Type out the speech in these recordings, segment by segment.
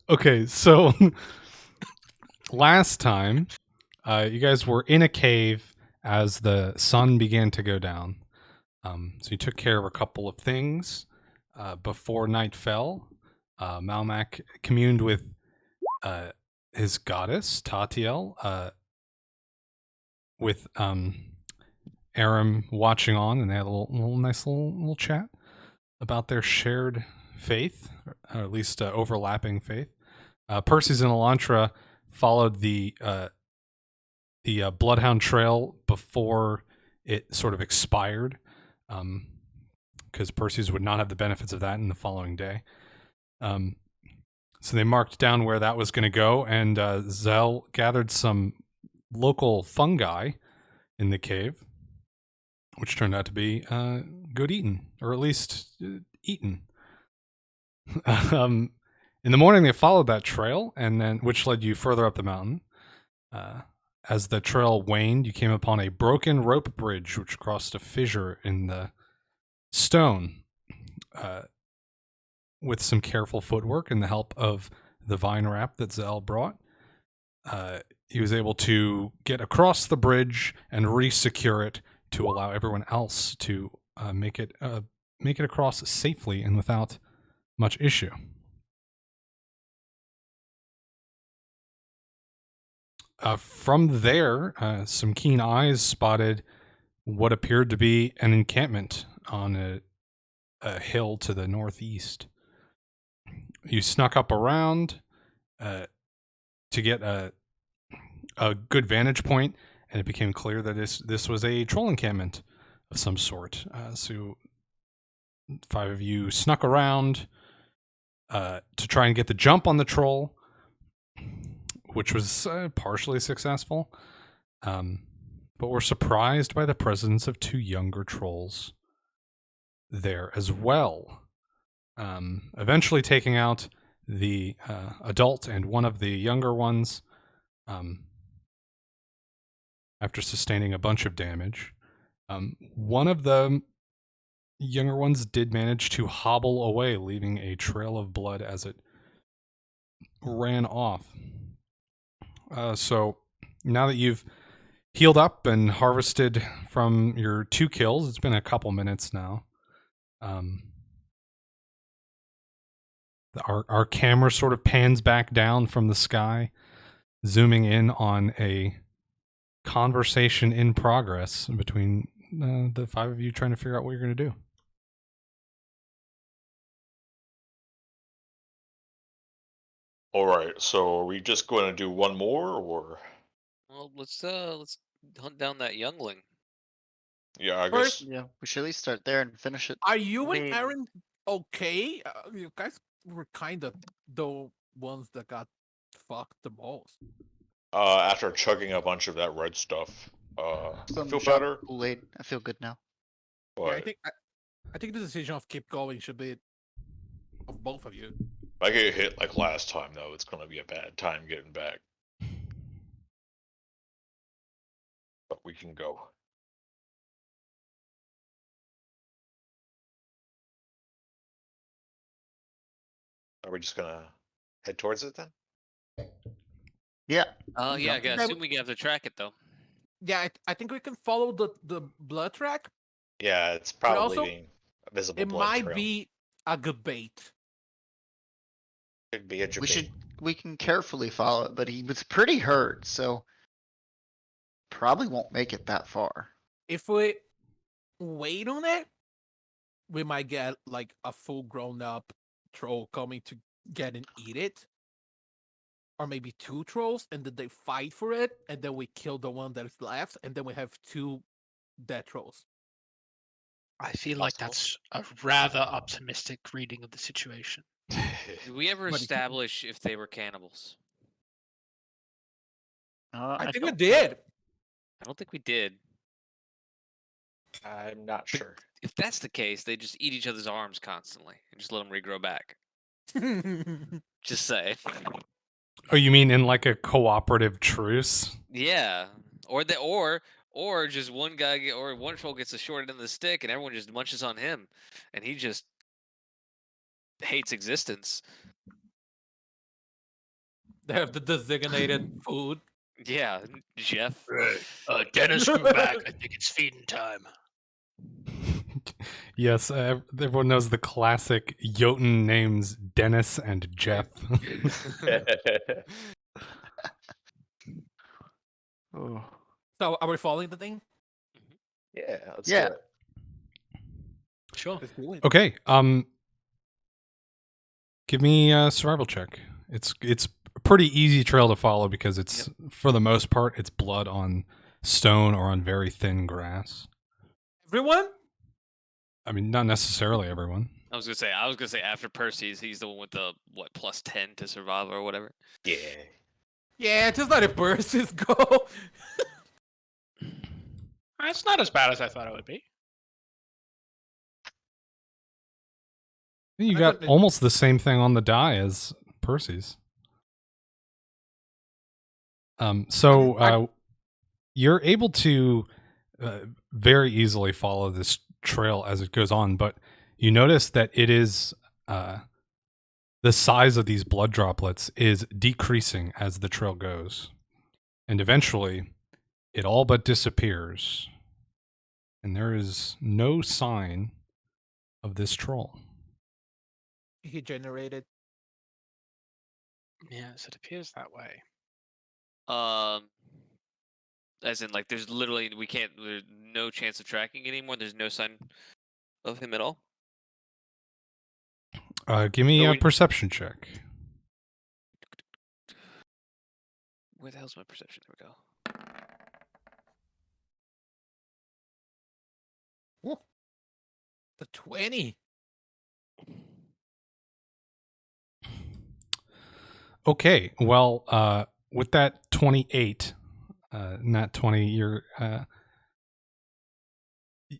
Okay, so last time, you guys were in a cave as the sun began to go down. So you took care of a couple of things before night fell. Malmac communed with uh, his goddess Tatiel, with Aram watching on, and they had a nice little chat about their shared faith, or at least overlapping faith. Percy's and Elantra followed the Bloodhound Trail before it sort of expired, because Percy's would not have the benefits of that in the following day. So they marked down where that was going to go, and Zell gathered some local fungi in the cave, which turned out to be good eaten, or at least eaten. In the morning, they followed that trail, and then which led you further up the mountain. As the trail waned, you came upon a broken rope bridge which crossed a fissure in the stone. With some careful footwork and the help of the vine wrap that Zell brought, he was able to get across the bridge and re-secure it to allow everyone else to make it across safely and without much issue. From there, some keen eyes spotted what appeared to be an encampment on a hill to the northeast. You snuck up around to get a good vantage point, and it became clear that this was a troll encampment of some sort. So 5 of you snuck around to try and get the jump on the troll, which was partially successful, but were surprised by the presence of 2 younger trolls there as well. Eventually taking out the adult and one of the younger ones, after sustaining a bunch of damage. One of the younger ones did manage to hobble away, leaving a trail of blood as it ran off. So now that you've healed up and harvested from your 2 kills, it's been a couple minutes now. Our camera sort of pans back down from the sky, zooming in on a conversation in progress between the 5 of you trying to figure out what you're going to do. All right, so are we just going to do one more, or? Well, let's hunt down that youngling. Yeah, I First, guess. Yeah, we should at least start there and finish it. are you I and mean- Aaron okay? You guys were kind of the ones that got fucked the most. After chugging a bunch of that red stuff, I Some feel shot better. Kool-Aid. I feel good now. But Yeah, I think the decision of keep going should be of both of you. if I get hit like last time, though, it's going to be a bad time getting back. But we can go. Are we just gonna head towards it then? Yeah. Yeah, I think assume we have to track it though. Yeah, I think we can follow the blood track. Yeah, it's But probably also, leaving a visible it blood might trail. be a good bait. Could be a We can carefully follow it, but he was pretty hurt, so probably won't make it that far. If we wait on it, we might get like a full grown up troll coming to get and eat it. Or maybe 2 trolls, and then they fight for it, and then we kill the one that is left, and then we have 2 dead trolls. I feel like that's a rather optimistic reading of the situation. Did we ever But if- establish if they were cannibals? I think we don't- did. I don't think we did. I'm not sure. If that's the case, they just eat each other's arms constantly and just let them regrow back. Just say. Oh, you mean in like a cooperative truce? Yeah, or just one guy or one troll gets the short end of the stick, and everyone just munches on him, and he just hates existence. They have the designated food. Yeah, Jeff. Dennis, come back. I think it's feeding time. Yes, everyone knows the classic Jotun names Dennis and Jeff. Oh. So are we following the thing? Yeah, let's Yeah. do it. Sure. Let's do it. Okay, give me a survival check. It's a pretty easy trail to follow because it's for the most part it's blood on stone or on very thin grass. Everyone? I mean, not necessarily everyone. I was gonna say after Percy's, he's the one with the +10 to survival or whatever. Yeah. Yeah, just let it burst. Just go. It's not as bad as I thought it would be. You I got got- almost the same thing on the die as Percy's. So you're able to very easily follow this trail as it goes on, but you notice that it is the size of these blood droplets is decreasing as the trail goes, and eventually it all but disappears, and there is no sign of this troll. He generated. Yes, it appears that way. As in, like, there's no chance of tracking anymore. There's no sign of him at all. Give me So a we- perception check. Where the hell's my perception? There we go. The 20. Okay, well, with that 28, not 20,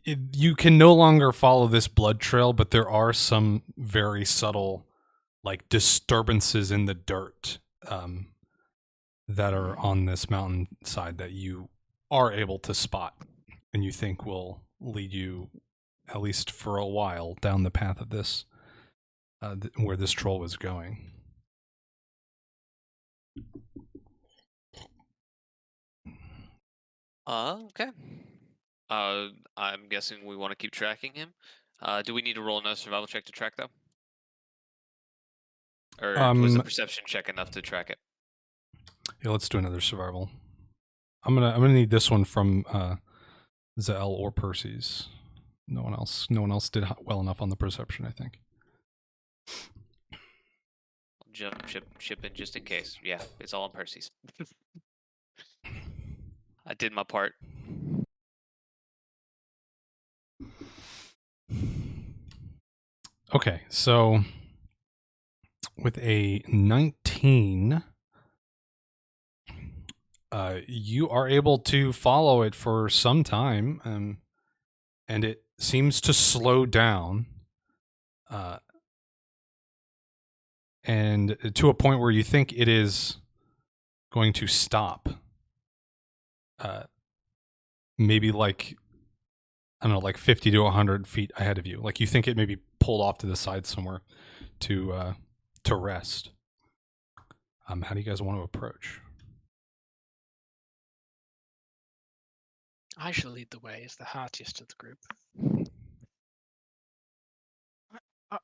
you can no longer follow this blood trail, but there are some very subtle, like, disturbances in the dirt that are on this mountainside that you are able to spot, and you think will lead you, at least for a while, down the path of this, where this troll was going. Okay. I'm guessing we want to keep tracking him. Do we need to roll another survival check to track though? Or was the perception check enough to track it? Yeah, let's do another survival. I'm gonna need this one from Zell or Percy's. No one else did well enough on the perception, I think. I'll jump ship in just in case. Yeah, it's all on Percy's. I did my part. Okay, so with a 19, you are able to follow it for some time, and it seems to slow down, and to a point where you think it is going to stop. Maybe like, I don't know, like 50 to 100 feet ahead of you. Like you think it maybe pulled off to the side somewhere to rest. How do you guys want to approach? I shall lead the way as the heartiest of the group.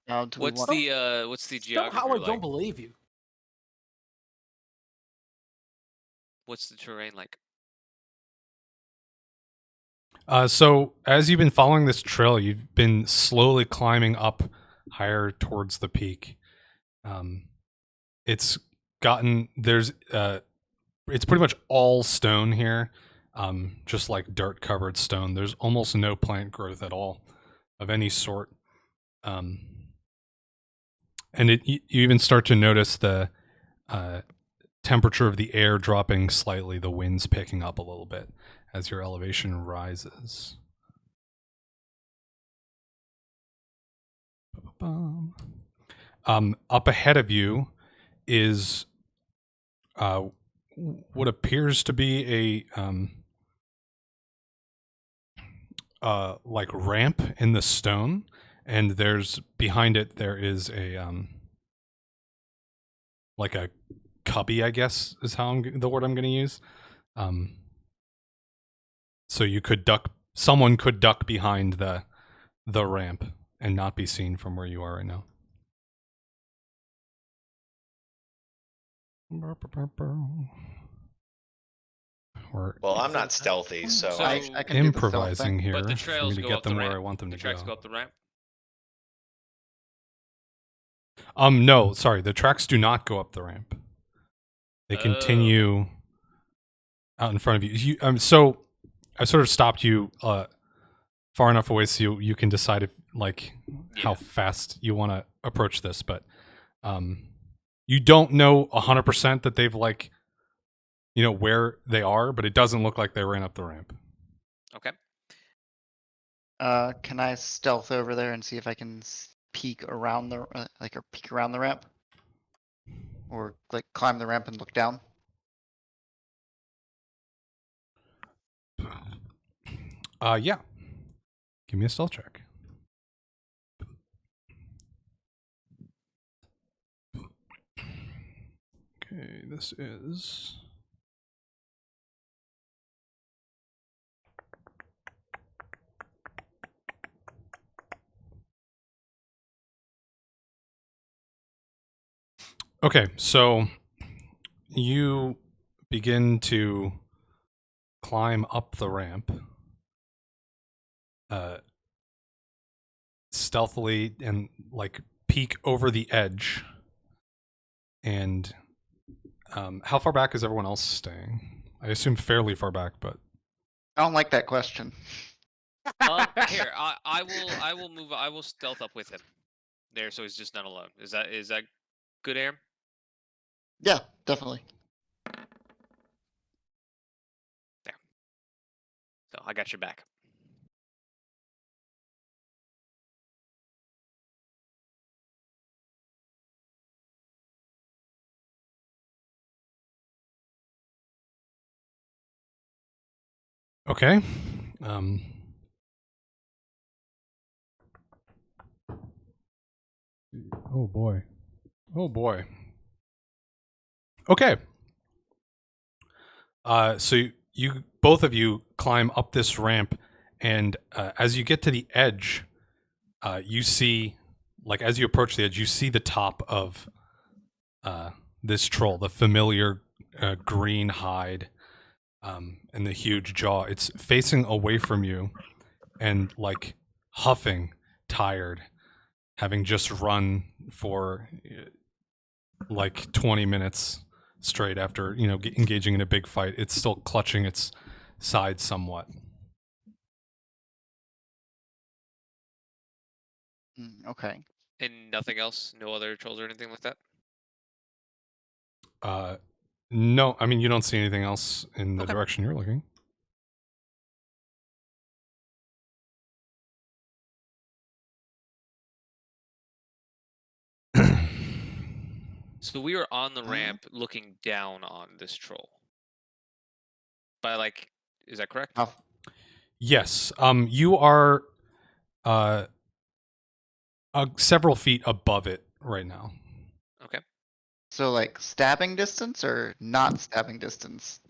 Now, do we What's want? the geography Somehow I like? don't believe you. What's the terrain like? So as you've been following this trail, you've been slowly climbing up higher towards the peak. It's pretty much all stone here, just like dirt covered stone. There's almost no plant growth at all of any sort. And you even start to notice the temperature of the air dropping slightly, the wind's picking up a little bit as your elevation rises. Up ahead of you is what appears to be a like ramp in the stone, and behind it there is a like a cubby, I guess is how the word I'm going to use. So you could duck. Someone could duck behind the ramp and not be seen from where you are right now. We're Well, I'm Is not it- stealthy, so So- I, I can do the stealth improvising thing. here But the for me trails to go get up the them where ramp. I want them The to tracks go. go up the ramp. No, sorry, the tracks do not go up the ramp. They Oh. continue out in front of you. So I sort of stopped you far enough away so you can decide if how Yeah. fast you want to approach this, but you don't know 100% that they've where they are, but it doesn't look like they ran up the ramp. Okay. Can I stealth over there and see if I can peek around the or peek around the ramp, or like climb the ramp and look down? Yeah. Give me a stealth check. Okay, this is okay. So you begin to climb up the ramp, stealthily, and peek over the edge. And how far back is everyone else staying? I assume fairly far back, but I don't like that question. Here, I will move. I will stealth up with him. There, so he's just not alone. Is that good, Aaron? Yeah, definitely. So I got your back. okay. Oh boy. Oh boy. Okay. So you both of you climb up this ramp, and as you get to the edge, you see, as you approach the edge, you see the top of this troll, the familiar green hide, and the huge jaw. It's facing away from you, and huffing, tired, having just run for 20 minutes straight after engaging in a big fight. It's still clutching its side somewhat. Okay. And nothing else? No other trolls or anything like that? No, I mean, you don't see anything else in the Okay. direction you're looking. So we were on the ramp looking down on this troll. By is that correct? How, Yes. You are several feet above it right now. Okay. so stabbing distance or not stabbing distance?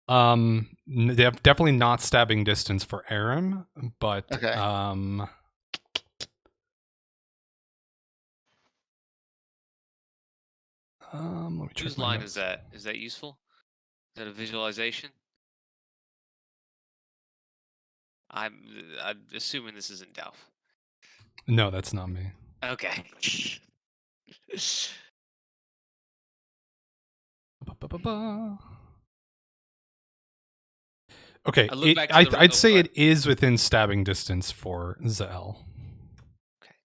They have definitely not stabbing distance for Aram, but Okay. let me check Whose my line notes. is that? Is that useful? Is that a visualization? I'm assuming this isn't Delph. No, that's not me. Okay. Okay, I look back to the I'd oh, say go it is within stabbing distance for Zael. Okay.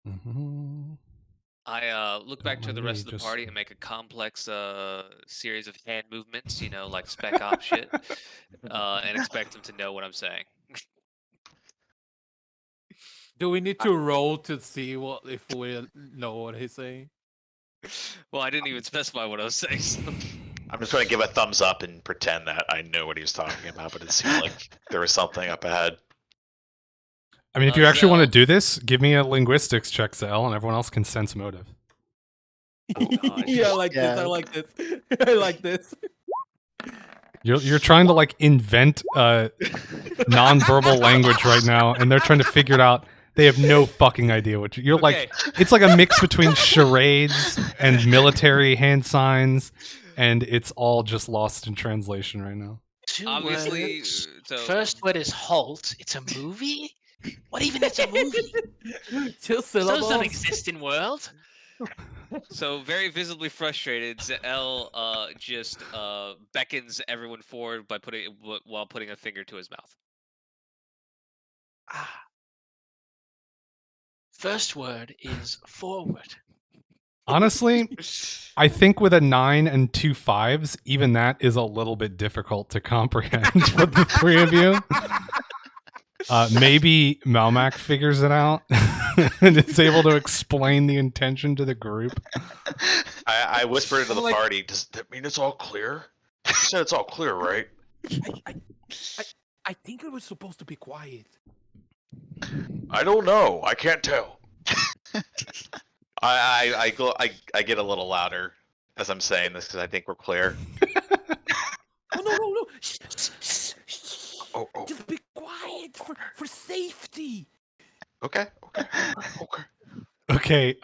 Mm-hmm. I look back to mind the me, rest of the just- party and make a complex series of hand movements, like spec op shit, and expect them to know what I'm saying. Do we need to roll to see if we know what he's saying? Well, I didn't even specify what I was saying. So. I'm just going to give a thumbs up and pretend that I know what he was talking about, but it seemed like there was something up ahead. I mean, if you actually want to Zell. do this, give me a linguistics check, Zell, and everyone else can sense motive. Yeah, I like this. I Yeah. like this. I like this. You're trying to like invent nonverbal language right now, and they're trying to figure it out. They have no fucking idea what you're like. It's like a mix between charades and military hand signs, and it's all just lost in translation right now. Two Obviously, words. so First word is halt. It's a movie? What even is a movie? Two Those syllables. don't exist in world. So very visibly frustrated, Zell just beckons everyone forward by while putting a finger to his mouth. Ah. First word is forward. Honestly, I think with a 9 and 2 5s, even that is a little bit difficult to comprehend for the three of you. Maybe Malmac figures it out and is able to explain the intention to the group. I whispered into the Like- party. Does that mean it's all clear? You said it's all clear, right? I think it was supposed to be quiet. I don't know. I can't tell. I get a little louder as I'm saying this because I think we're clear. Oh no! Shh, shh, shh, shh. Oh. Just be quiet for safety. Okay. Okay,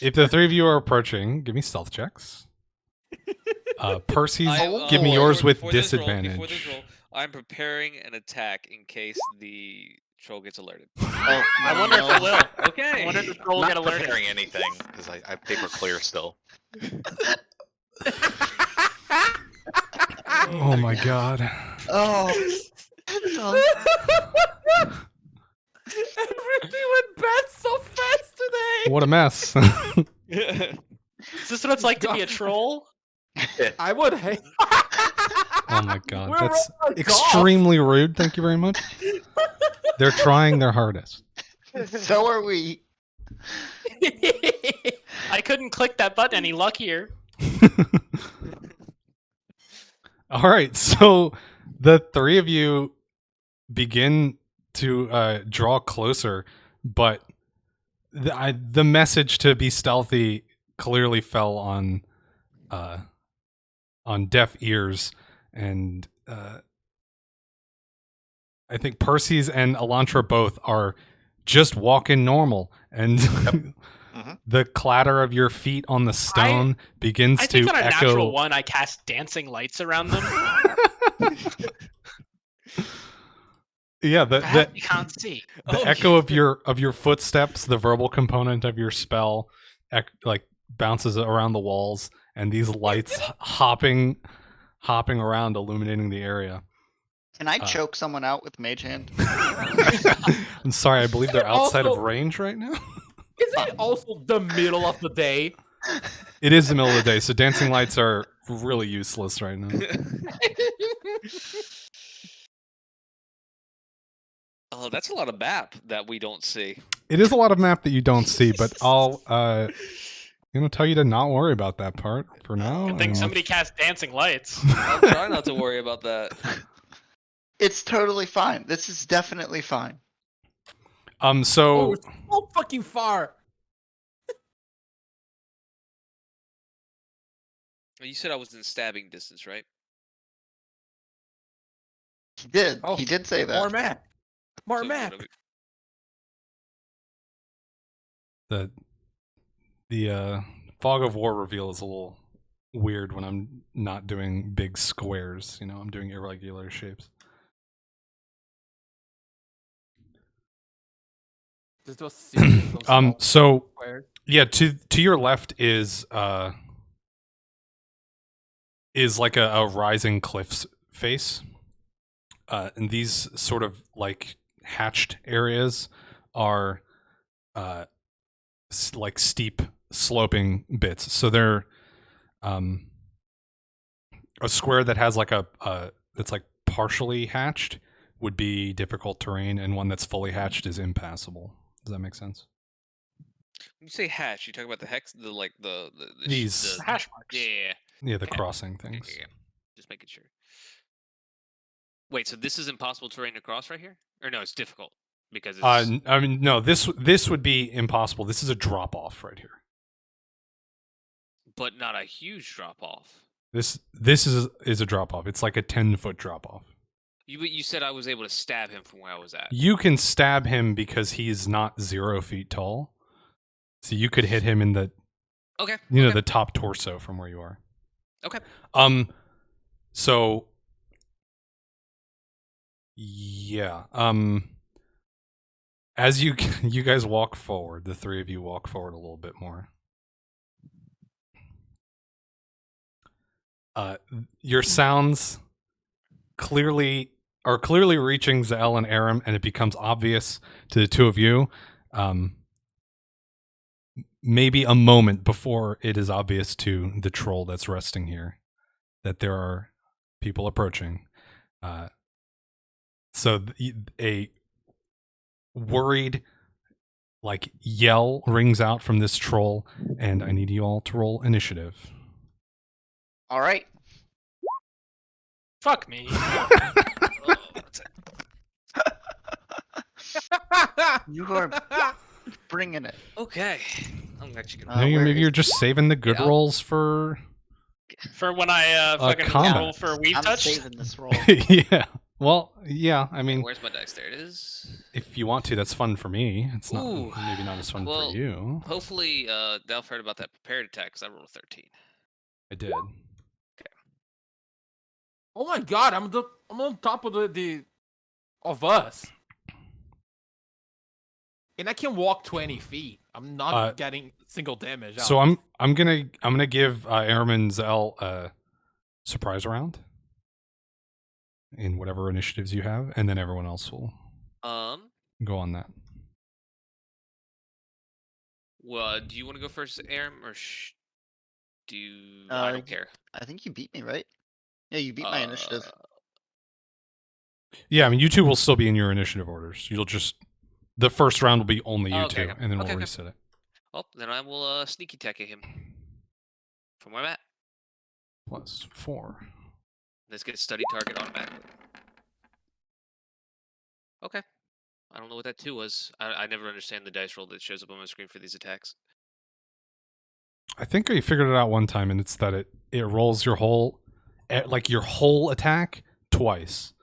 if the three of you are approaching, give me stealth checks. Percy's, give me yours with before this roll, disadvantage. I'm preparing an attack in case the troll gets alerted. Oh, I wonder if it will. Okay. I wonder if the troll will Not get alerted. preparing anything because I think we're clear still. Oh my god. Oh. Everything went bad so fast today. What a mess. Is this what it's like to be a troll? I would hate. Oh my god. We're That's all golf. extremely rude. Thank you very much. They're trying their hardest. So are we. I couldn't click that button any luckier. All right, so the three of you begin to draw closer, but the message to be stealthy clearly fell on deaf ears, and I think Percy's and Elantra both are just walking normal, and the clatter of your feet on the stone begins I to think on a echo. natural one, I cast dancing lights around them. Yeah, Perhaps you can't see. the echo of your footsteps, the verbal component of your spell, like bounces around the walls, and these lights hopping around, illuminating the area. Can I choke someone out with Mage Hand? I'm sorry, I believe they're outside of Also- range right now. Is it also the middle of the day? It is the middle of the day, so dancing lights are really useless right now. Oh, that's a lot of map that we don't see. It is a lot of map that you don't see, but I'll tell you to not worry about that part for now. Good thing and somebody cast dancing lights. I'll try not to worry about that. It's totally fine. This is definitely fine. Oh, So we're so fucking far. You said I was in stabbing distance, right? He did. Oh, He did say that. More map. More So map. whatever. the fog of war reveal is a little weird when I'm not doing big squares. I'm doing irregular shapes. This was serious. Those small So squares. yeah, to your left is like a rising cliff's face, and these sort of like hatched areas are like steep sloping bits. So they're a square that has like that's like partially hatched would be difficult terrain, and one that's fully hatched is impassable. Does that make sense? When you say hatch, you talk about the hex, the These- the Hash marks. yeah. Yeah, the Okay. crossing things. Yeah. Just making sure. Wait, so this is impossible terrain to cross right here? Or no, it's difficult. Because it's I mean, no. This would be impossible. This is a drop off right here. but not a huge drop off. This is a drop off. It's like a 10-foot drop off. You said I was able to stab him from where I was at. You can stab him because he's not 0 feet tall. So you could hit him in the Okay. the top torso from where you are. Okay. So yeah. As you guys walk forward, the three of you walk forward a little bit more. Your sounds are clearly reaching Zael and Aram, and it becomes obvious to the two of you. Maybe a moment before it is obvious to the troll that's resting here that there are people approaching. So a worried yell rings out from this troll, and I need you all to roll initiative. All right. Fuck me. You are bringing it. Okay. I'm actually gonna. Maybe, where maybe is- you're just saving the good Yeah. rolls for. For when I fucking combat. roll for a weed I'm touch. saving this roll. Yeah. Well, yeah. I mean, Where's my dice? There it is. if you want to, that's fun for me. It's not Ooh. maybe not as fun Well, for you. Hopefully, Delph heard about that prepared attack because I rolled a 13. I did. Oh my god, I'm on top of the of us. And I can walk 20 feet. I'm not getting single damage. So out. I'm gonna give Aram and Zell a surprise round in whatever initiatives you have, and then everyone else will go on that. Well, do you want to go first, Aram, or I don't care. I think you beat me, right? Yeah, you beat my initiative. Yeah, I mean, you two will still be in your initiative orders. You'll just the first round will be only you Okay, two, okay. and then Okay, we'll okay. reset it. Well, then I will sneaky attack at him from where I'm at. +4. Let's get study target automatically. Okay. I don't know what that 2 was. I never understand the dice roll that shows up on my screen for these attacks. I think I figured it out one time, and it's that it rolls your whole attack twice,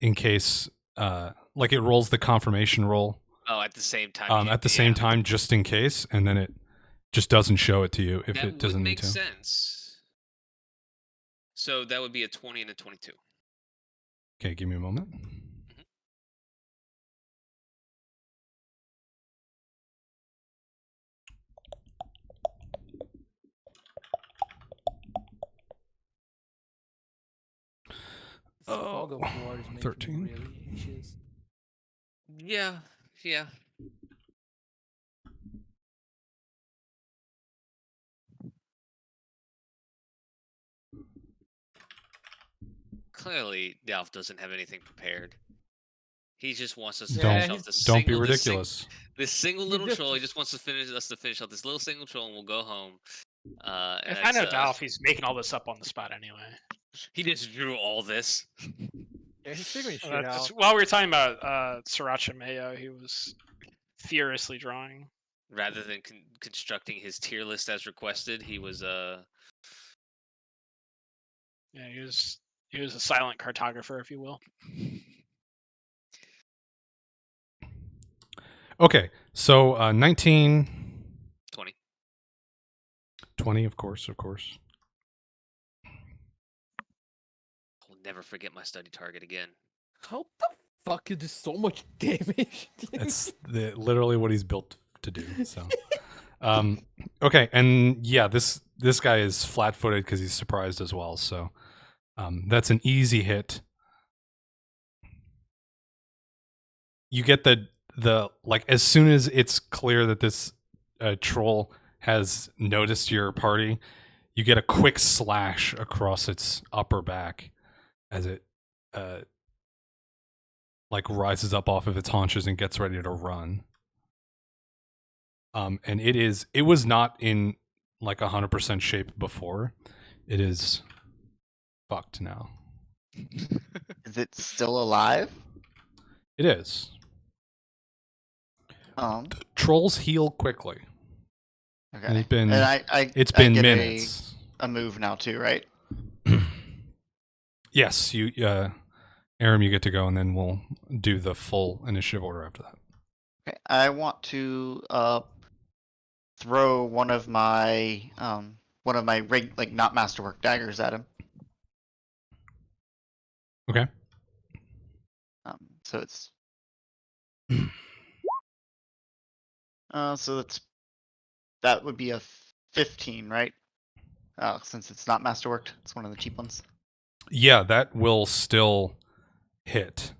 in case it rolls the confirmation roll Oh, at the same time. at the same time, just in case, and then it just doesn't show it to you if That it doesn't would need make to. sense. So that would be a 20 and a 22. Okay, give me a moment. This fog of war is making 13. me really anxious. Yeah, yeah. Clearly, Delph doesn't have anything prepared. He just wants us to Don't- finish off this Don't be single, ridiculous. This single You little just- troll. He just wants to finish off this little single troll, and we'll go home. And If I know that's, Dolph, he's making all this up on the spot anyway. he just drew all this. Yeah, he's figuring shit Just, out. while we were talking about Sriracha Mayo, he was furiously drawing. Rather than constructing his tier list as requested, he was Yeah, he was a silent cartographer, if you will. Okay, so 19, 20. 20, of course. I'll never forget my study target again. How the fuck is this so much damage? That's literally what he's built to do. So, okay, and yeah, this guy is flat-footed because he's surprised as well. So, that's an easy hit. You get the as soon as it's clear that this troll has noticed your party, you get a quick slash across its upper back as it rises up off of its haunches and gets ready to run. And it was not in 100% shape before. It is fucked now. Is it still alive? It is. Trolls heal quickly. Okay. It's been and I it's I been get minutes. a move now too, right? Yes, you Aram, you get to go, and then we'll do the full initiative order after that. Okay. I want to throw one of my not masterwork daggers at him. Okay. So it's so that would be a 15, right? Since it's not masterworked, it's one of the cheap ones. Yeah, that will still hit.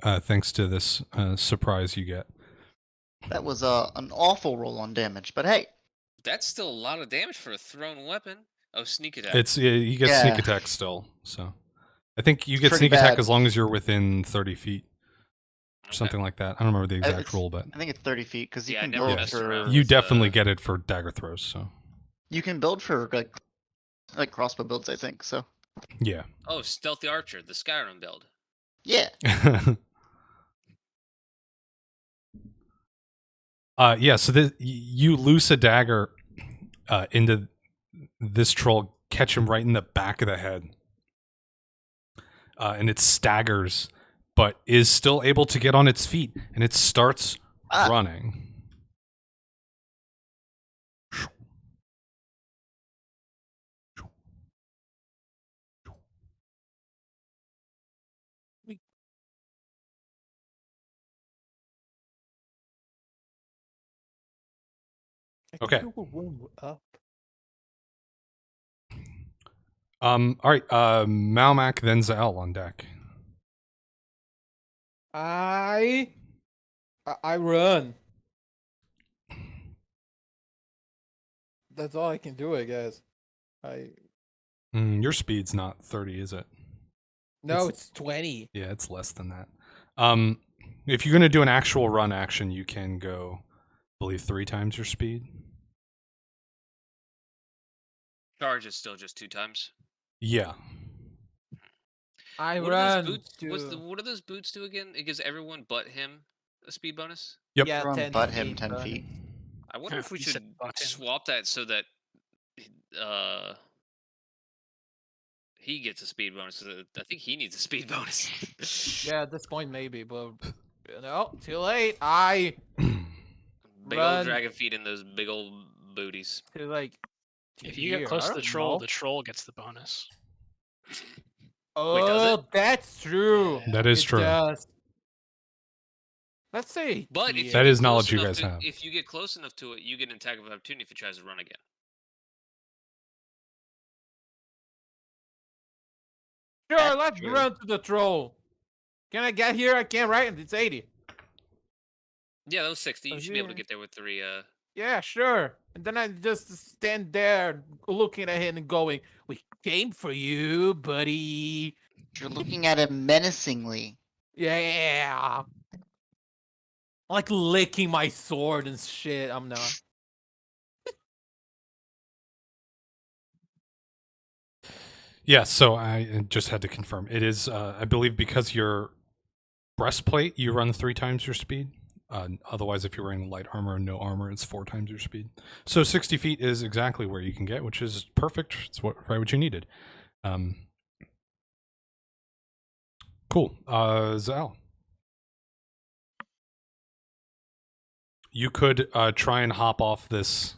Thanks to this surprise you get. That was an awful roll on damage, but hey. That's still a lot of damage for a thrown weapon. Oh, sneak attack. It's you get Yeah. sneak attack still, so I think you It's get pretty sneak attack bad. as long as you're within 30 feet or Okay. something like that. I don't remember the exact It's- rule, but I think it's 30 feet because you Yeah, I can never build messed for around you with, definitely get it for dagger throws. So you can build for like crossbow builds, I think. So yeah. Oh, stealthy archer, the Skyrim build. yeah. Yeah. So you loose a dagger into this troll, catch him right in the back of the head, and it staggers, but is still able to get on its feet, and it starts running. I Okay. think you will warm up. All right. Malmac, then Zael on deck. I run. That's all I can do, I guess. Your speed's not 30, is it? No, it's 20. Yeah, it's less than that. If you're gonna do an actual run action, you can go, I believe, 3 times your speed. Charge is still just 2 times. Yeah. I What do run. those boots? to... What do those boots do again? It gives everyone but him a speed bonus. Yep. Yeah, Everyone 10 but him feet, 10 feet. I wonder if we You said should but him. swap that so that he gets a speed bonus. 'Cause I think he needs a speed bonus. Yeah, at this point maybe, but no, too late. I Big run old dragon feet in those big old booties. to like. If you get close to the troll gets the bonus. Wait, does it? Oh, that's true. Yeah. That is It true. does. Let's say. But if That you is get knowledge close you enough guys to, have. if you get close enough to it, you get an attack of opportunity if it tries to run again. Sure, That's let's true. run to the troll. Can I get here? I can, right? And it's 80. Yeah, that was 60. You should be able to Yeah. get there with 3. Yeah, sure. And then I just stand there looking at him and going, "We came for you, buddy." You're looking at him menacingly. Yeah. Like licking my sword and shit. I'm not. Yeah, so I just had to confirm. It is, I believe, because your breastplate, you run 3 times your speed. Otherwise, if you're wearing light armor and no armor, it's 4 times your speed. So 60 feet is exactly where you can get, which is perfect. It's right what you needed. Cool. Zal. You could try and hop off this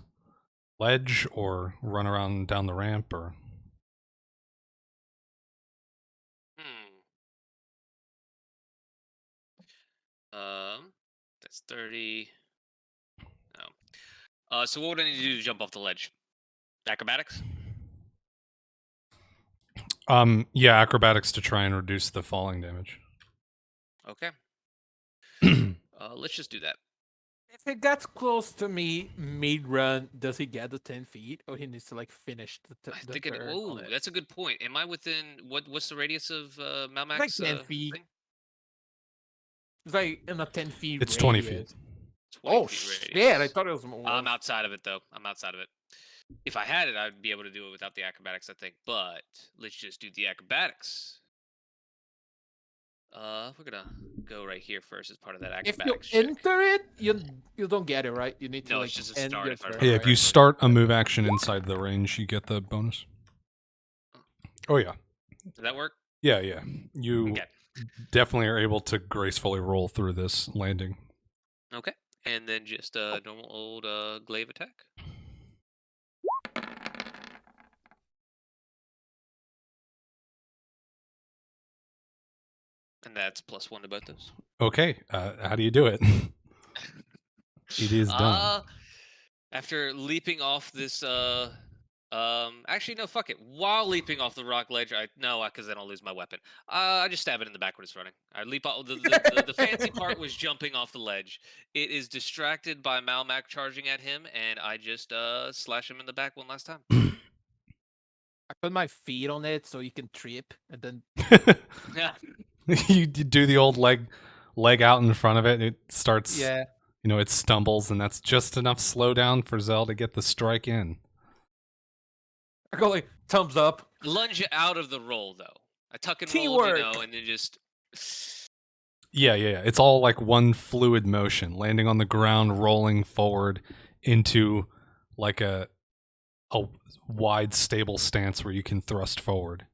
ledge or run around down the ramp or... That's 30. No. So what would I need to do to jump off the ledge? Acrobatics? Yeah, acrobatics to try and reduce the falling damage. Okay. Let's just do that. If it gets close to me mid-run, does he get the 10 feet, or he needs to like finish the I the think turn on oh, it? that's a good point. Am I within what's the radius of Malmac's Like 10 feet. thing? It's like in a 10 feet. It's 20 feet. radius. 20 Oh feet shit! radius. I thought it was more. I'm outside of it though. I'm outside of it. If I had it, I'd be able to do it without the acrobatics, I think. But let's just do the acrobatics. we're gonna go right here first as part of that If you acrobatics check. enter it, you don't get it, right? You need to No, like it's just a end start your if I turn. remember Yeah, if you correctly. start a move action inside the range, you get the bonus. Oh yeah, Does that work? yeah. You Okay. definitely are able to gracefully roll through this landing. Okay. And then just a normal old glaive attack. And that's +1 to both those. Okay, how do you do it? It is done. After leaping off this actually no, fuck it. While leaping off the rock ledge, because then I'll lose my weapon. I just stab it in the back when it's running. I leap off the fancy part was jumping off the ledge. It is distracted by Malmac charging at him, and I just slash him in the back one last time. I put my feet on it so you can trip, and then Yeah. You do the old leg out in front of it. And it starts. yeah. It stumbles, and that's just enough slowdown for Zell to get the strike in. I go like thumbs up. Lunge out of the roll though. I tuck and Teamwork. roll, and then just Yeah. It's all like one fluid motion, landing on the ground, rolling forward into like a wide, stable stance where you can thrust forward.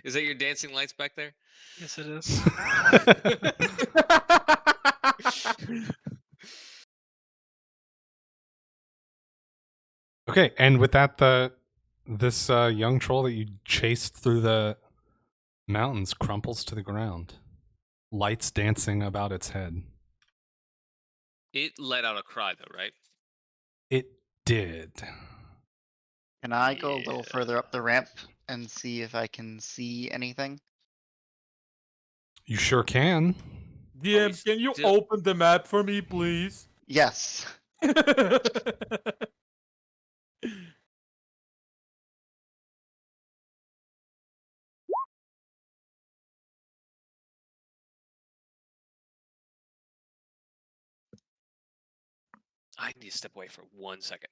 Is that your dancing lights back there? Yes, it is. Okay, and with that, this young troll that you chased through the mountains crumples to the ground, lights dancing about its head. It let out a cry though, right? It did. Can I go a little Yeah. further up the ramp and see if I can see anything? You sure can. DM, can you still- open the map for me, please? Yes. I need to step away for 1 second.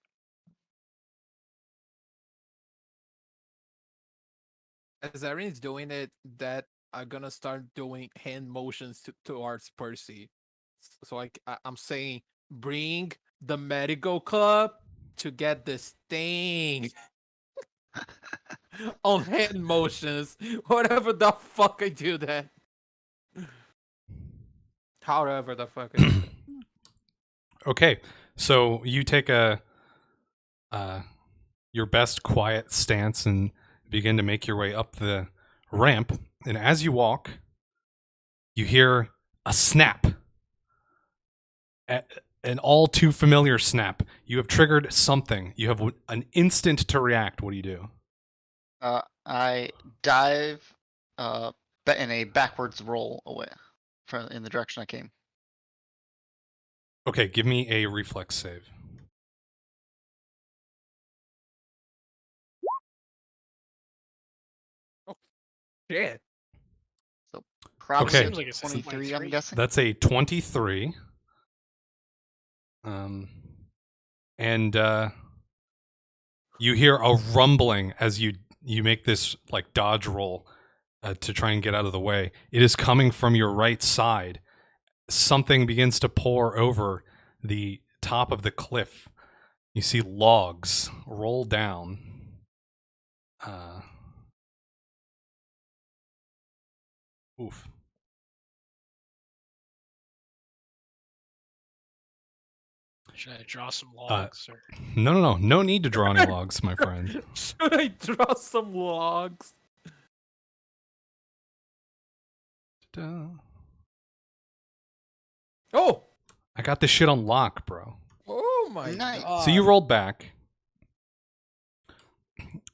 As Erin's doing it, that I'm gonna start doing hand motions towards Percy. So I'm saying, bring the medical club to get this thing on hand motions. Whatever the fuck I do that. However the fuck I do that. Okay, so you take your best quiet stance and begin to make your way up the ramp. And as you walk, you hear a snap. An all too familiar snap. You have triggered something. You have an instant to react. What do you do? I dive in a backwards roll away in the direction I came. Okay, give me a reflex save. Shit. Probably Okay. Seems like it's 23, I'm 23. guessing. That's a 23. And you hear a rumbling as you make this like dodge roll to try and get out of the way. It is coming from your right side. Something begins to pour over the top of the cliff. You see logs roll down. Oof. Should I draw some logs? Or... No need to draw any logs, my friend. Should I draw some logs? Da. Oh! I got this shit on lock, bro. Oh my Nice. god. So you rolled back.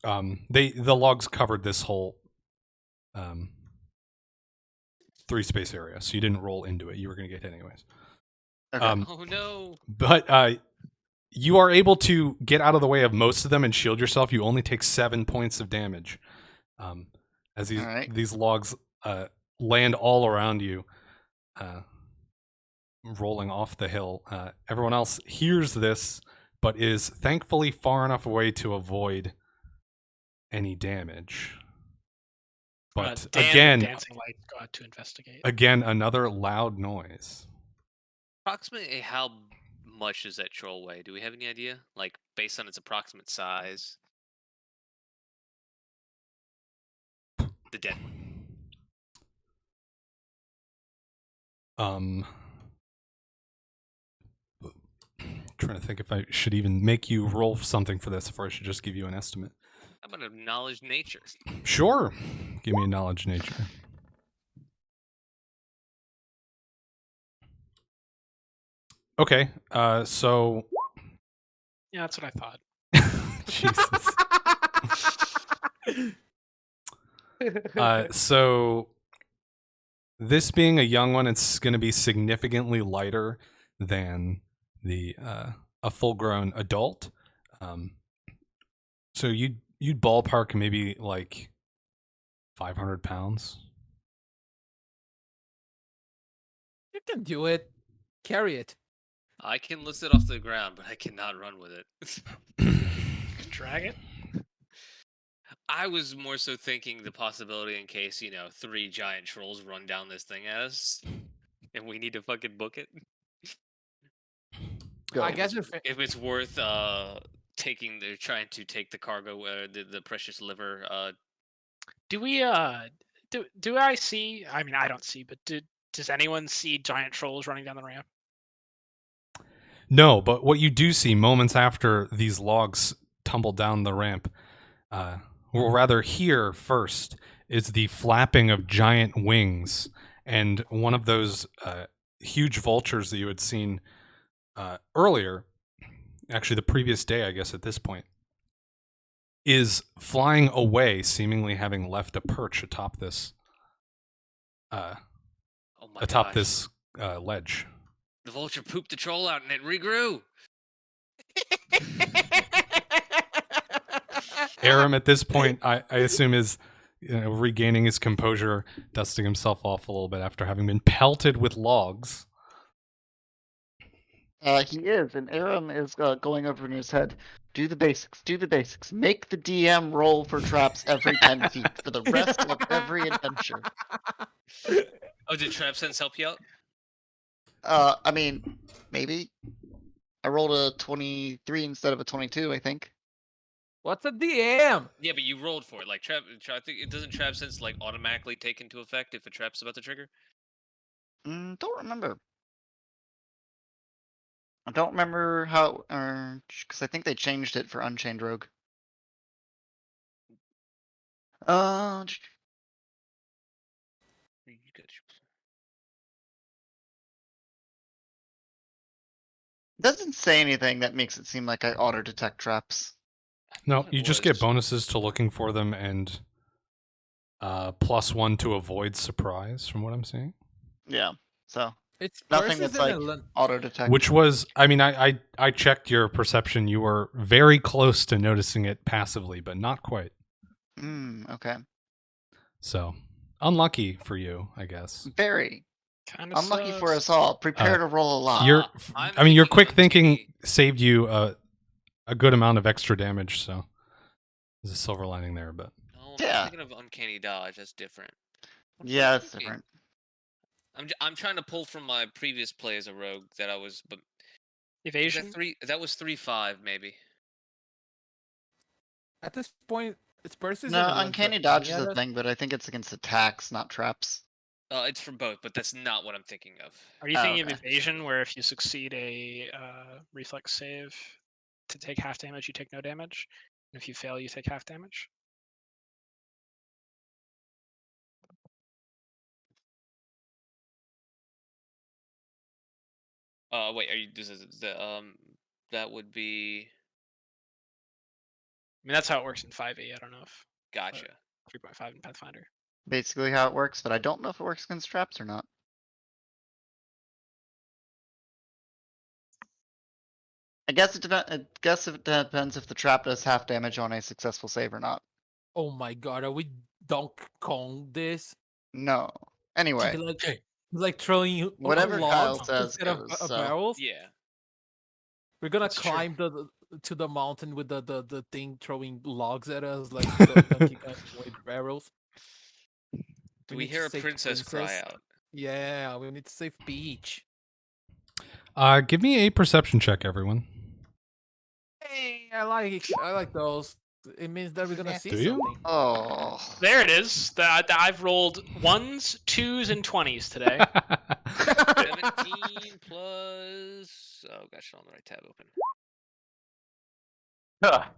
The logs covered this whole 3-space area, so you didn't roll into it. You were gonna get hit anyways. Okay. Oh no. But you are able to get out of the way of most of them and shield yourself. You only take 7 points of damage as these Alright. these logs land all around you, rolling off the hill. Everyone else hears this, but is thankfully far enough away to avoid any damage. But Dan with again, dancing lights go out to investigate. another loud noise. Approximately how much does that troll weigh? Do we have any idea? Like, based on its approximate size? The dead one. Trying to think if I should even make you roll something for this, or I should just give you an estimate. How about a knowledge nature? Sure. Give me a knowledge nature. Okay. So. Yeah, that's what I thought. Jesus. So this being a young one, it's going to be significantly lighter than the a full-grown adult. So you'd ballpark maybe like 500 pounds. You can do it. Carry it. I can lift it off the ground, but I cannot run with it. Drag it. I was more so thinking the possibility in case, 3 giant trolls run down this thing at us, and we need to fucking book it. Go. I guess If it's worth they're trying to take the cargo, the precious liver. Do we do I see? I mean, I don't see, but does anyone see giant trolls running down the ramp? No, but what you do see moments after these logs tumble down the ramp, or rather hear first, is the flapping of giant wings, and one of those huge vultures that you had seen earlier, actually the previous day, I guess at this point, is flying away, seemingly having left a perch atop this this ledge. The vulture pooped the troll out and it regrew. Aram at this point, I assume, is regaining his composure, dusting himself off a little bit after having been pelted with logs. He is, and Aram is going over in his head. Do the basics. Do the basics. Make the DM roll for traps every 10 feet for the rest of every adventure. Oh, did Trap Sense help you out? I mean, maybe. I rolled a 23 instead of a 22, I think. What's a DM? Yeah, but you rolled for it. Like I think it doesn't Trap Sense like automatically take into effect if a trap's about to trigger. Don't remember. I don't remember how, because I think they changed it for Unchained Rogue. Doesn't say anything that makes it seem like I auto detect traps. No, you just get bonuses to looking for them and +1 to avoid surprise, from what I'm seeing. Yeah, so It's nothing versus that's like an auto detect. Which was, I mean, I checked your perception. You were very close to noticing it passively, but not quite. Okay. So, unlucky for you, I guess. Very. Kind of Unlucky for us all. Prepare to roll a lot. Your quick thinking saved you a good amount of extra damage, so there's a silver lining there. But No, I'm yeah, thinking of Uncanny Dodge. That's different. Yeah, it's different. I'm trying to pull from my previous play as a rogue that I was, but evasion. That was 3-5 maybe. At this point, it's versus. No, Uncanny Dodge is a thing, but I think it's against attacks, not traps. It's for both, but that's not what I'm thinking of. Are you thinking of evasion, where if you succeed a reflex save to take half damage, you take no damage, and if you fail, you take half damage? Wait, are you? This is the that would be. I mean, that's how it works in 5e. I don't know if. Gotcha. 3.5 in Pathfinder. Basically how it works, but I don't know if it works against traps or not. I guess it depends if the trap does half damage on a successful save or not. Oh my god, are we Donkey Kong this? No. Anyway. Like throwing whatever logs Kyle says instead of goes, so. barrels? Yeah. We're gonna That's climb to the mountain with the thing throwing logs at us like Donkey Kong with barrels. Do we need to hear a save the princess cry princess. out? Yeah, we need to save Peach. Give me a perception check, everyone. Hey, I like those. It means that we're gonna see Do you? something. Oh. There it is. I've rolled 1s, 2s, and 20s today. 17 plus. Oh gosh, I don't have the right tab open.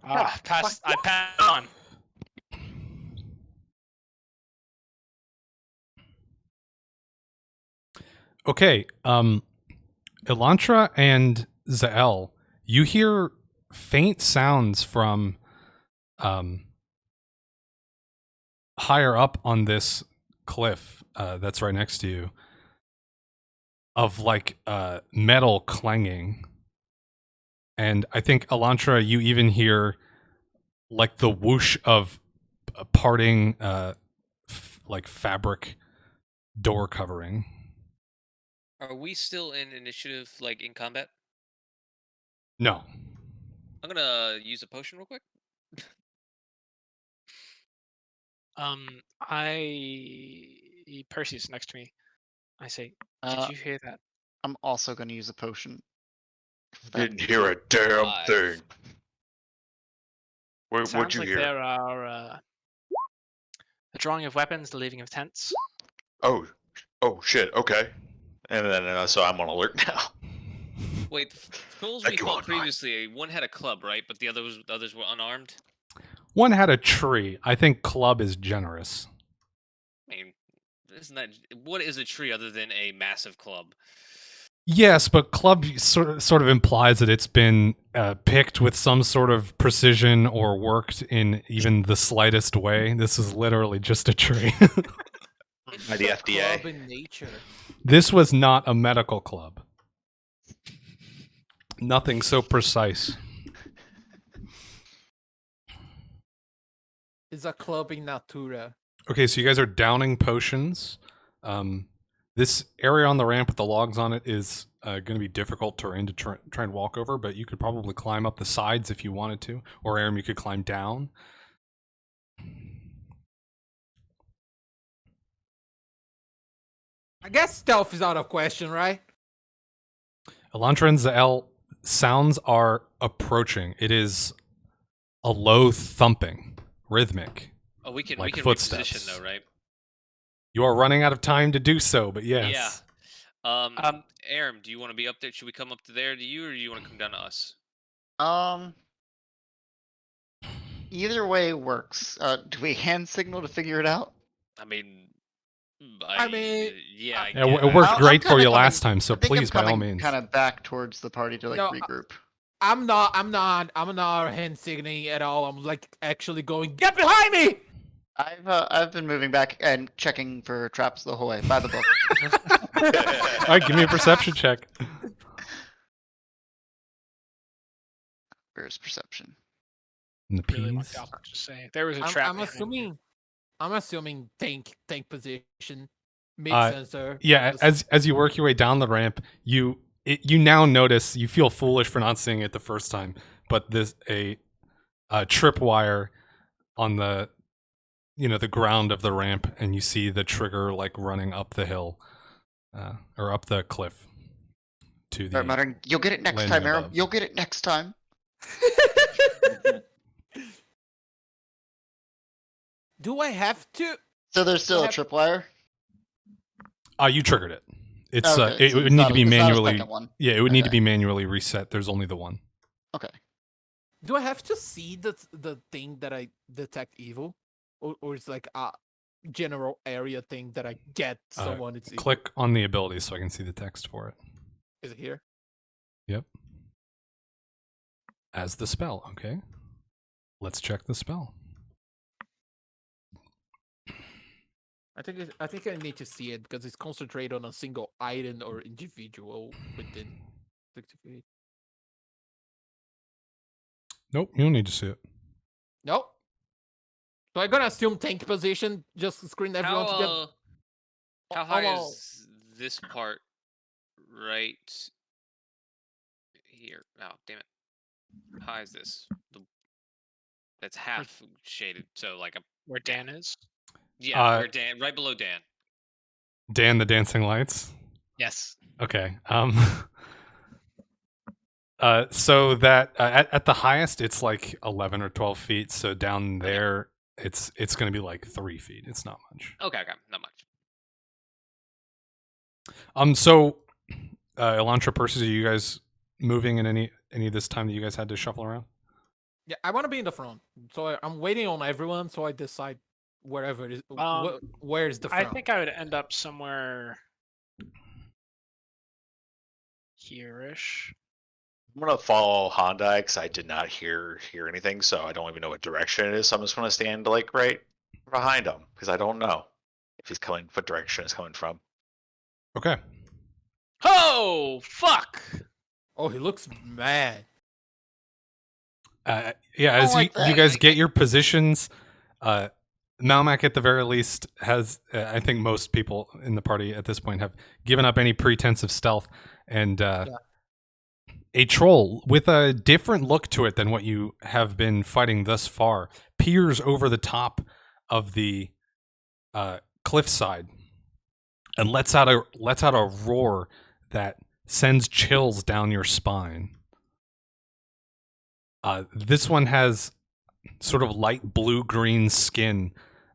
I passed on. Okay, Elantra and Zael, you hear faint sounds from higher up on this cliff that's right next to you of like metal clanging. And I think, Elantra, you even hear like the whoosh of parting like fabric door covering. Are we still in initiative, like in combat? No. I'm gonna use a potion real quick. Percy's next to me. I say, Uh, did you hear that? I'm also going to use a potion. Didn't hear a damn 5. thing. What'd Sounds you like hear? there are the drawing of weapons, the leaving of tents. Oh shit. Okay. And then so I'm on alert now. Wait, the trolls we Thank you, fought Online. previously, one had a club, right? But the others were unarmed. One had a tree. I think club is generous. I mean, isn't that what is a tree other than a massive club? Yes, but club sort of implies that it's been picked with some sort of precision or worked in even the slightest way. This is literally just a tree. It's By the a FDA. club in nature. This was not a medical club. Nothing so precise. It's a club in natura. Okay, so you guys are downing potions. This area on the ramp with the logs on it is going to be difficult terrain to try and walk over, but you could probably climb up the sides if you wanted to. Or, Aram, you could climb down. I guess stealth is out of question, right? Elantra and Zael, sounds are approaching. It is a low thumping, rhythmic. Oh, we can Like reposition footsteps. though, right? You are running out of time to do so, but yes. Yeah. Aram, do you want to be up there? Should we come up to there to you, or do you want to come down to us? Either way works. Do we hand signal to figure it out? I mean, I mean, yeah, I It guess. worked I'm great for kinda you coming- last time, so I think please, by all I'm means. kind of back towards the party to like No, regroup. I'm not hand signaling at all. I'm like actually going, get behind me! I've been moving back and checking for traps the whole way by the book. All right, give me a perception check. Where's perception? And the Really want peas. the Alpha to say there was a trap. I'm assuming tank position, mid Uh, sensor. Yeah, as you work your way down the ramp, you now notice, you feel foolish for not seeing it the first time, but there's a tripwire on the the ground of the ramp, and you see the trigger like running up the hill or up the cliff to Start the muttering, "You'll get it next landing time, Aram. above. You'll get it next time." Do I have to? So there's still a tripwire. You triggered it. It's Okay, it so would it's need not to a- be it's not a manually. second one. Yeah, it would need to Okay. be manually reset. There's only the one. Okay. Do I have to see the thing that I detect evil, or it's like a general area thing that I get someone? It's evil? Click on the ability so I can see the text for it. Is it here? Yep. As the spell, okay. Let's check the spell. I think I need to see it because it's concentrated on a single item or individual within 60 feet. Nope, you don't need to see it. Nope. So I'm gonna assume tank position. Just screen everyone to get. How high Oh, is this part right here? Oh, damn it. How high is this? That's half shaded, so like a Where Dan is. yeah. Where Dan? Right below Dan. Dan, the dancing lights. Yes. Okay. So that at the highest, it's like 11 or 12 feet. So down Okay. there, it's going to be like 3 feet. It's not much. Okay, not much. So, Elantra, Persis, are you guys moving in any of this time that you guys had to shuffle around? Yeah, I want to be in the front, so I'm waiting on everyone. So I decide wherever it is. Where's the front? I think I would end up somewhere here-ish. I'm gonna follow Hyundai because I did not hear anything, so I don't even know what direction it is. So I'm just gonna stand like right behind him because I don't know if he's coming, what direction it's coming from. Okay. Oh fuck! Oh, he looks mad. Yeah, as like you that. guys get your positions, Malmac at the very least has, I think most people in the party at this point have given up any pretense of stealth, and a troll with a different look to it than what you have been fighting thus far peers over the top of the cliffside and lets out a roar that sends chills down your spine. This one has sort of light blue-green skin,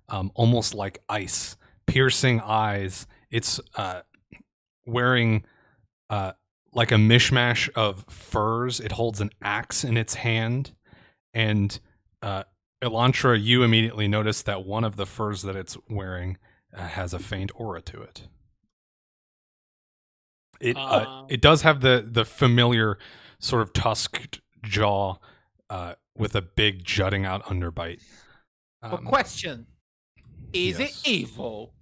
almost like ice, piercing eyes. It's wearing like a mishmash of furs. It holds an axe in its hand, and Elantra, you immediately notice that one of the furs that it's wearing has a faint aura to it. It does have the familiar sort of tusked jaw with a big jutting out underbite. But question: is yes. it evil?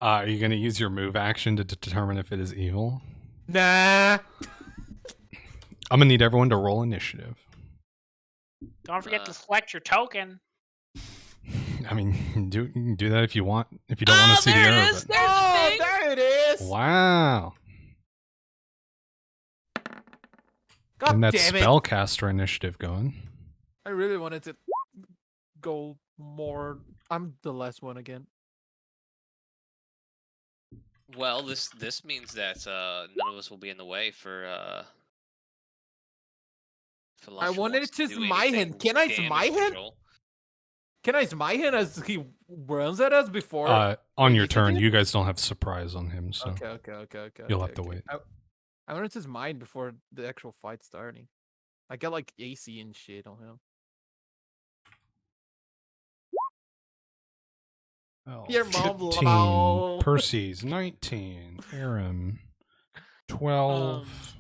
Are you going to use your move action to determine if it is evil? Nah. I'm going to need everyone to roll initiative. Don't forget to select your token. I mean, you can do that if you want. If you don't want to see the there error it of is. it. There's the thing. There it is. Wow. God And that damn it! spellcaster initiative going. I really wanted to go more. I'm the last one again. Well, this means that none of us will be in the way for I Lunch wanted wants to do smite him. anything Can I damage smite him? control. Can I smite him as he runs at us before? On your you turn, did? you guys don't have surprise on him, so Okay. you'll have to wait. I wanted to smite before the actual fight starting. I got like AC and shit on him. Your mom 15, lol. Percy's 19, Aram 12,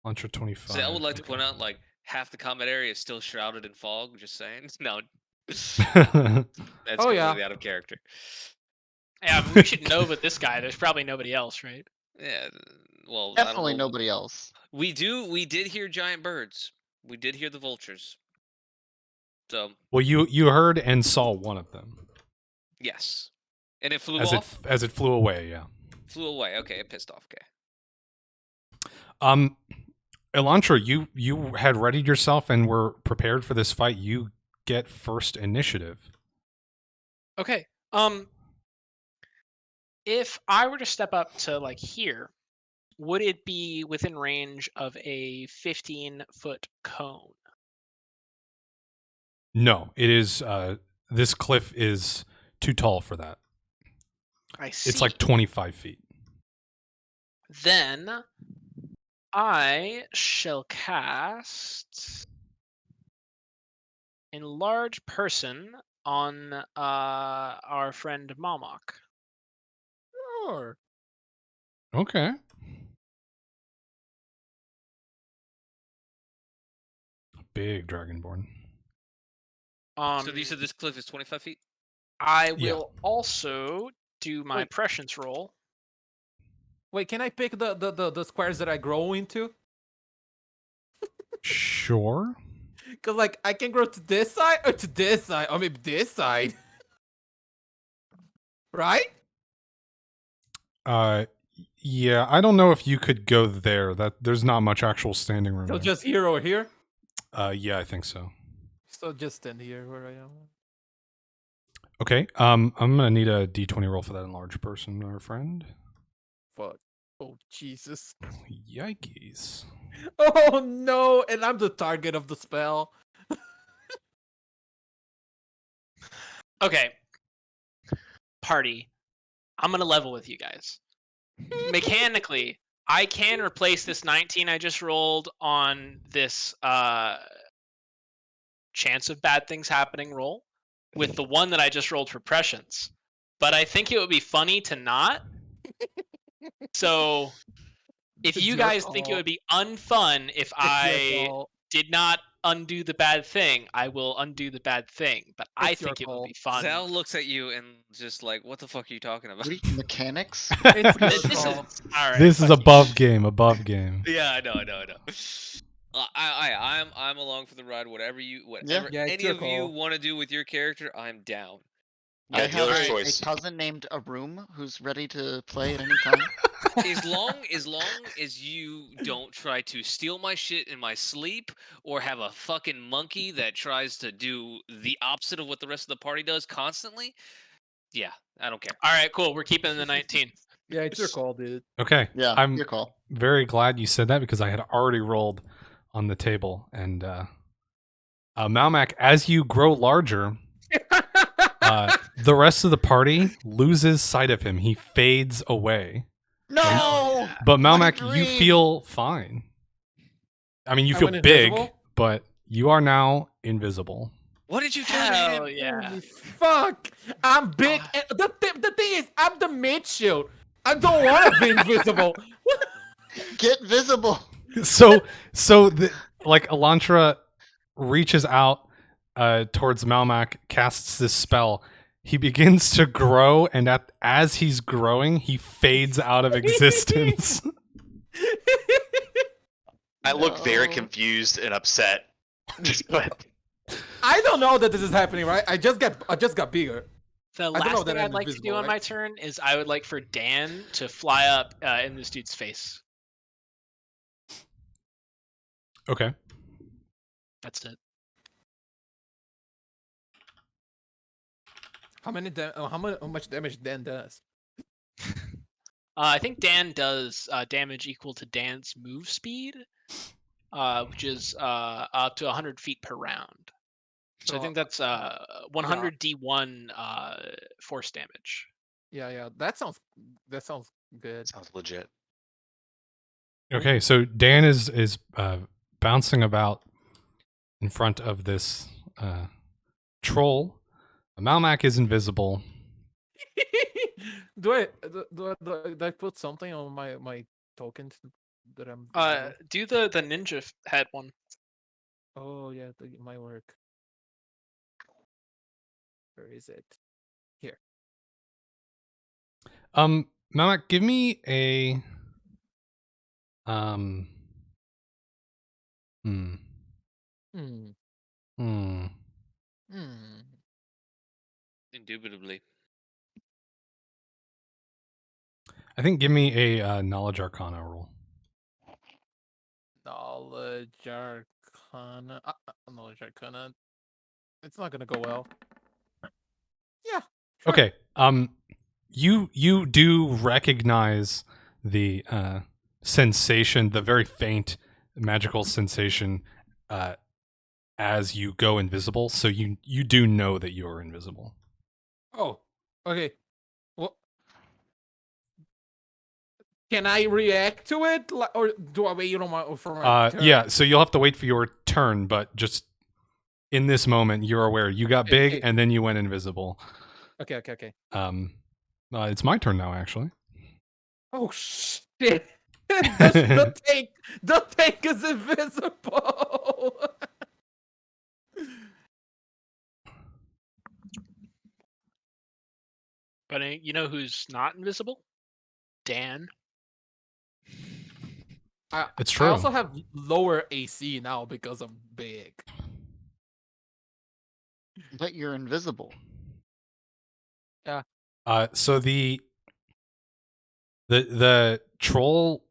Luncher 25. So I would like to point out, like, half the combat area is still shrouded in fog. Just saying. No, that's completely out of character. Yeah, but we should know but this guy. There's probably nobody else, right? Yeah, well, Definitely I don't know. nobody else. We did hear giant birds. We did hear the vultures. So. Well, you heard and saw one of them. Yes, and it flew as off. As it flew away, yeah. Flew away. Okay, it pissed off. Okay. Elantra, you had readied yourself and were prepared for this fight. You get first initiative. Okay. If I were to step up to like here, would it be within range of a 15-foot cone? No, it is. This cliff is too tall for that. I see. It's like 25 feet. Then I shall cast Enlarge Person on our friend Malmok. Sure. Okay. Big dragonborn. So you said this cliff is 25 feet? I will also do my prescience roll. Wait, can I pick the squares that I grow into? Sure. Because, like, I can grow to this side or to this side, or maybe this side. Right? Yeah, I don't know if you could go there. There's not much actual standing room So there. just here or here? Yeah, I think so. So just stand here where I am. Okay. I'm gonna need a D20 roll for that enlarged person, our friend. Fuck. Oh Jesus. Yikes. Oh no! And I'm the target of the spell. Okay. Party. I'm gonna level with you guys. Mechanically, I can replace this 19 I just rolled on this chance of bad things happening roll with the one that I just rolled for prescience. But I think it would be funny to not. So if It's you your guys think it call. would be unfun if It's your I call. did not undo the bad thing, I will undo the bad thing. But I It's your think it would call. be fun. Zal looks at you and just like, what the fuck are you talking about? What are you, mechanics? It's your This is call. all right. This is fuck you. above game. Above game. Yeah, I know. I'm along for the ride. Whatever Yeah, it's any your of you call. want to do with your character, I'm down. Yeah, I have dealer's a choice. cousin named Arum who's ready to play at any time. As long as you don't try to steal my shit in my sleep or have a fucking monkey that tries to do the opposite of what the rest of the party does constantly, yeah, I don't care. All right, cool. We're keeping the 19. Yeah, it's your call, dude. Okay. Yeah, I'm your call. very glad you said that because I had already rolled on the table. And Malmac, as you grow larger, the rest of the party loses sight of him. He fades away. No! But My Malmac, you dream! feel fine. I mean, you I feel went big, invisible? but you are now invisible. What did you do to Hell him? yeah. Holy fuck! I'm big. And the thing is, I'm the mid shield. I don't want to be invisible. Get visible! So like Elantra reaches out towards Malmac, casts this spell. He begins to grow, and as he's growing, he fades out of existence. I look very No. confused and upset. But I don't know that this is happening, right? I just got bigger. The don't know last that thing I'm I'd like to do invisible, on right? my turn is I would like for Dan to fly up in this dude's face. Okay. That's it. How much damage Dan does? I think Dan does damage equal to Dan's move speed, which is up to 100 feet per round. So I think that's 100 D1 force damage. Yeah. That sounds good. sounds legit. Okay, so Dan is bouncing about in front of this troll. Malmac is invisible. do I put something on my tokens that I'm? Do the ninja head one. Oh yeah, my work. Where is it? Here. Malmac, give me a Hmm. Hmm. Hmm. Hmm. Indubitably. I think give me a knowledge arcana roll. Knowledge arcana. Knowledge arcana. It's not gonna go well. Yeah. Sure. Okay. You do recognize the sensation, the very faint magical sensation, as you go invisible. So you do know that you are invisible. Oh. Okay. Well, can I react to it, or do I wait for my turn? Yeah. So you'll have to wait for your turn, but just in this moment, you're aware you got big, Okay. and then you went invisible. Okay. It's my turn now, actually. Oh shit! the tank is invisible. But you know who's not invisible? Dan. It's true. I also have lower AC now because I'm big. But you're invisible. So the troll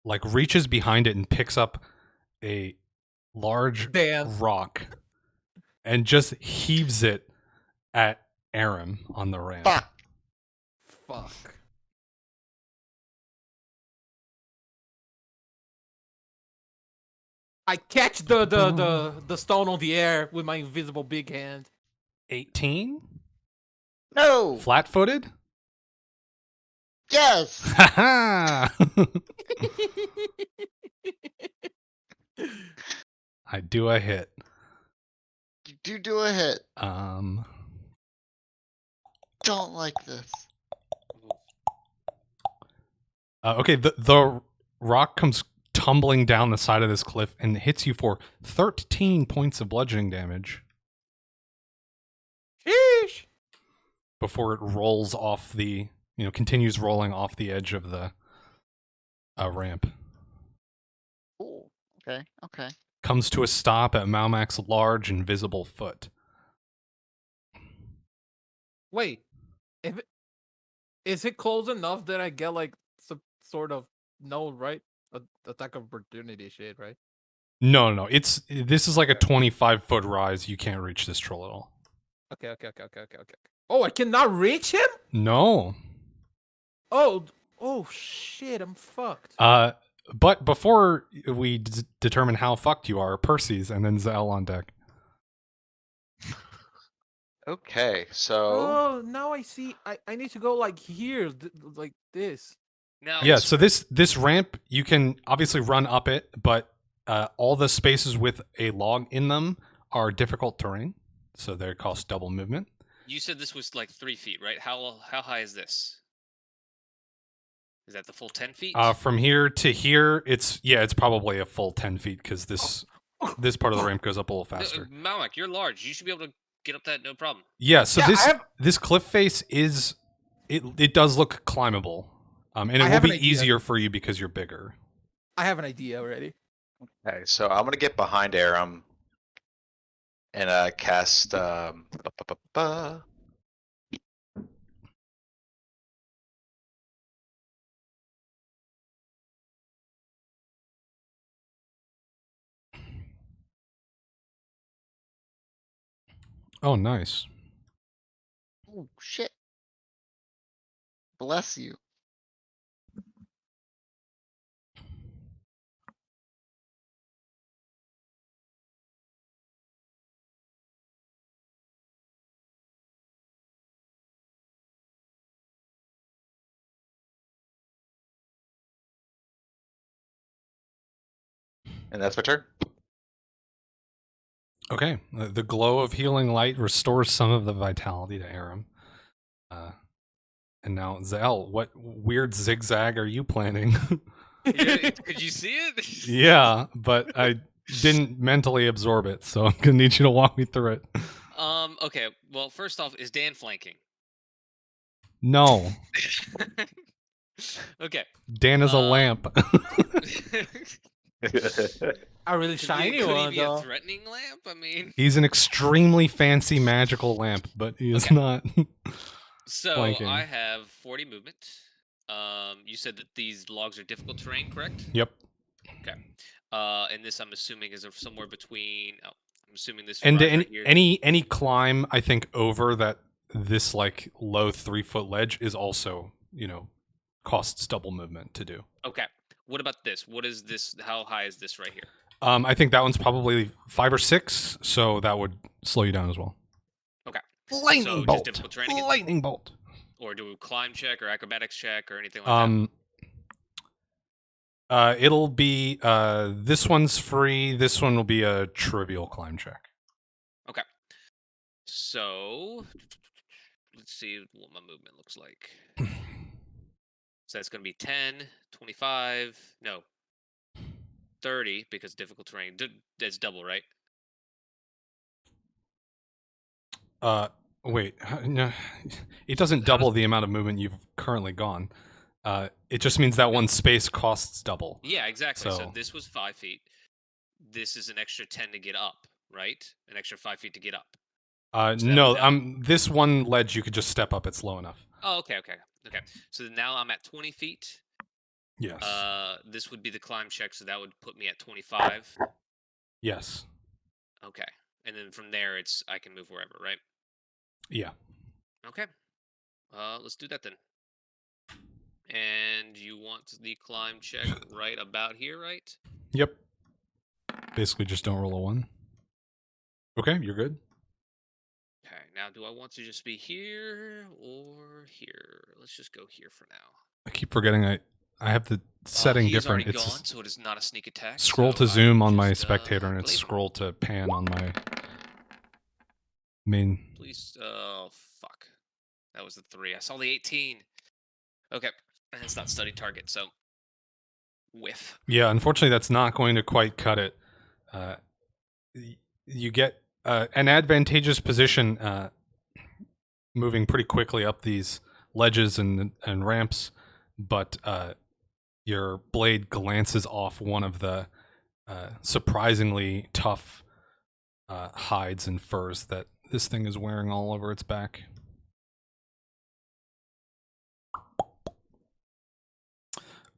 like reaches behind it and picks up a large Damn. rock and just heaves it at Aram on the ramp. Fuck. Fuck. I catch the stone on the air with my invisible big hand. 18? No. Flat-footed? Yes. Ha I do a hit. You do a hit. Um, Don't like this. okay, the rock comes tumbling down the side of this cliff and hits you for 13 points of bludgeoning damage Sheesh. before it rolls off the, continues rolling off the edge of the ramp. Ooh. Okay. Okay. Comes to a stop at Malmak's large invisible foot. Wait, is it close enough that I get like some sort of right? Attack of opportunity shit, right? No. This is like a 25-foot rise. You can't reach this troll at all. Okay. Oh, I cannot reach him? No. Oh shit, I'm fucked. But before we determine how fucked you are, Percy's and then Zell on deck. Okay, so Oh, now I see. I need to go like here, like this. Now, Yeah, so this ramp, you can obviously run up it, but all the spaces with a log in them are difficult terrain, so they cost double movement. you said this was like 3 feet, right? How high is this? Is that the full 10 feet? From here to here, it's probably a full 10 feet because this part of the ramp goes up a little faster. Malmak, you're large. You should be able to get up that no problem. Yeah, so Yeah, this cliff face is it does look climbable, and it I will have an be idea. easier for you because you're bigger. I have an idea already. okay, so I'm gonna get behind Aram and cast Oh, nice. Oh shit. Bless you. and that's my turn. Okay, the glow of healing light restores some of the vitality to Aram. And now, Zell, what weird zigzag are you planning? Could you see it? Yeah, but I didn't mentally absorb it, so I'm gonna need you to walk me through it. Okay. Well, first off, is Dan flanking? No, Okay. Dan is a lamp. A really shiny could he one be a though. threatening lamp? I mean, He's an extremely fancy magical lamp, but he is Okay. not. so flanking. I have 40 movement. You said that these logs are difficult terrain, correct? Yep. And this I'm assuming is somewhere between. Oh, I'm assuming this. And rise right here. any climb, I think, over this like low 3-foot ledge is also, costs double movement to do. Okay. What about this? What is this? How high is this right here? I think that one's probably 5 or 6, so that would slow you down as well. Okay. Lightning So just bolt. difficult terrain again? Lightning bolt. Or do a climb check or acrobatics check or anything like It'll be this one's free. This one will be a trivial climb check. that? Okay. So let's see what my movement looks like. So that's going to be 10, 25, no, 30 because difficult terrain. That's double, right? Wait, no, it doesn't double the amount of movement you've currently gone. It just means that one space costs double. Yeah, exactly. So So- this was 5 feet. This is an extra 10 to get up, right? An extra 5 feet to get up. So that No, would this one ledge you could just step up. It's low enough. Oh, okay. So now I'm at 20 feet. Yes. This would be the climb check, so that would put me at 25. Yes. Okay. And then from there, I can move wherever, right? Yeah. Okay. Let's do that then. And you want the climb check right about here, right? Yep. Basically, just don't roll a 1. Okay, you're good. Okay. Now, do I want to just be here or here? Let's just go here for now. I keep forgetting I have the setting He is different. already It's gone, so it is not a sneak attack. scroll so to I zoom will on my just, spectator, and it's blame him. scroll to pan on my main. Please. Oh, fuck. That was the 3. I saw the 18. Okay. And it's not study target, so whiff. Yeah, unfortunately, that's not going to quite cut it. You get an advantageous position moving pretty quickly up these ledges and ramps, but your blade glances off one of the surprisingly tough hides and furs that this thing is wearing all over its back.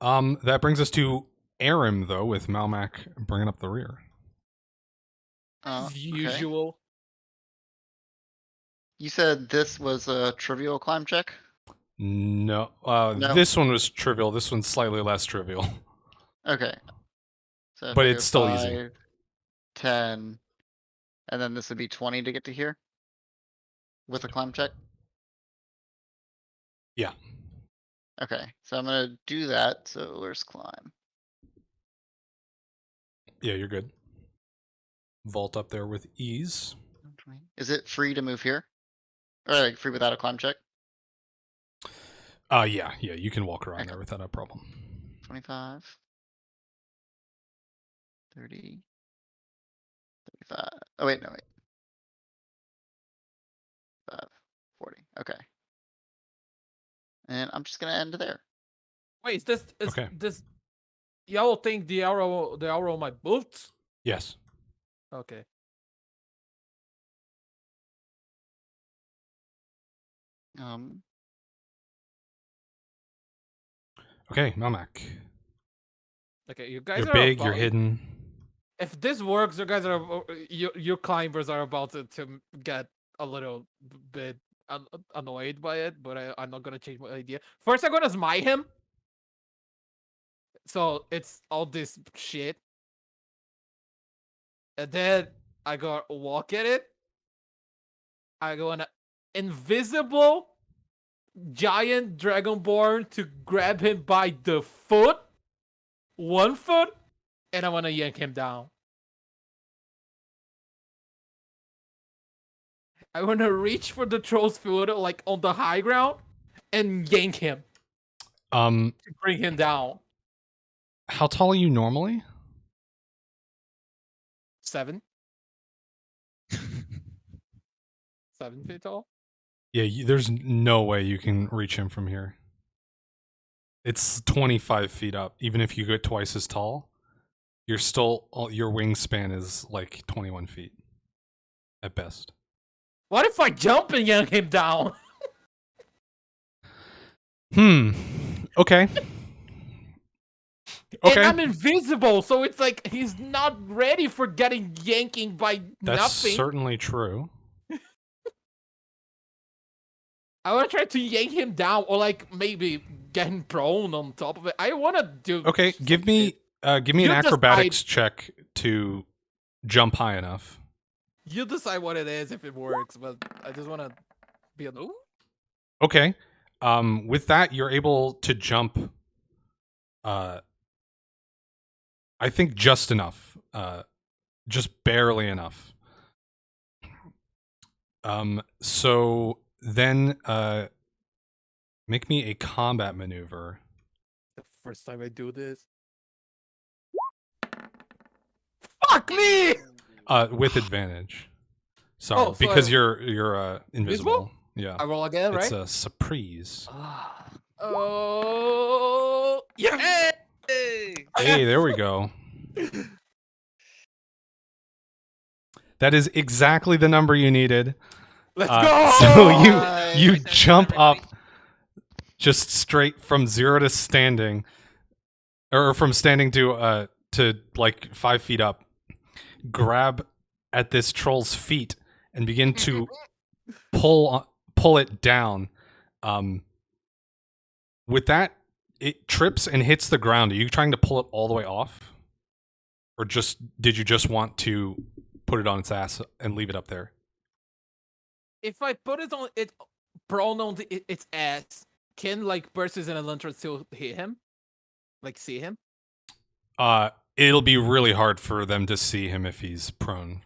That brings us to Aram, though, with Malmac bringing up the rear. As Okay. usual. You said this was a trivial climb check? No, No. this one was trivial. This one's slightly less trivial. Okay. So if But I it's go still easy. 5, 10, and then this would be 20 to get to here? With a climb check? Yeah. Okay, so I'm gonna do that, so where's climb? Yeah, you're good. Vault up there with ease. Is it free to move here? Or like free without a climb check? Yeah, you can walk around Okay. there without a problem. 25, 30, 35. Oh wait, no wait. 5, 40. Okay. And I'm just gonna end there. Wait, is this Okay. this yellow thing the arrow on my boots? Yes. Okay. Okay, Malmac. Okay, you guys You're are big, you're about- hidden. If this works, you guys are your climbers are about to get a little bit annoyed by it, but I'm not gonna change my idea. First, I'm gonna smite him. So it's all this shit, and then I go walk at it. I go on an invisible giant dragonborn to grab him by the foot, 1 foot, and I want to yank him down. I want to reach for the troll's foot, like on the high ground, and yank him to bring him down. How tall are you normally? 7. 7 feet tall. Yeah, there's no way you can reach him from here. It's 25 feet up. Even if you get twice as tall, your wingspan is like 21 feet at best. What if I jump and yank him down? Okay. And Okay. I'm invisible, so it's like he's not ready for getting yanking by That's nothing. certainly true. I want to try to yank him down, or like maybe get him prone on top of it. I want to do. Okay, give me an You acrobatics check to jump high enough. You decide what it is if it works, but I just want to be a. Ooh. Okay. With that, you're able to jump. I think just enough. Just barely enough. So then, make me a combat maneuver. The first time I do this. Fuck me! With advantage. Sorry, Oh, so because you're invisible. Invisible? Yeah. I roll again, right? It's a surprise. Oh, yeah! Hey! Hey, there we go. That is exactly the number you needed. Let's go! So you Nice. jump up just straight from 0 to standing. or from standing to like 5 feet up, grab at this troll's feet and begin to pull it down. With that, it trips and hits the ground. Are you trying to pull it all the way off, or did you just want to put it on its ass and leave it up there? If I put it on it prone on its ass, can like Persis and Elantra still hit him? Like see him? It'll be really hard for them to see him if he's prone.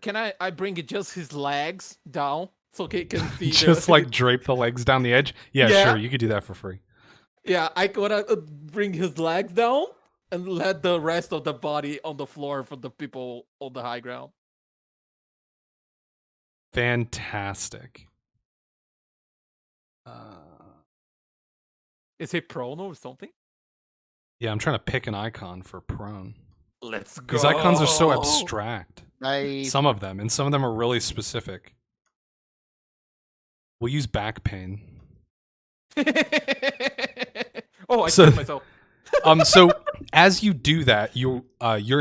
Can I bring it just his legs down so he can see Just like drape the legs down the edge? Yeah, Yeah. sure, you could do that for free. Yeah, I wanna bring his legs down and let the rest of the body on the floor for the people on the high ground. Fantastic. Is he prone or something? Yeah, I'm trying to pick an icon for prone. Let's go. These icons are so abstract. I Some of them, and some of them are really specific. We'll use back pain. Oh, I So- killed myself. So as you do that, your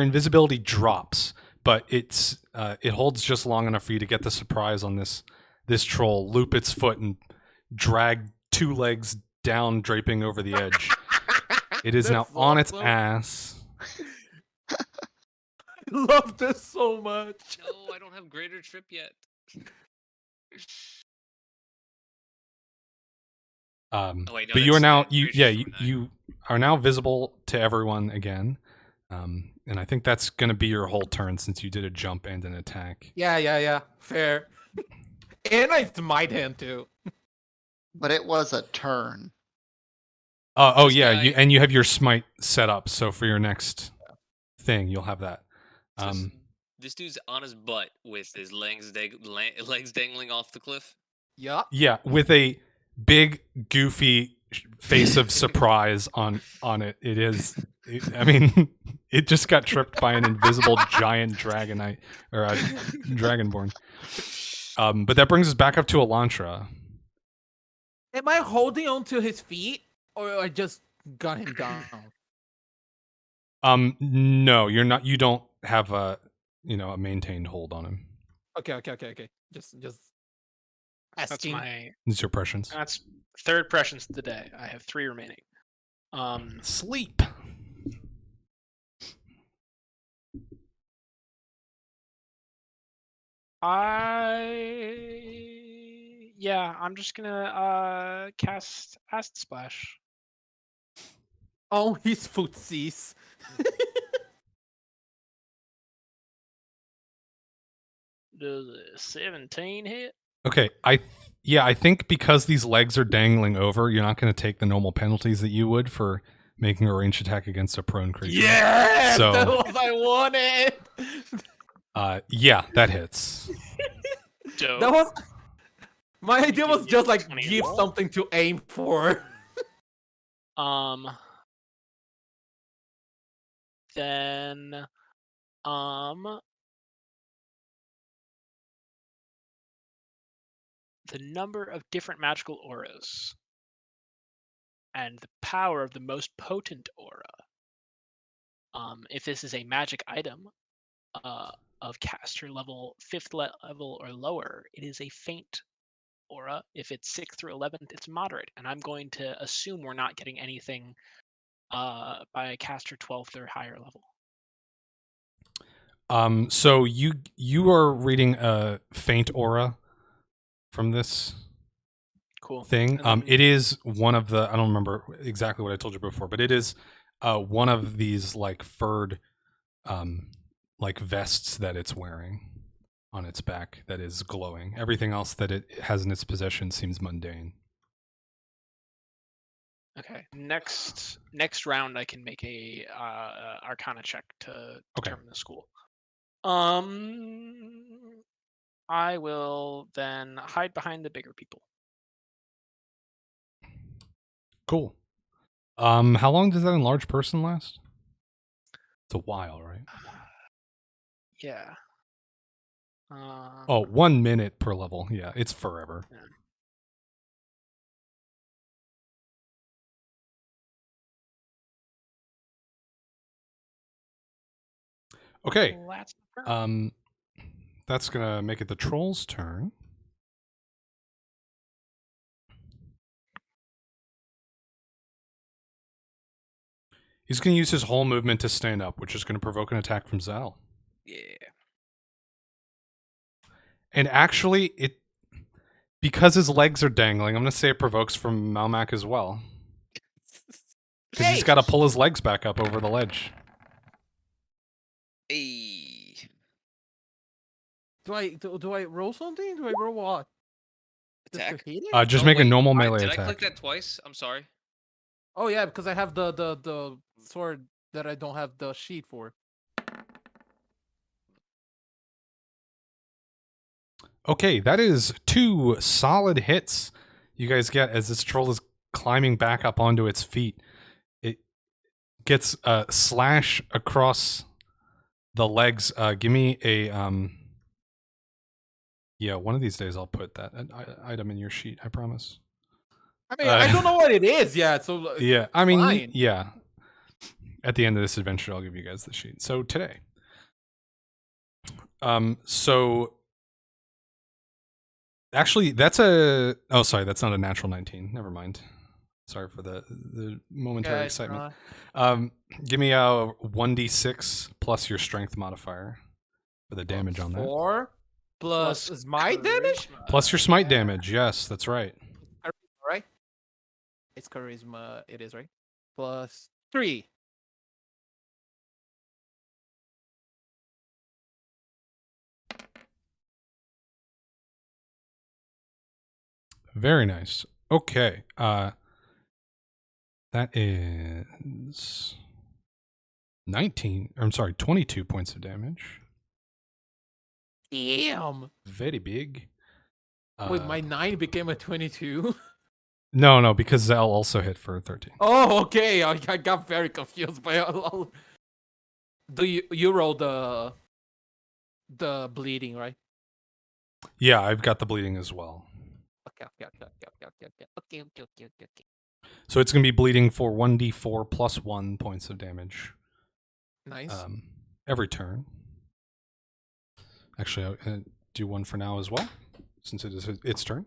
invisibility drops, but it holds just long enough for you to get the surprise on this troll, loop its foot, and drag 2 legs down, draping over the edge. It is now That's on its awesome. ass. I love this so much. No, I don't have greater trip yet. Oh, wait, no, But you are that's- now that's you greater yeah trip you, from that. you are now visible to everyone again, and I think that's going to be your whole turn since you did a jump and an attack. Yeah. Fair. And I smite him too. but it was a turn. Oh This yeah, guy- you have your smite set up, so for your next thing you'll have that. This dude's on his butt with his legs dangling off the cliff. Yeah. Yeah, with a big goofy face of surprise on it. I mean, it just got tripped by an invisible giant dragonite or a dragonborn. But that brings us back up to Elantra. Am I holding on to his feet or I just got him down? No, you're not. You don't have a maintained hold on him. Okay. Just That's asking. It's your prescience. That's third prescience of the day. I have 3 remaining. Sleep. I'm just gonna cast Acid Splash. Oh, his footsies. Does a 17 hit? Okay, I think because these legs are dangling over, you're not going to take the normal penalties that you would for making a ranged attack against a prone creature. Yes, So- that was I wanted. Yeah, that hits. Dope. That was my You idea. can Was use just like 20 give roll. something to aim for. Then the number of different magical auras and the power of the most potent aura. If this is a magic item of caster level 5th level or lower, it is a faint aura. If it's 6th through 11th, it's moderate. And I'm going to assume we're not getting anything by a caster 12th or higher level. So you are reading a faint aura from this Cool. thing. And then- It is one of the, I don't remember exactly what I told you before, but it is one of these like furred like vests that it's wearing on its back that is glowing. Everything else that it has in its possession seems mundane. Okay. Next round, I can make a Arcana check to determine the school. I will then hide behind the bigger people. Cool. How long does that enlarged person last? It's a while, right? Yeah. Oh, 1 minute per level. Yeah, it's forever. Okay. That's the turn. That's gonna make it the troll's turn. He's gonna use his whole movement to stand up, which is gonna provoke an attack from Zal. Yeah. And actually, because his legs are dangling, I'm gonna say it provokes from Malmac as well. Because he's got to pull his legs back up over the ledge. Hey. Do I roll something? Do I roll what? Just to Attack. hit it? Just Oh, make a wait, normal melee did attack. I click that twice? I'm sorry. Oh yeah, because I have the sword that I don't have the sheet for. Okay, that is 2 solid hits you guys get as this troll is climbing back up onto its feet. It gets a slash across the legs. Give me a yeah, one of these days I'll put that item in your sheet, I promise. I mean, I don't know what it is yet, so yeah, I mean, fine. yeah. At the end of this adventure, I'll give you guys the sheet. So today, so actually, that's a. Oh, sorry, that's not a natural 19. Never mind. Sorry for the momentary Yeah, excitement. Give me a 1d6 plus your strength modifier for the damage on that. 4 plus smite damage? Plus your smite damage. Yes, that's right. Right? It's charisma. It is, right? Plus 3. Very nice. Okay. That is 19. I'm sorry, 22 points of damage. Damn. Very big. Wait, my 9 became a 22? No, because Zal also hit for 13. Oh, okay. I got very confused by all. Do you roll the bleeding, right? Yeah, I've got the bleeding as well. Okay. So it's going to be bleeding for 1d4 plus 1 points of damage. Nice. Every turn. Actually, I'll do one for now as well, since it is its turn.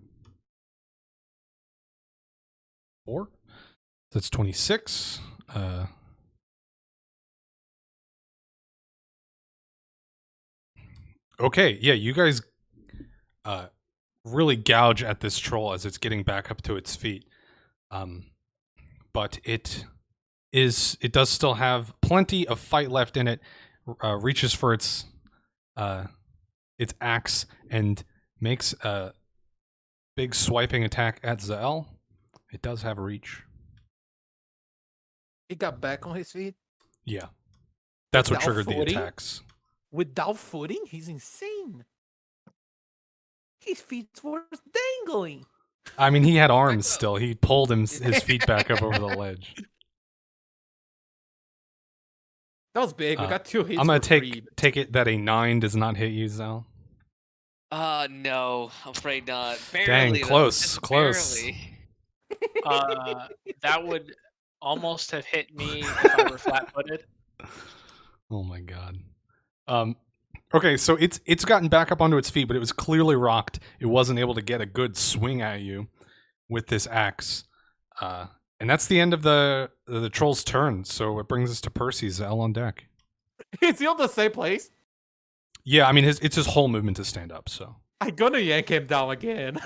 4. That's 26. Okay, yeah, you guys really gouge at this troll as it's getting back up to its feet. But it does still have plenty of fight left in it. Reaches for its axe and makes a big swiping attack at Zael. It does have a reach. He got back on his feet? Yeah. That's what Without triggered the footing? attacks. Without footing? He's insane. His feet were dangling. I mean, he had arms still. He pulled his feet back up over the ledge. That was big. We got 2 hits. I'm going for to free. take it that a 9 does not hit you, Zal. No, I'm afraid not. Dang, Barely, though, close, just close. barely. That would almost have hit me if I were flat-footed. Oh my god. Okay, so it's gotten back up onto its feet, but it was clearly rocked. It wasn't able to get a good swing at you with this axe. And that's the end of the troll's turn. So it brings us to Percy's L on deck. Is he on the same place? Yeah, I mean it's his whole movement to stand up. So I'm gonna yank him down again.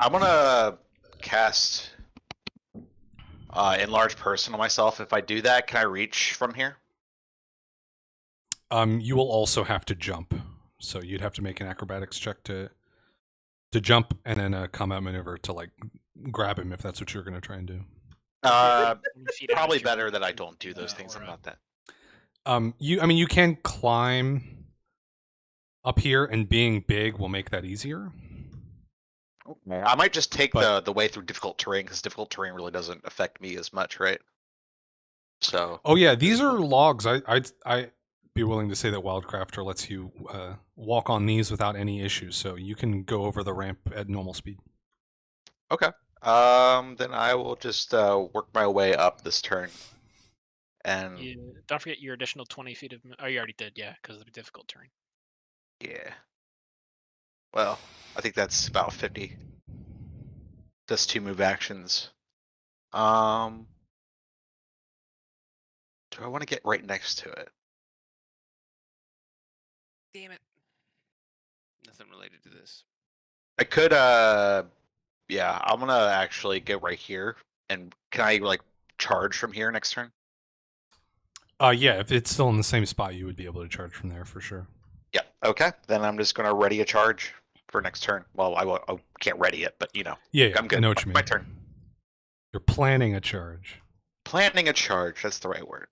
I'm gonna cast enlarge person on myself. If I do that, can I reach from here? you will also have to jump. So you'd have to make an acrobatics check to jump, and then a combat maneuver to like grab him if that's what you're going to try and do. Probably better that I don't do those things. I'm not that. You can climb up here, and being big will make that easier. Okay. I might just take the way through difficult terrain, because difficult terrain really doesn't affect me as much, right? So. Oh yeah, these are logs. I'd be willing to say that Wildcrafter lets you walk on these without any issues, so you can go over the ramp at normal speed. Okay. Then I will just work my way up this turn, And Don't forget your additional 20 feet of. Oh, you already did, yeah, because of the difficult terrain. yeah. Well, I think that's about 50. That's 2 move actions. Do I want to get right next to it? Damn it. Nothing related to this. I could, yeah, I'm gonna actually get right here. And can I, like, charge from here next turn? Yeah, if it's still in the same spot, you would be able to charge from there for sure. Yeah, okay. Then I'm just gonna ready a charge for next turn. Well, I can't ready it, but, Yeah, I'm good. I know what you mean. My turn. You're planning a charge. Planning a charge, that's the right word.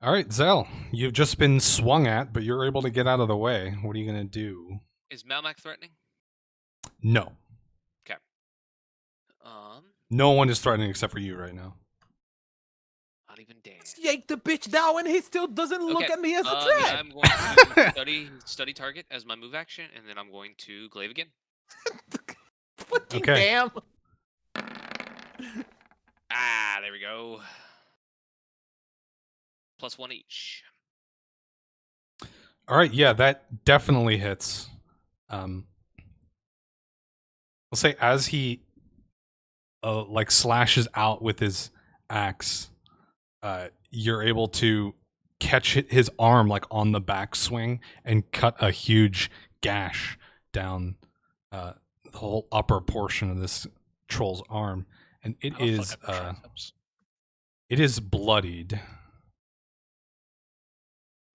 All right, Zell, you've just been swung at, but you're able to get out of the way. What are you going to do? Is Malmac threatening? No. No one is threatening except for you right now. Not even Dan. Yank the bitch down, and he still doesn't look Okay, at me as a then threat. I'm going to study target as my move action, and then I'm going to glaive again. Fucking Okay. damn. Ah, there we go. +1 each. All right, yeah, that definitely hits. I'll say as he like slashes out with his axe, you're able to catch his arm like on the backswing and cut a huge gash down the whole upper portion of this troll's arm, and it is bloodied.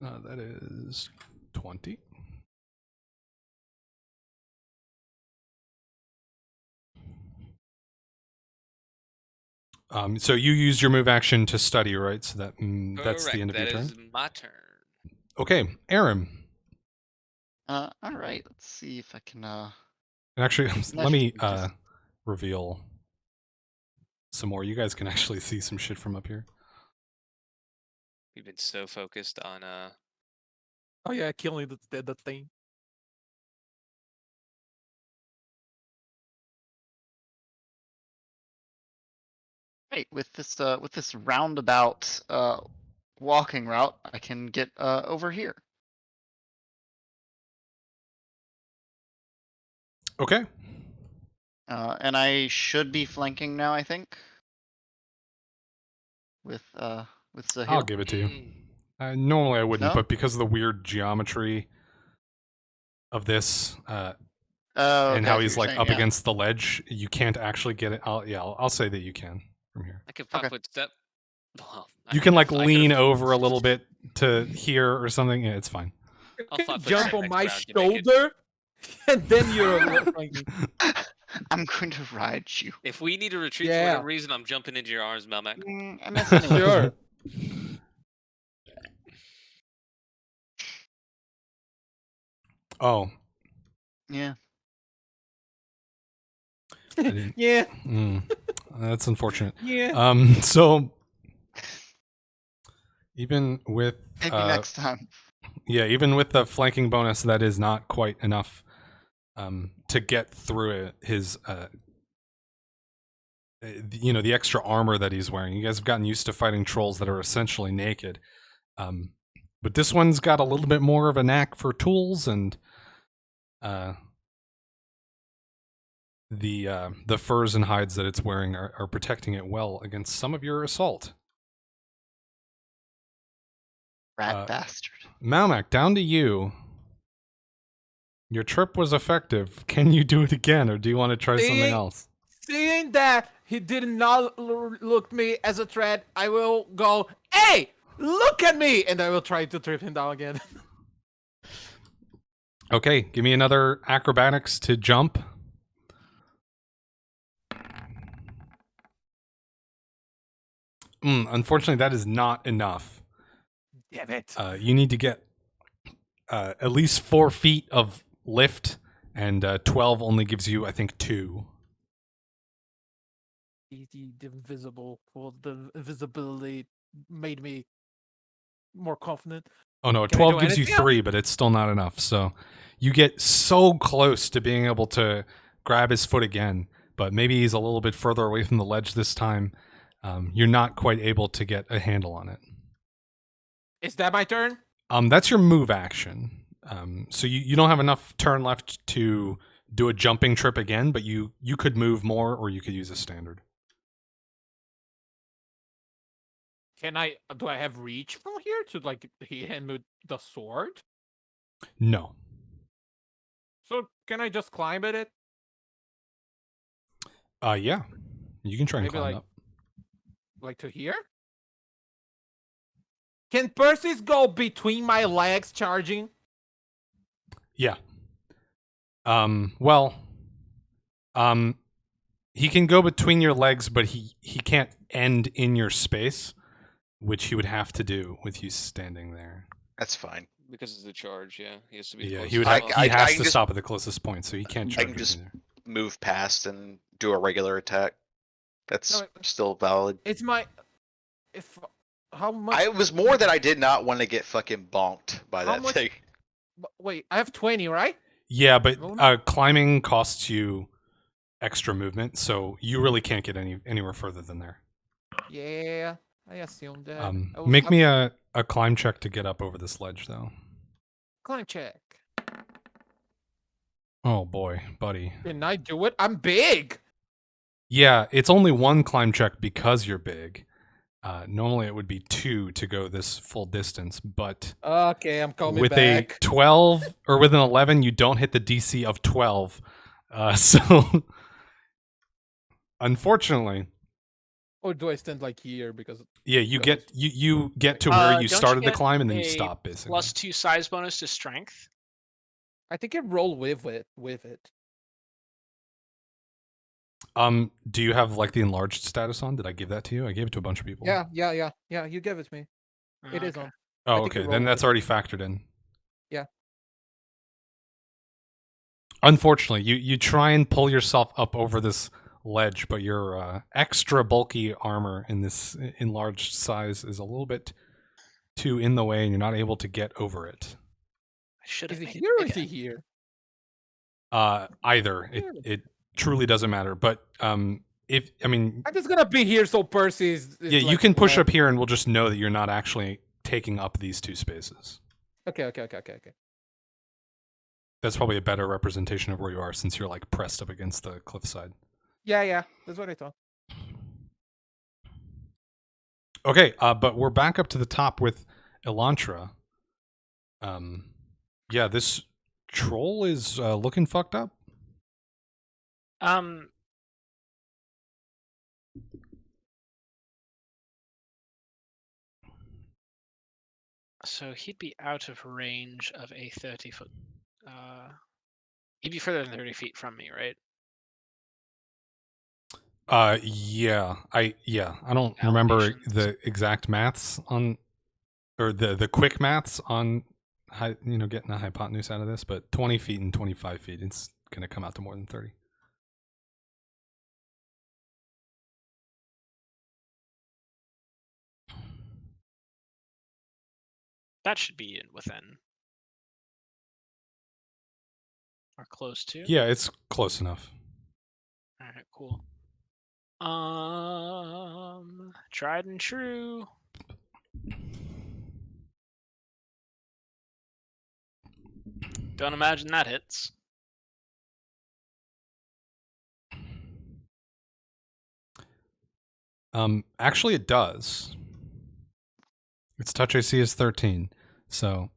That is 20. So you use your move action to study, right? So that's the end of your turn. That is my turn. Okay, Aaron. All right. Let's see if I can. Actually, let me just- reveal some more. You guys can actually see some shit from up here. We've been so focused on Oh yeah, killing the thing. Right, with this roundabout walking route, I can get over here. Okay. And I should be flanking now, I think. With Zahir. I'll give it to you. Normally I wouldn't, No? but because of the weird geometry of this, Oh, and how okay, he's you're like saying, up yeah. against the ledge, you can't actually get it. I'll say that you can from here. I can Okay. 5-foot step. Well, You can like I could've- lean over a little bit to here or something. Yeah, it's fine. I'll You can 5-foot jump step on next my round to make it. shoulder, and then you're flanking. I'm going to ride you. If we need to retreat for Yeah. whatever reason, I'm jumping into your arms, Malmac. I miss anyway. Sure. Oh, Yeah. I didn't- Yeah. That's unfortunate. Yeah. So even with Maybe next time. yeah, even with the flanking bonus, that is not quite enough to get through it. His the extra armor that he's wearing. You guys have gotten used to fighting trolls that are essentially naked, but this one's got a little bit more of a knack for tools, and the furs and hides that it's wearing are protecting it well against some of your assault. Rat bastard. Malmac, down to you. Your trip was effective. Can you do it again, or do you want to try something else? Seeing that he did not look me as a threat, I will go, hey, look at me! And I will try to trip him down again. Okay, give me another acrobatics to jump. Unfortunately, that is not enough. Damn it. You need to get at least 4 feet of lift, and 12 only gives you, I think, 2. The invisible, well, the invisibility made me more confident. Oh no, Can I 12 do gives you anything 3, but it's still not enough. So you get so close to being able to grab his foot again, but maybe he's a little bit further away from the ledge this time. You're not quite able to get a handle on it. Is that my turn? That's your move action. So you don't have enough turn left to do a jumping trip again, but you could move more, or you could use a standard. Do I have reach from here to like hit him with the sword? No. So can I just climb at it? Yeah. You can try and Maybe climb up. like to here? Can Perseus go between my legs charging? Yeah. Well, he can go between your legs, but he can't end in your space, which he would have to do with you standing there. That's fine. Because it's a charge, yeah. He has to be. Yeah, close he would as have, possible. he I has can to just- stop at the closest point, so he can't I charge can with just you there. move past and do a regular attack. That's No, still valid. It's my if how much I was more that I did not want to get fucking bonked by How that much- thing. wait, I have 20, right? Yeah, but Movement? climbing costs you extra movement, so you really can't get anywhere further than there. Yeah, I assumed that. Make me a climb check to get up over this ledge, though. climb check. Oh boy, buddy. Can I do it? I'm big. Yeah, it's only one climb check because you're big. Normally it would be 2 to go this full distance, but Okay, I'm coming with back. a 12 or with an 11, you don't hit the DC of 12. So unfortunately, Or do I stand like here because yeah, you Goes. get to where you don't you started the get climb and then you a stop basically. +2 size bonus to strength. I think I roll with it. Do you have like the enlarged status on? Did I give that to you? I gave it to a bunch of people. Yeah. You gave it to me. It is Okay. on. Oh, I think you okay. Then rolled that's with it. already factored in. Yeah. Unfortunately, you try and pull yourself up over this ledge, but your extra bulky armor in this enlarged size is a little bit too in the way, and you're not able to get over it. I should Is have he made here or it is he bigger. here? Either it truly doesn't matter. But if I mean, I'm just gonna be here so Percy is yeah, you like, can push left. up here, and we'll just know that you're not actually taking up these 2 spaces. Okay. That's probably a better representation of where you are, since you're like pressed up against the cliffside. Yeah. That's what I thought. Okay, but we're back up to the top with Elantra. Yeah, this troll is looking fucked up. So he'd be out of range of a 30-foot. He'd be further than 30 feet from me, right? Yeah, I don't remember Elevations. the exact maths on, or the quick maths on, getting a hypotenuse out of this, but 20 feet and 25 feet, it's gonna come out to more than 30. That should be within. Or close to. Yeah, it's close enough. Alright, cool. Tried and true. Don't imagine that hits. Actually, it does. Its touch AC is 13, so.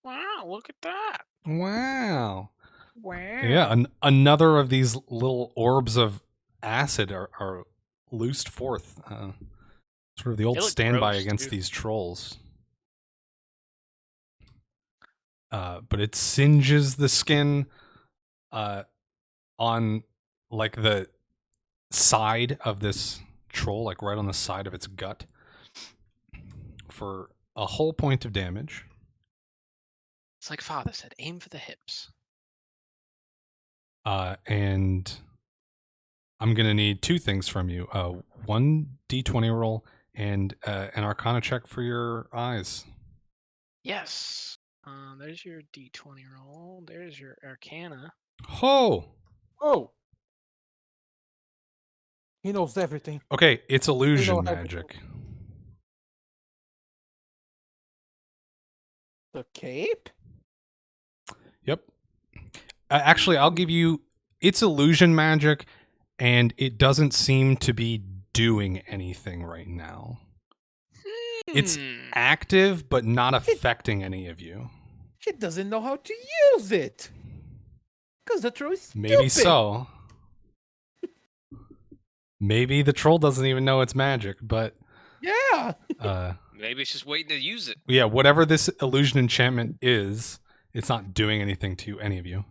Wow, look at that. Wow. Wow. Yeah, another of these little orbs of acid are loosed forth. Sort of the old They look standby gross, against too. these trolls. But it singes the skin on like the side of this troll, like right on the side of its gut, for a whole point of damage. It's like Father said, aim for the hips. And I'm gonna need 2 things from you: one d20 roll and an Arcana check for your eyes. Yes. There's your d20 roll. There's your Arcana. Ho! Oh. He knows everything. Okay, it's illusion everything. magic. The cape? Yep. Actually, I'll give you. It's illusion magic, and it doesn't seem to be doing anything right now. It's active, but not affecting any of you. He doesn't know how to use it. Because the troll is stupid. Maybe so. Maybe the troll doesn't even know it's magic, but Yeah. Maybe it's just waiting to use it. yeah, whatever this illusion enchantment is, it's not doing anything to any of you.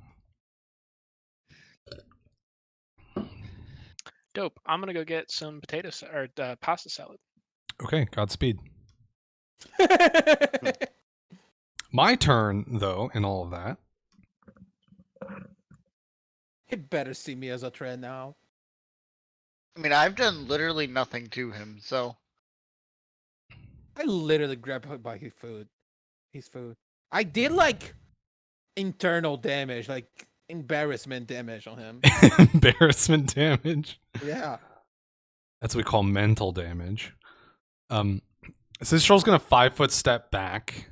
Dope. I'm gonna go get some pasta salad. Okay, Godspeed. My turn, though, in all of that. He better see me as a threat now. I mean, I've done literally nothing to him, so. I literally grabbed him by his food. I did like internal damage, like embarrassment damage on him. Embarrassment damage. Yeah. That's what we call mental damage. So this troll's gonna 5-foot step back,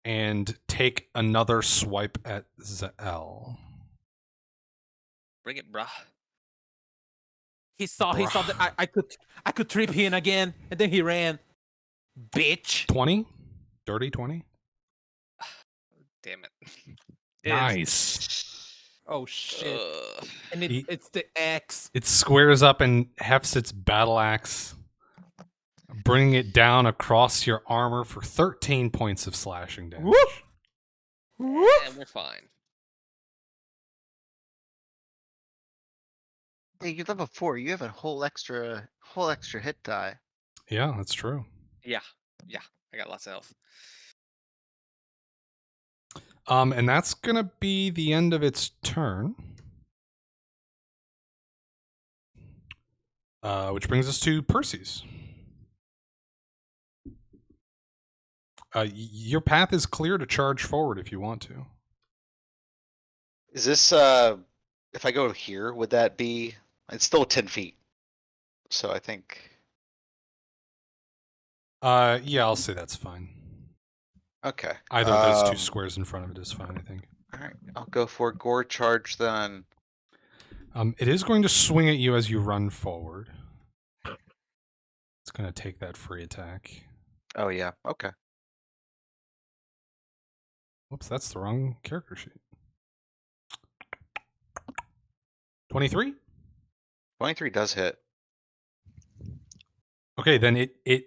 and take another swipe at Zael. Bring it, brah. He saw that I could trip him again, and then he ran. Bitch. 20, dirty 20. Damn it. Nice. Oh shit. Ugh. And it's the X. It squares up and hefts its battle axe, bringing it down across your armor for 13 points of slashing damage. Woof. Woof. And we're fine. Hey, you're level 4. You have a whole extra hit die. Yeah, that's true. Yeah. I got lots of health. And that's gonna be the end of its turn. Which brings us to Percy's. Your path is clear to charge forward if you want to. Is this if I go here, would that be? It's still 10 feet. So I think. Yeah, I'll say that's fine. Okay. Either of those two squares in front of it is fine, I think. All right, I'll go for gore charge then. It is going to swing at you as you run forward. It's going to take that free attack. Oh yeah. Okay. Whoops, that's the wrong character sheet. 23? 23 does hit. Okay, then it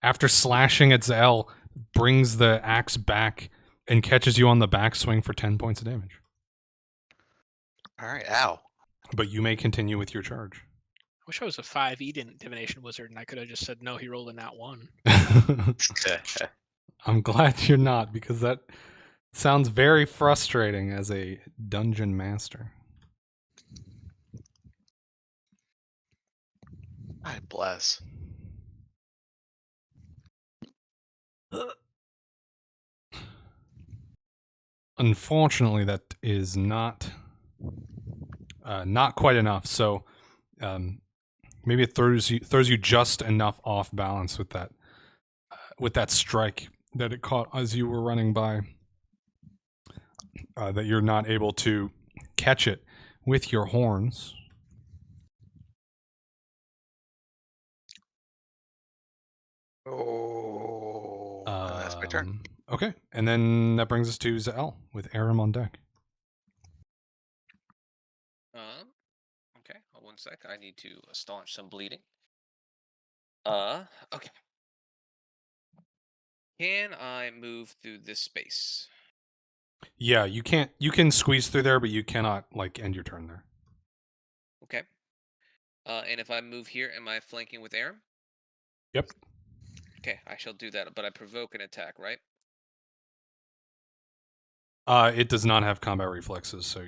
after slashing at Zael, brings the axe back and catches you on the backswing for 10 points of damage. All right. Ow. But you may continue with your charge. I wish I was a 5e divination wizard and I could have just said no. He rolled a nat 1. I'm glad you're not, because that sounds very frustrating as a dungeon master. God bless. Unfortunately, that is not quite enough. So maybe it throws you just enough off balance with that strike that it caught as you were running by, that you're not able to catch it with your horns. Oh, that's my turn. Okay, and then that brings us to Zael with Aram on deck. Okay, hold 1 sec. I need to staunch some bleeding. Okay. Can I move through this space? Yeah, you can't. You can squeeze through there, but you cannot end your turn there. Okay. And if I move here, am I flanking with Aram? Yep. Okay, I shall do that, but I provoke an attack, right? It does not have combat reflexes, so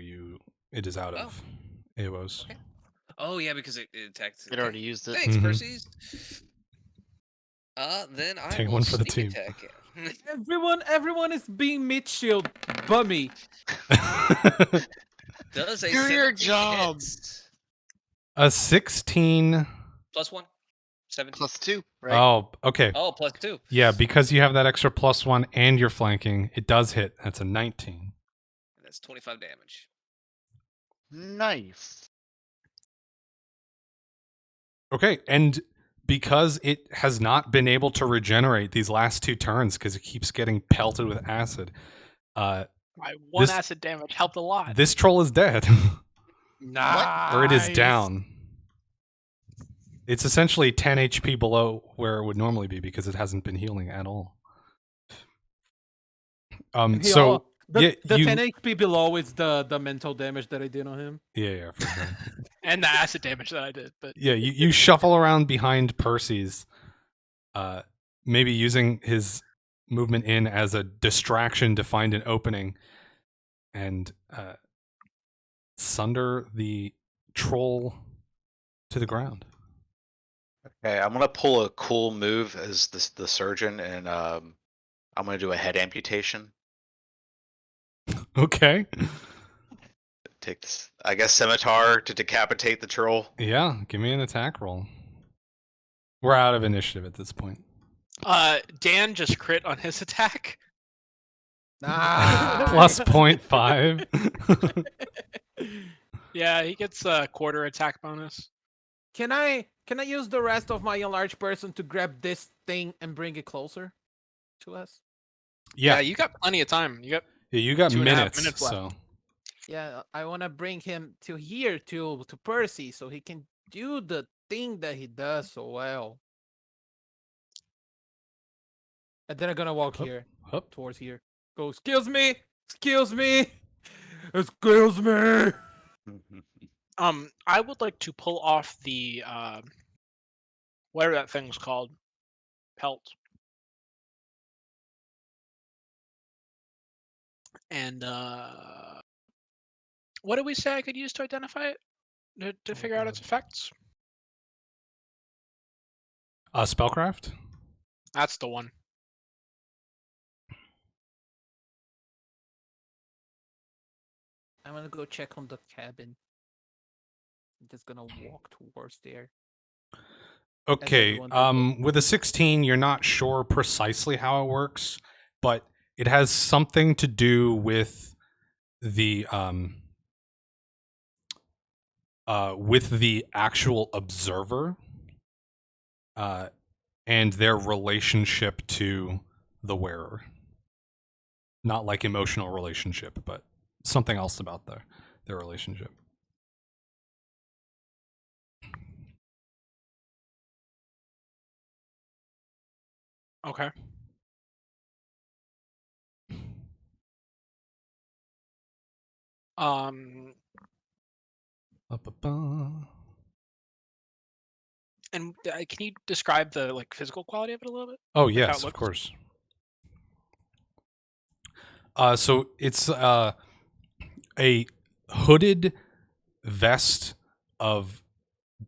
it is out of AOs. Okay. Oh yeah, because it attacked. It already used it. Thanks, Mhm. Percy's. Then I Take will one for the sneak team. attack him. Everyone is being mid-shield. Bummy. Does a Do your 17 job. hits? A 16. +1, 17. +2, right? Oh, okay. Oh, +2. Yeah, because you have that extra +1 and you're flanking, it does hit. That's a 19. That's 25 damage. Nice. Okay, and because it has not been able to regenerate these last 2 turns because it keeps getting pelted with acid, My one This- acid damage helped a lot. this troll is dead. Nice. Or it is down. It's essentially 10 HP below where it would normally be because it hasn't been healing at all. And he So the, yeah, the you- 10 HP below is the mental damage that I did on him. yeah, for sure. And the acid damage that I did. But Yeah, you shuffle around behind Percy's, maybe using his movement in as a distraction to find an opening and sunder the troll to the ground. Okay, I'm gonna pull a cool move as the surgeon, and I'm gonna do a head amputation. Okay. Take this, I guess, scimitar to decapitate the troll. Yeah, give me an attack roll. We're out of initiative at this point. Dan just crit on his attack. Plus 0.5. Yeah, he gets a quarter attack bonus. Can I use the rest of my enlarged person to grab this thing and bring it closer to us? Yeah, You got plenty of time. You got you got 2.5 minutes, minutes left. so Yeah, I want to bring him to here to Percy so he can do the thing that he does so well. And then I'm gonna walk Hup, here hup. towards here. Go, excuse me, excuse me, excuse me. I would like to pull off the whatever that thing's called, pelt, and what did we say I could use to identify it to figure out its effects? Spellcraft? That's the one. I'm gonna go check on the cabin. I'm just gonna walk towards there. Okay, everyone does with a 16, you're not sure precisely how it works, but it has something to do with the actual observer and their relationship to the wearer. Not like emotional relationship, but something else about their relationship. Okay. Ba-ba-ba. And can you describe the physical quality of it a little bit? Oh how yes, it of looks? course. So it's a hooded vest of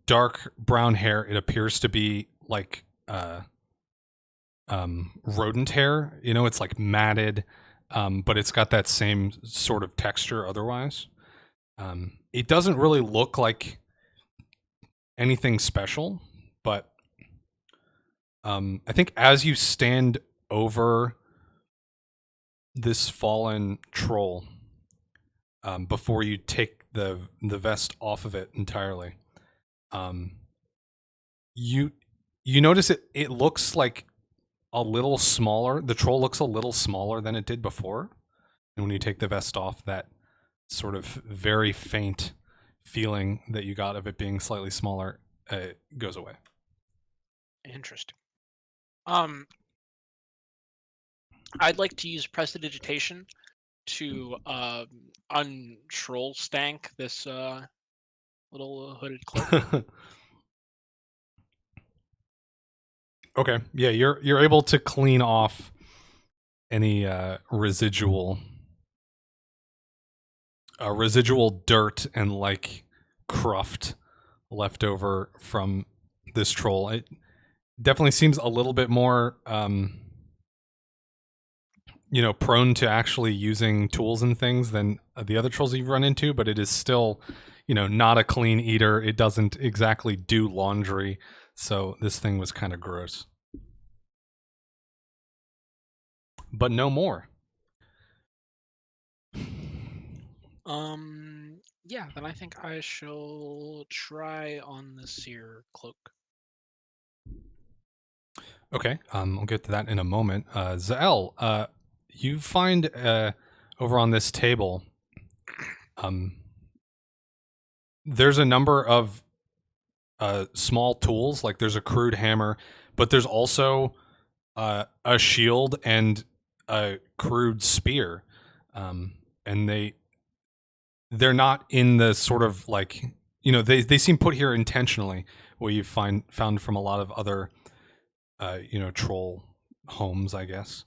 dark brown hair. It appears to be like rodent hair. You know, it's like matted, but it's got that same sort of texture otherwise. It doesn't really look like anything special, but I think as you stand over this fallen troll, before you take the vest off of it entirely, you notice it looks like a little smaller. The troll looks a little smaller than it did before, and when you take the vest off, that sort of very faint feeling that you got of it being slightly smaller goes away. Interesting. I'd like to use prestidigitation to untroll stank this little hooded cloak. Okay, yeah, you're able to clean off any residual dirt and like cruft left over from this troll. It definitely seems a little bit more prone to actually using tools and things than the other trolls you've run into, but it is still, not a clean eater. It doesn't exactly do laundry, so this thing was kind of gross. But no more. Yeah, then I think I shall try on this here cloak. Okay, I'll get to that in a moment. Zael, you find over on this table, there's a number of small tools. Like there's a crude hammer, but there's also a shield and a crude spear, and they're not in the sort of like they seem put here intentionally. What you found from a lot of other troll homes, I guess,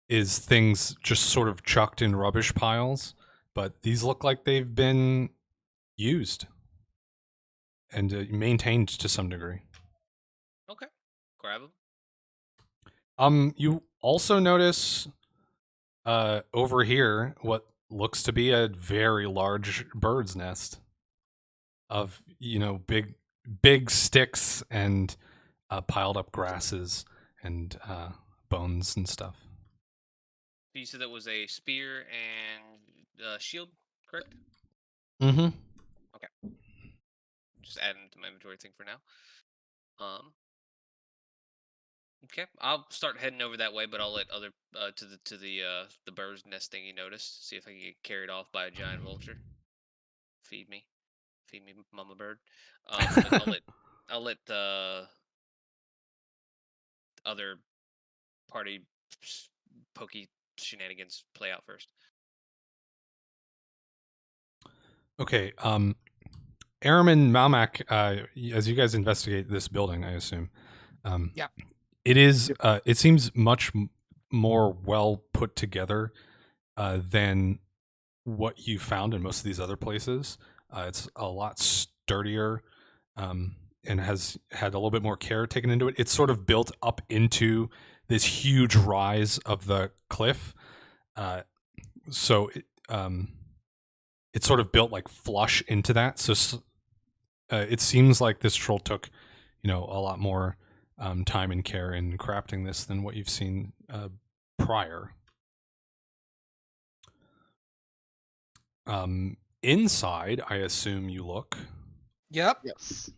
is things just sort of chucked in rubbish piles. But these look like they've been used and maintained to some degree. Okay, grab them. You also notice over here what looks to be a very large bird's nest of big sticks and piled up grasses and bones and stuff. You said that was a spear and shield, correct? Mm-hmm. Just adding to my inventory thing for now. Okay, I'll start heading over that way, but I'll let other to the bird's nest thing you noticed. See if I can get carried off by a giant vulture. Feed me, mama bird. But I'll let the other party pokey shenanigans play out first. Okay. Aram and Malmak, as you guys investigate this building, I assume. Yeah. It is. It seems much more well put together than what you found in most of these other places. It's a lot sturdier and has had a little bit more care taken into it. It's sort of built up into this huge rise of the cliff. So it's sort of built like flush into that. So it seems like this troll took, a lot more time and care in crafting this than what you've seen prior. Inside, I assume you look. Yep. Yes.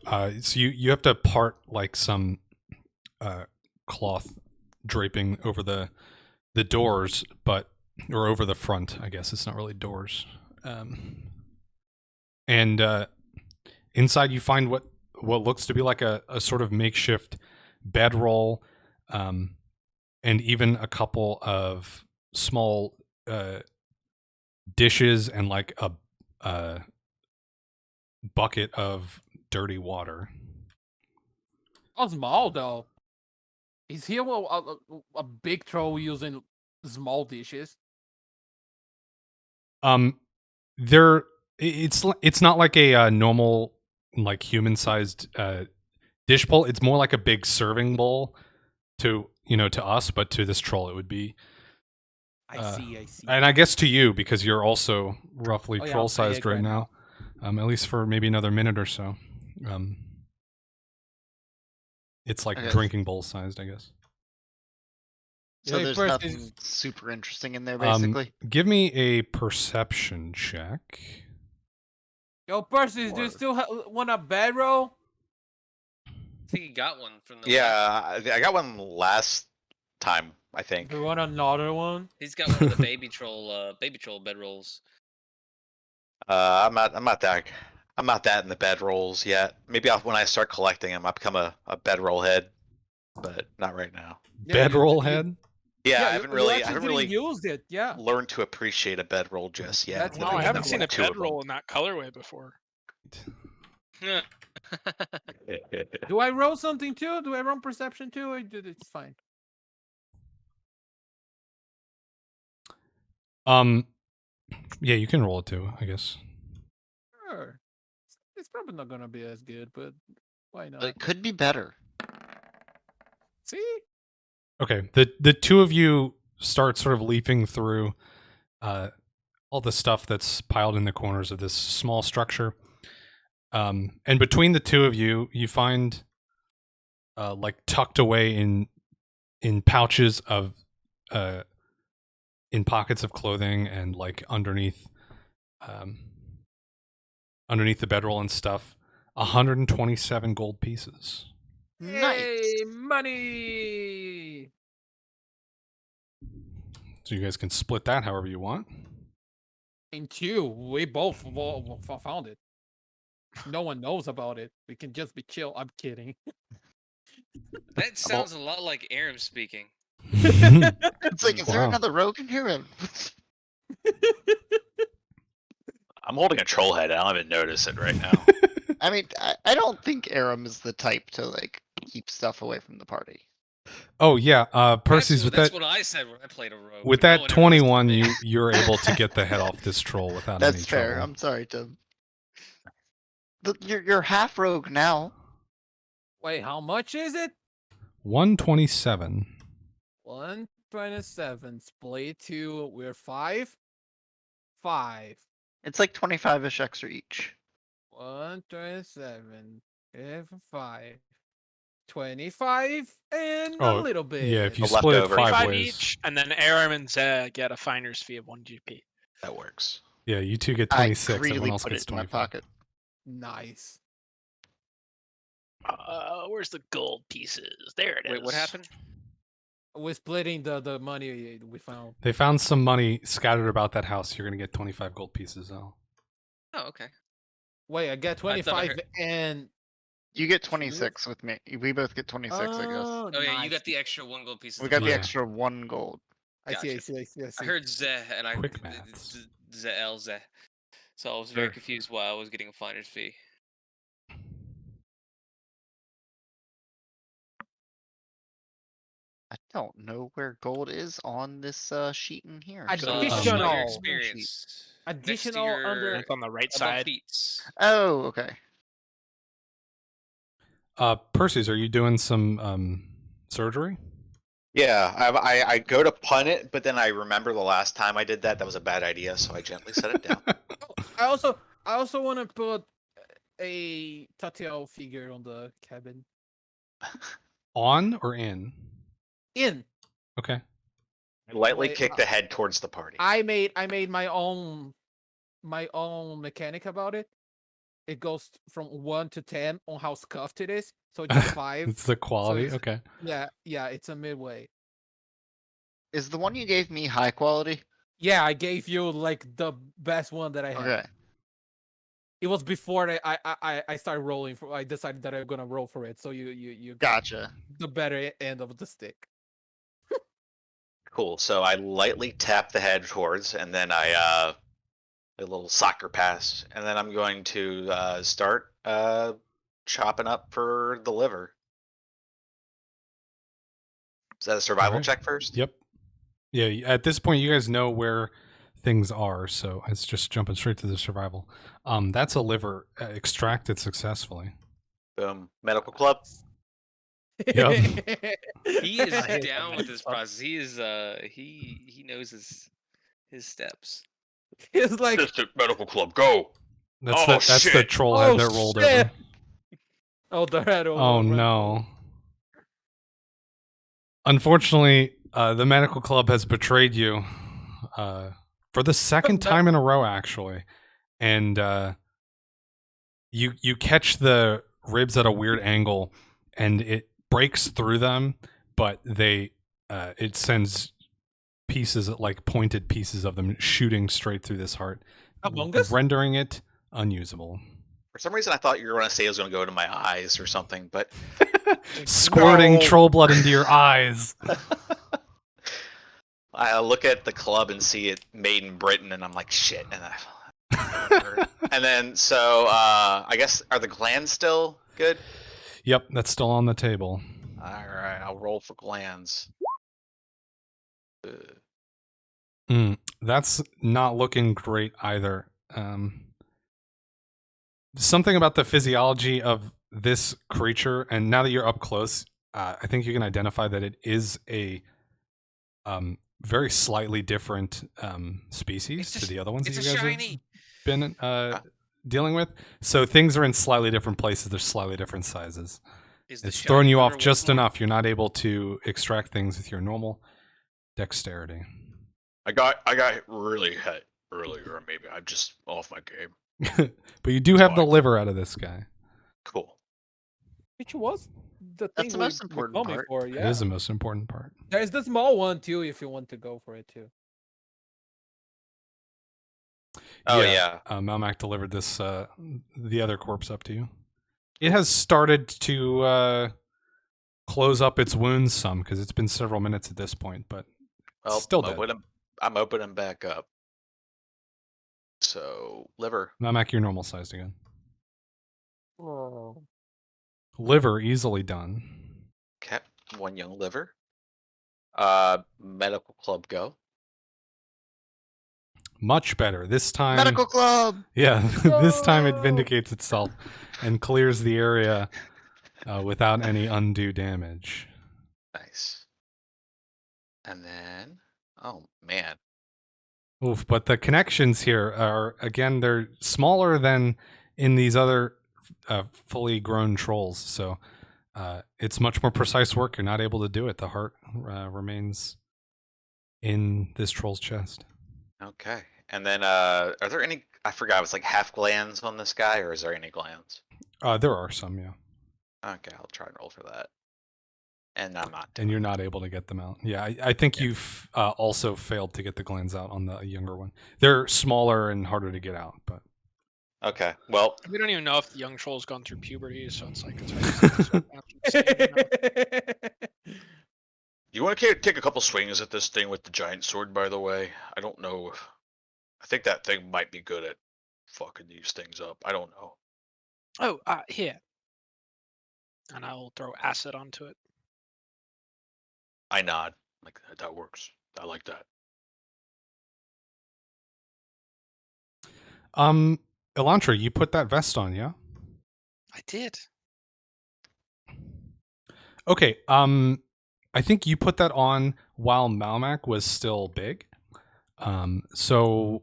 So you have to part like some cloth draping over the doors, or over the front. I guess it's not really doors. And inside you find what looks to be like a sort of makeshift bedroll, and even a couple of small dishes and like a bucket of dirty water. Small though. Is he a big troll using small dishes? It's not like a normal like human sized dish bowl. It's more like a big serving bowl to us, but to this troll it would be. I see. And I guess to you, because you're also roughly Oh, yeah, troll I'm sized big right right now. At least for maybe another minute or so. It's like Okay. drinking bowl sized, I guess. So Yeah, there's first nothing is- super interesting in there, basically. Give me a perception check. Yo, Percy, do you Or- still want a bedroll? I think you got one from the. Yeah, I got one last time, I think. Do you want another one? He's got one of the baby troll bedrolls. I'm not that in the bedrolls yet. Maybe when I start collecting them, I'll become a bedroll head, but not right now. Yeah, Bedroll you- head? Yeah, I you haven't really actually didn't use it. Yeah. learned to appreciate a bedroll just yet. That's No, what I I haven't know. seen a Two of bedroll in that colorway before. them. Do I roll something too? Do I roll perception too? Or it's fine. Yeah, you can roll it too, I guess. Sure. It's probably not gonna be as good, but why not? But it could be better. See? Okay, the two of you start sort of leaping through all the stuff that's piled in the corners of this small structure. And between the two of you, you find like tucked away in pouches of in pockets of clothing and like underneath underneath the bedroll and stuff, 127 gold pieces. Nice. Hey, money! So you guys can split that however you want. In two, we both found it. No one knows about it. We can just be chill. I'm kidding. That sounds a lot like Aram speaking. It's like, is there Wow. another rogue in here? I'm holding a troll head. I don't even notice it right now. I mean, I don't think Aram is the type to like keep stuff away from the party. Oh yeah, Percy's That's with what I said when I played a rogue. with but no that one ever listened to 21, me. you're able to get the head off this troll without any That's fair. trouble. I'm sorry, Tim. You're half rogue now. Wait, how much is it? 127. 127 split two. We're 5. 5. It's like 25-ish extra each. 127. 5. 25 and Oh, a little bit. Yeah, if you The split it leftover. 5 5 ways. each, and then Aram and Zeh get a finder's fee of 1 GP. That works. Yeah, you two get I 26. Everyone greedily else put gets it in my 25. pocket. Nice. Where's the gold pieces? There it is. Wait, what happened? We're splitting the money we found. They found some money scattered about that house. You're gonna get 25 gold pieces. Oh, Oh, okay. Wait, I get I thought I 25 heard- and You get 26 with me. We both get 26, I guess. oh, Oh yeah, you nice. got the extra 1 gold piece. We got the Yeah. extra 1 gold. I see, I Gotcha. see, I see, I see. I heard Zeh and I Quick maths. Zeh. So I was very Sure. confused why I was getting a finder's fee. I don't know where gold is on this sheet in here. I So, Additional. Under your Additional. experience. Next to Additional your- under It's on the right above side. feats. Oh, okay. Percy's, are you doing some surgery? Yeah, I go to pun it, but then I remember the last time I did that was a bad idea, so I gently set it down. I also want to put a Tatiao figure on the cabin. On or in? In. Okay. I lightly Wait, kick the head towards the party. I made my own mechanic about it. It goes from 1 to 10 on how scuffed it is. So it's a 5. It's the quality. it's- Okay. Yeah, it's a midway. Is the one you gave me high quality? Yeah, I gave you like the best one that I had. Okay. It was before I started rolling for. I decided that I'm gonna roll for it. So you got Gotcha. the better end of the stick. Cool. So I lightly tap the head towards, and then I a little soccer pass, and then I'm going to start chopping up for the liver. Is that a survival Alright. check first? Yep. Yeah. At this point, you guys know where things are, so it's just jumping straight to the survival. That's a liver extracted successfully. Boom. Medical club. Yep. He is I hate down that with this stuff. process. He is he knows his steps. It's like Assistant medical club, go. That's Oh, that's the shit. troll head Oh, that rolled shit. over. the head. Oh no. Unfortunately, the medical club has betrayed you for the second time in a row, actually, and you catch the ribs at a weird angle, and it breaks through them, but it sends pieces, like pointed pieces of them, shooting straight through this heart, Among Us? rendering it unusable. For some reason, I thought you were going to say it was going to go into my eyes or something, but Squirting No. troll blood into your eyes. I look at the club and see it made in Britain, and I'm like, shit. And then, so I guess, are the glands still good? Yep, that's still on the table. All right, I'll roll for glands. That's not looking great either. Something about the physiology of this creature, and now that you're up close, I think you can identify that it is a very slightly different species to the other ones that It's you a guys shiny. have been dealing with. So things are in slightly different places. They're slightly different sizes. Is the It's shiny throwing you liver off just worth more? enough. You're not able to extract things with your normal dexterity. I got hit really hit earlier. Maybe I'm just off my game. But you do It's have the fine. liver out of this guy. Cool. Which was the That's thing the we most were important coming part. for. It Yeah. is the most important part. There's the small one too, if you want to go for it too. Oh yeah. Malmac delivered this the other corpse up to you. It has started to close up its wounds some because it's been several minutes at this point, but Well, still dead. I'm opening back up. So liver. Malmac, you're normal sized again. Oh. Liver easily done. Okay. One young liver. Medical club go. Much better. This time Medical club. Yeah, this time it No! vindicates itself and clears the area without any undue damage. Nice. And then, oh man, Oof, but the connections here are, again, they're smaller than in these other fully grown trolls, so it's much more precise work. You're not able to do it. The heart remains in this troll's chest. okay. And then, are there any? I forgot. It was like half glands on this guy, or is there any glands? There are some, yeah. Okay, I'll try and roll for that. And I'm not. And you're not able to get them out. Yeah, I think you've also failed to get the glands out on the younger one. They're smaller and harder to get out, but Okay. Well, We don't even know if the young troll's gone through puberty, so it's like it's hard to say. you want to take a couple swings at this thing with the giant sword? By the way, I don't know. I think that thing might be good at fucking these things up. I don't know. Oh, here. And I'll throw acid onto it. I nod. Like that works. I like that. Elantra, you put that vest on, yeah? I did. Okay, I think you put that on while Malmac was still big. So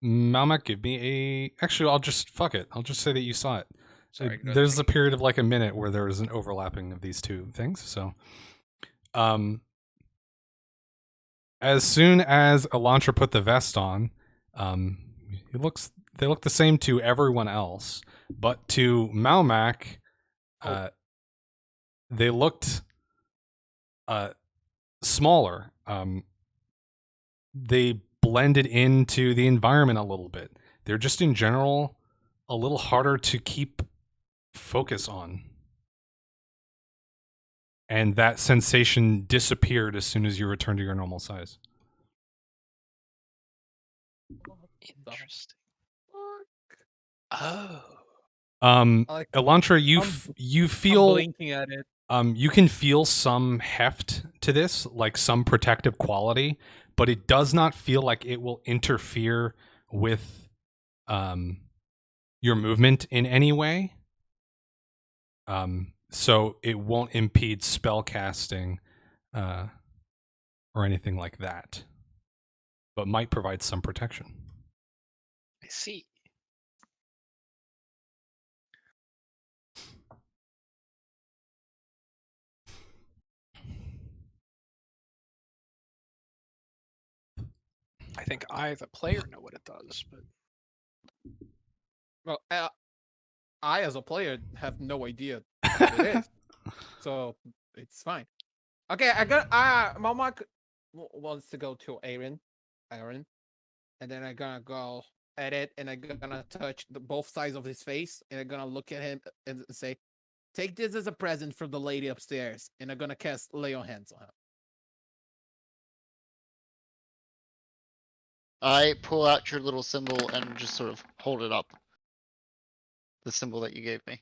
Malmac, give me a... Actually, I'll just... Fuck it. I'll just say that you saw it. Sorry, go There's ahead. a period of like a minute where there is an overlapping of these two things, so... As soon as Elantra put the vest on, they look the same to everyone else, but to Malmac, they looked smaller. They blended into the environment a little bit. They're just in general a little harder to keep focus on. And that sensation disappeared as soon as you returned to your normal size. Interesting. Oh. Like, Elantra, you I'm feel blinking at it. you can feel some heft to this, like some protective quality, but it does not feel like it will interfere with your movement in any way. So it won't impede spell casting or anything like that, but might provide some protection. I see. I think I, the player, know what it does, but Well, I as a player have no idea what it is, so it's fine. Okay, I got. Malmak wants to go to Aaron, and then I'm gonna go at it, and I'm gonna touch both sides of his face, and I'm gonna look at him and say, "Take this as a present from the lady upstairs," and I'm gonna cast Lay on Hands on him. I pull out your little symbol and just sort of hold it up. The symbol that you gave me.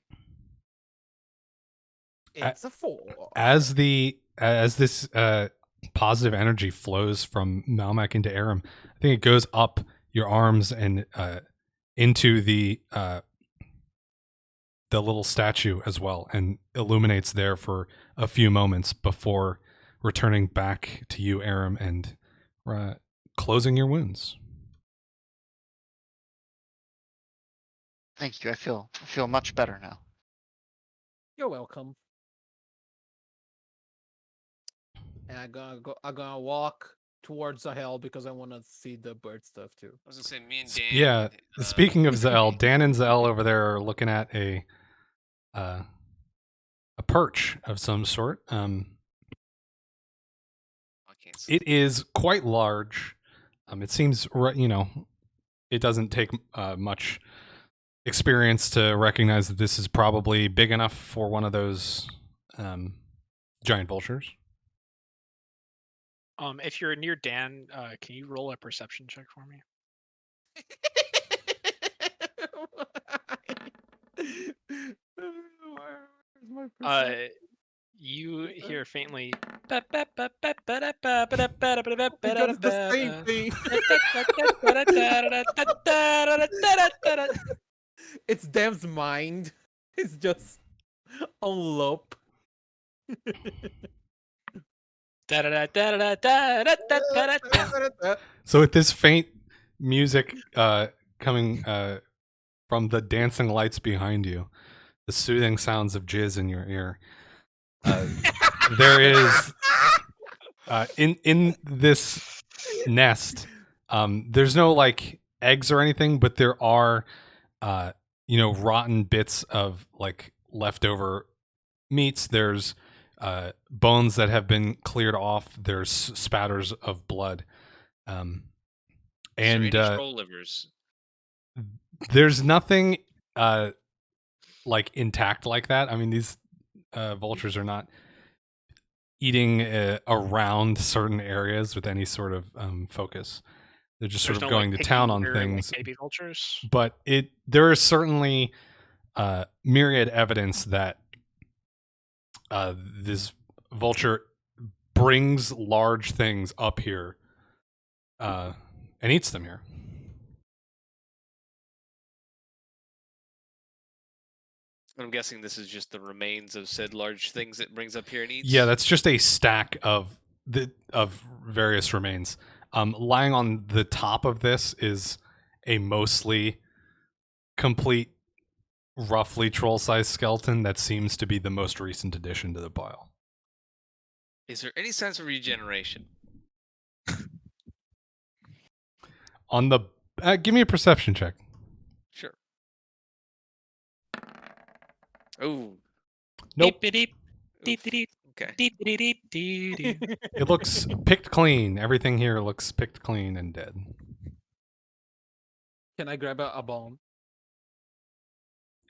It's a 4. As this positive energy flows from Malmac into Aram, I think it goes up your arms and into the the little statue as well and illuminates there for a few moments before returning back to you, Aram, and closing your wounds. Thank you. I feel much better now. You're welcome. And I'm gonna walk towards the hill because I want to see the bird stuff too. I was gonna say me and Dan. Yeah. Speaking of Zell, Dan and Zell over there are looking at a perch of some sort. I can't see. It is quite large. It seems, it doesn't take much experience to recognize that this is probably big enough for one of those giant vultures. If you're near Dan, can you roll a perception check for me? You hear faintly. Because the same thing. It's Dam's mind. It's just on loop. So with this faint music coming from the dancing lights behind you, the soothing sounds of jizz in your ear, there is in this nest. There's no like eggs or anything, but there are rotten bits of like leftover meats. There's bones that have been cleared off. There's spatters of blood, and troll livers. There's nothing like intact like that. I mean, these vultures are not eating around certain areas with any sort of focus. They're just sort of going to town on things. Like baby vultures. But there is certainly myriad evidence that this vulture brings large things up here and eats them here. I'm guessing this is just the remains of said large things it brings up here and eats. Yeah, that's just a stack of various remains. Lying on the top of this is a mostly complete, roughly troll-sized skeleton that seems to be the most recent addition to the pile. Is there any sense of regeneration? On the give me a perception check. Sure. Oh. Nope. Okay. It looks picked clean. Everything here looks picked clean and dead. Can I grab a bone?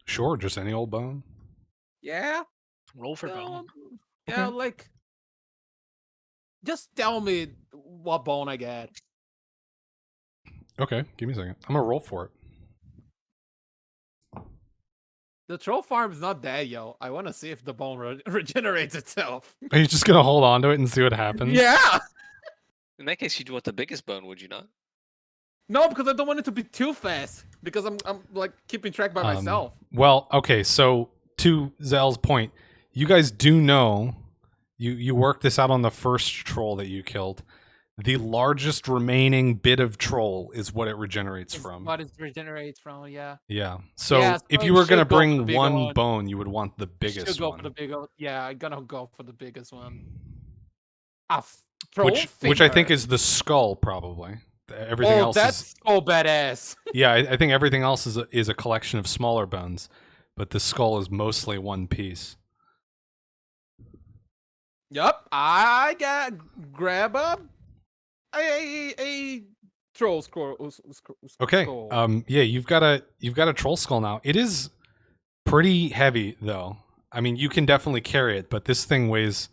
Sure, just any old bone. Yeah. Roll for bone. Yeah, Okay. like. Just tell me what bone I get. Okay, give me a second. I'm gonna roll for it. The troll farm's not dead, yo. I want to see if the bone regenerates itself. Are you just gonna hold on to it and see what happens? Yeah. In that case, you'd want the biggest bone, would you not? No, because I don't want it to be too fast. Because I'm like keeping track by myself. Well, okay. So to Zell's point, you guys do know you worked this out on the first troll that you killed. The largest remaining bit of troll is what it regenerates from. What it regenerates from, yeah. Yeah. So Yeah, if so you it were gonna should go for the bring bigger one one. bone, you would want the biggest Should go one. for the bigger. Yeah, I'm gonna go for the biggest one. Troll Which I think finger. is the skull, probably. Everything else that's is so badass. yeah. I think everything else is a collection of smaller bones, but the skull is mostly one piece. Yup, I grab a troll skull. Okay. skull. Yeah, you've got a troll skull now. It is pretty heavy though. I mean, you can definitely carry it, but this thing weighs,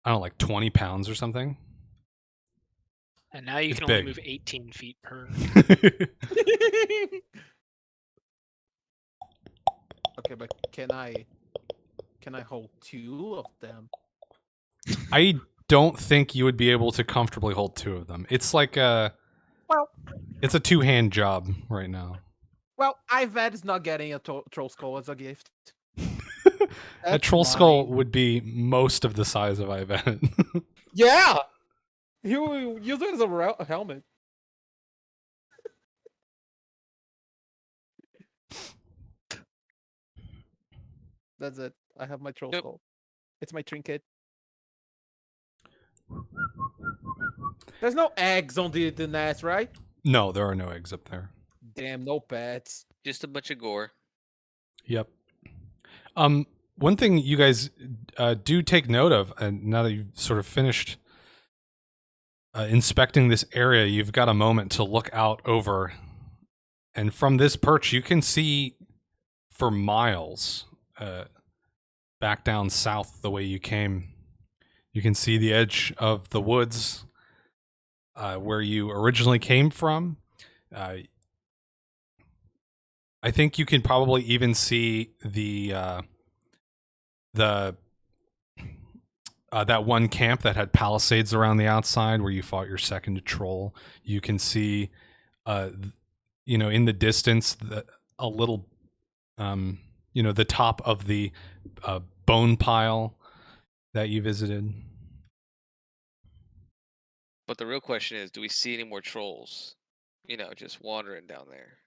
I don't know, like 20 pounds or something. And now you It's can only big. move 18 feet per. Okay, but can I hold two of them? I don't think you would be able to comfortably hold two of them. It's like it's a two-hand job right now. Well, Ivad is not getting a troll skull as a gift. A That's troll skull mine. would be most of the size of Ivan. Yeah! He will use it as a helmet. That's it. I have my troll Yep. skull. It's my trinket. There's no eggs on the nest, right? No, there are no eggs up there. Damn, no pets. Just a bunch of gore. Yep. One thing you guys do take note of, and now that you've sort of finished inspecting this area, you've got a moment to look out over, and from this perch, you can see for miles back down south the way you came. You can see the edge of the woods where you originally came from. I think you can probably even see that one camp that had palisades around the outside where you fought your second troll. You can see, in the distance, a little, the top of the bone pile that you visited. But the real question is, do we see any more trolls? Just wandering down there.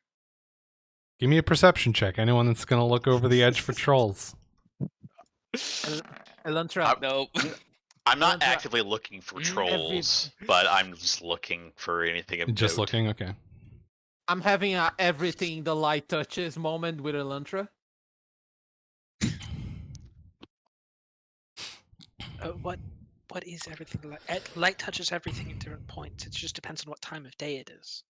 Give me a perception check. Anyone that's going to look over the edge for trolls. Elantra. Nope. I'm not Elantra, actively looking for trolls, but I'm just looking for anything of Just note. looking? Okay. I'm having a everything the light touches moment with Elantra. What is everything like? Light touches everything at different points. It just depends on what time of day it is.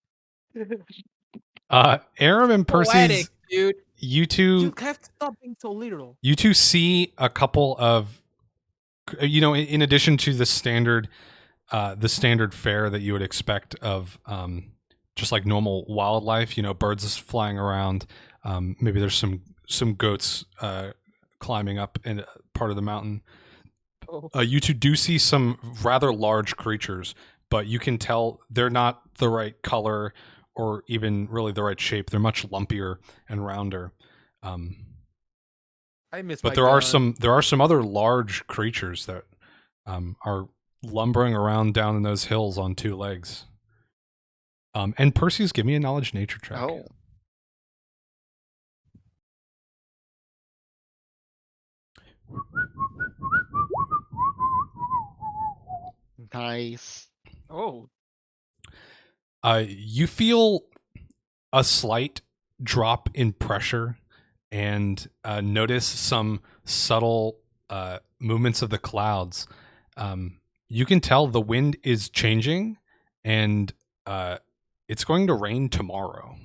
Aram and Percy's, Poetic, dude. you two You have to stop being so literal. You two see a couple of, in addition to the standard fare that you would expect of just like normal wildlife, birds flying around. Maybe there's some goats climbing up in part of the mountain. Oh. You two do see some rather large creatures, but you can tell they're not the right color or even really the right shape. They're much lumpier and rounder. I miss But my there are gun. some other large creatures that are lumbering around down in those hills on two legs. And Perseus, give me a knowledge nature check. Oh. Nice. Oh. You feel a slight drop in pressure and notice some subtle movements of the clouds. You can tell the wind is changing and it's going to rain tomorrow.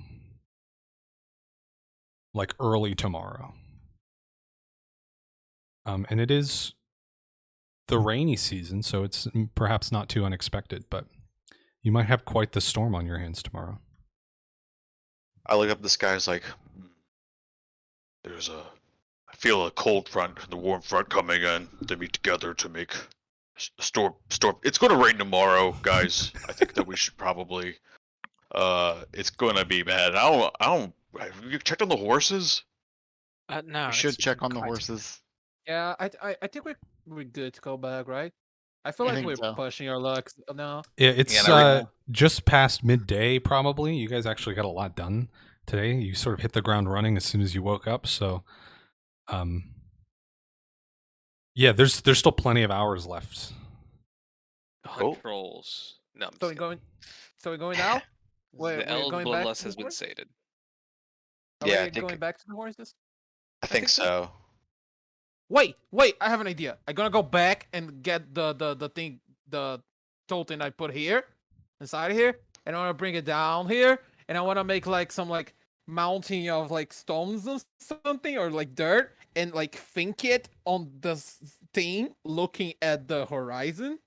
Like early tomorrow. And it is the rainy season, so it's perhaps not too unexpected, but you might have quite the storm on your hands tomorrow. I look up at the sky. It's like, I feel a cold front and the warm front coming in. They meet together to make a storm. It's going to rain tomorrow, guys. I think that we should probably. It's going to be bad. I don't. Have you checked on the horses? No. We should it's check on the quiet. horses. Yeah, I think we're good to go back, right? I feel I like think we're so. pushing our luck now. Yeah, it's Yeah, just past midday, probably. You guys actually got a lot done today. You sort of hit the ground running as soon as you woke up. So, yeah, there's still plenty of hours left. Cool. Trolls. No, I'm So just we're going now? kidding. We're The Eld going back bloodlust to has the been horse? sated. Are Yeah, we I think- going back to the horses? I think so. Wait, I have an idea. I'm gonna go back and get the thing, the totem I put here, inside of here, and I wanna bring it down here, and I wanna make like some like mounting of like stones or something, or like dirt, and like think it on the thing looking at the horizon.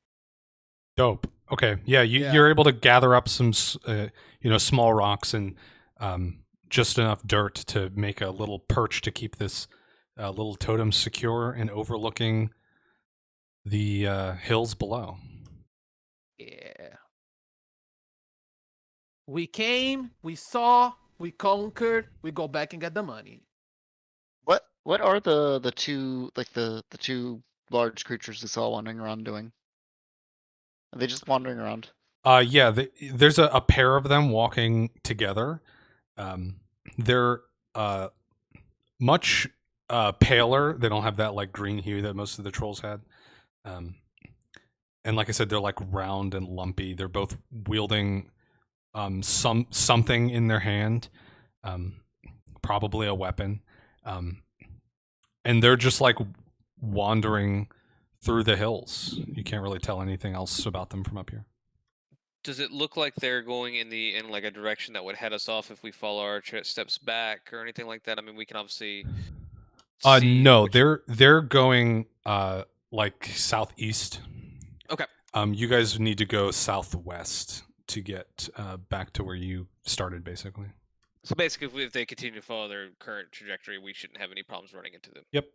Dope. Okay. Yeah, Yeah. you're able to gather up some, small rocks and just enough dirt to make a little perch to keep this little totem secure and overlooking the hills below. Yeah. We came, we saw, we conquered, we go back and get the money. What are the two the two large creatures we saw wandering around doing? Are they just wandering around? Yeah, there's a pair of them walking together. They're much paler. They don't have that like green hue that most of the trolls had. And like I said, they're like round and lumpy. They're both wielding something in their hand, probably a weapon, and they're just like wandering through the hills. You can't really tell anything else about them from up here. Does it look like they're going in like a direction that would head us off if we follow our steps back or anything like that? I mean, we can obviously see. No, which- they're going like southeast. Okay. You guys need to go southwest to get back to where you started, basically. So basically, if they continue to follow their current trajectory, we shouldn't have any problems running into them. Yep.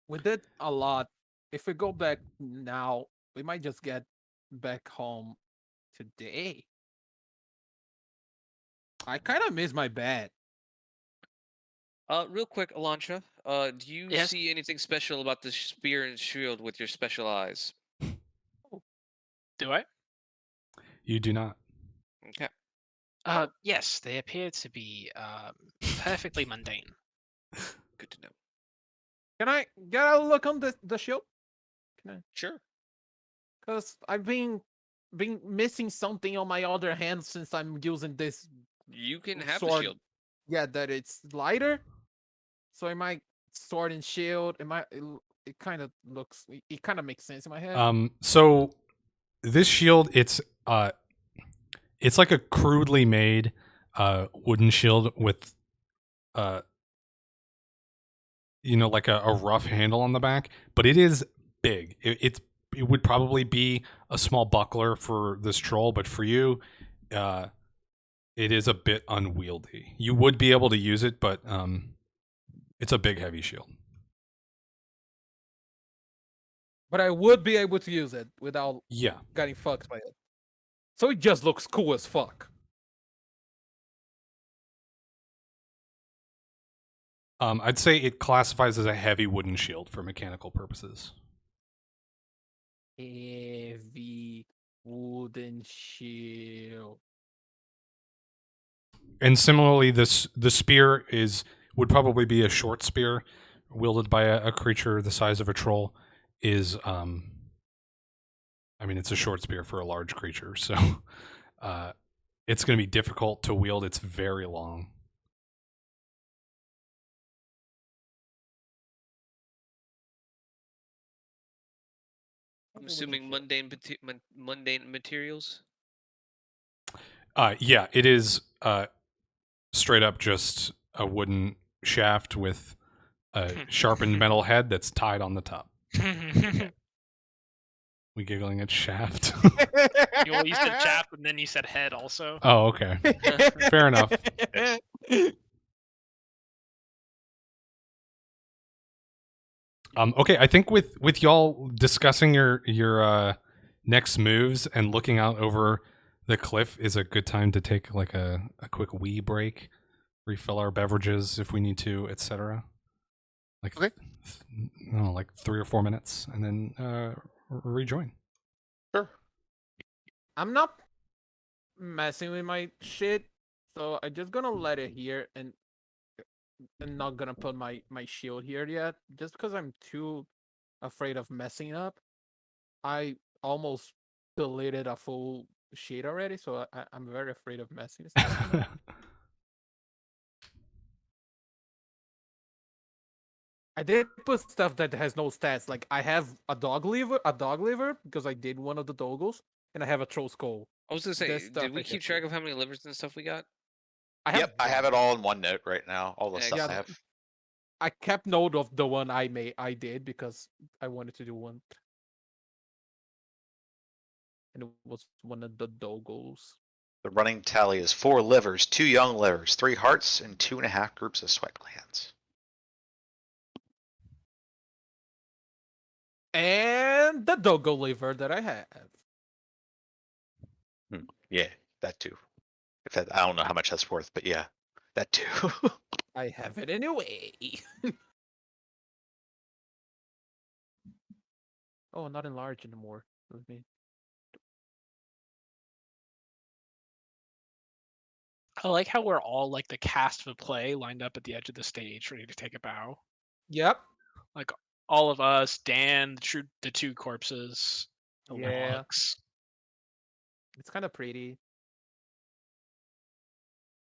We did a lot. If we go back now, we might just get back home today. I kind of miss my bed. Real quick, Alantra, do you Yes? see anything special about the spear and shield with your special eyes? Do I? You do not. Okay. Yes, they appear to be perfectly mundane. Good to know. Can I get a look on the shield? Sure. Because I've been missing something on my other hand since I'm using this You can have the sword. shield. Yeah, that it's lighter. So in my sword and shield, it kind of looks. It kind of makes sense in my head. So this shield, it's like a crudely made wooden shield with like a rough handle on the back, but it is big. It would probably be a small buckler for this troll, but for you, it is a bit unwieldy. You would be able to use it, but it's a big, heavy shield. But I would be able to use it without Yeah. getting fucked by it. So it just looks cool as fuck. I'd say it classifies as a heavy wooden shield for mechanical purposes. Heavy wooden shield. And similarly, the spear would probably be a short spear wielded by a creature the size of a troll. I mean, it's a short spear for a large creature, so it's going to be difficult to wield. It's very long. I'm assuming mundane materials. Yeah, it is straight up just a wooden shaft with a sharpened metal head that's tied on the top. We giggling at shaft. You said shaft and then you said head also. Oh, okay. Fair enough. Okay, I think with y'all discussing your next moves and looking out over the cliff is a good time to take like a quick wee break, refill our beverages if we need to, etc. Like Okay. like 3 or 4 minutes, and then rejoin. Sure. I'm not messing with my shit, so I'm just gonna let it here and not gonna put my shield here yet, just because I'm too afraid of messing up. I almost deleted a full sheet already, so I'm very afraid of messing stuff up. I did put stuff that has no stats. Like I have a dog liver because I did one of the doggles, and I have a troll skull. I was gonna This say, stuff did we I keep kept track of how many livers and stuff we got? Yep, I have it all in one note right now. All the stuff I Excellent. have. I kept note of the one I did because I wanted to do one. And it was one of the doggles. The running tally is 4 livers, 2 young livers, 3 hearts, and 2.5 groups of sweat glands. And the doggo liver that I have. Yeah, that too. If that, I don't know how much that's worth, but yeah, that too. I have it anyway. Oh, not enlarged anymore. Let me. I like how we're all like the cast of a play lined up at the edge of the stage, ready to take a bow. Yep. Like all of us, Dan, the two corpses, the Yeah. logs. It's kind of pretty.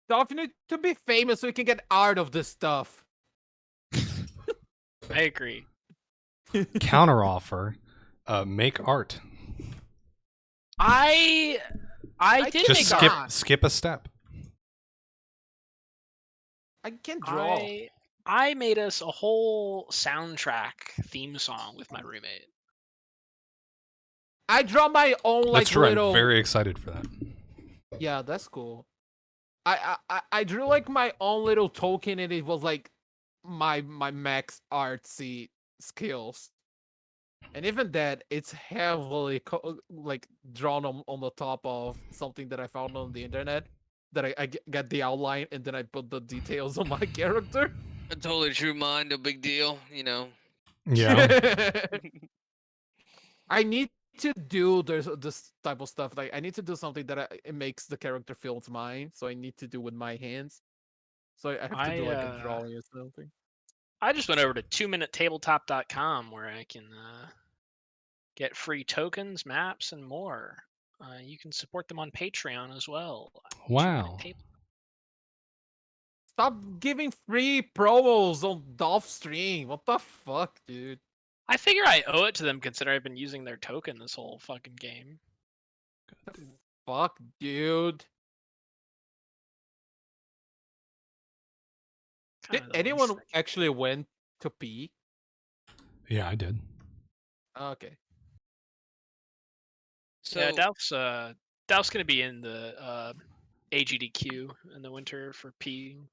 Dolph, you need to be famous so you can get art of this stuff. I agree. Counteroffer, make art. I I did Just make can skip art. not. skip a step. I can draw. I made us a whole soundtrack theme song with my roommate. I draw my own That's like true. little. I'm very excited for that. Yeah, that's cool. I drew like my own little token, and it was like my max artsy skills. And even that, it's heavily like drawn on the top of something that I found on the internet. That I get the outline and then I put the details on my character. I totally drew mine. No big deal. You know. Yeah. I need to do this type of stuff. Like I need to do something that it makes the character feel it's mine. So I need to do with my hands. So I have to do like a drawing or something. I just went over to 2minutetabletop.com where I can get free tokens, maps, and more. You can support them on Patreon as well. 2 Minute Wow. Table. Stop giving free promos on Dolph stream. What the fuck, dude? I figure I owe it to them considering I've been using their token this whole fucking game. Fuck, dude. Did Kinda the anyone least I can actually went to pee? Yeah, I did. Okay. So Yeah, Dolph's gonna be in the AGDQ in the winter for peeing.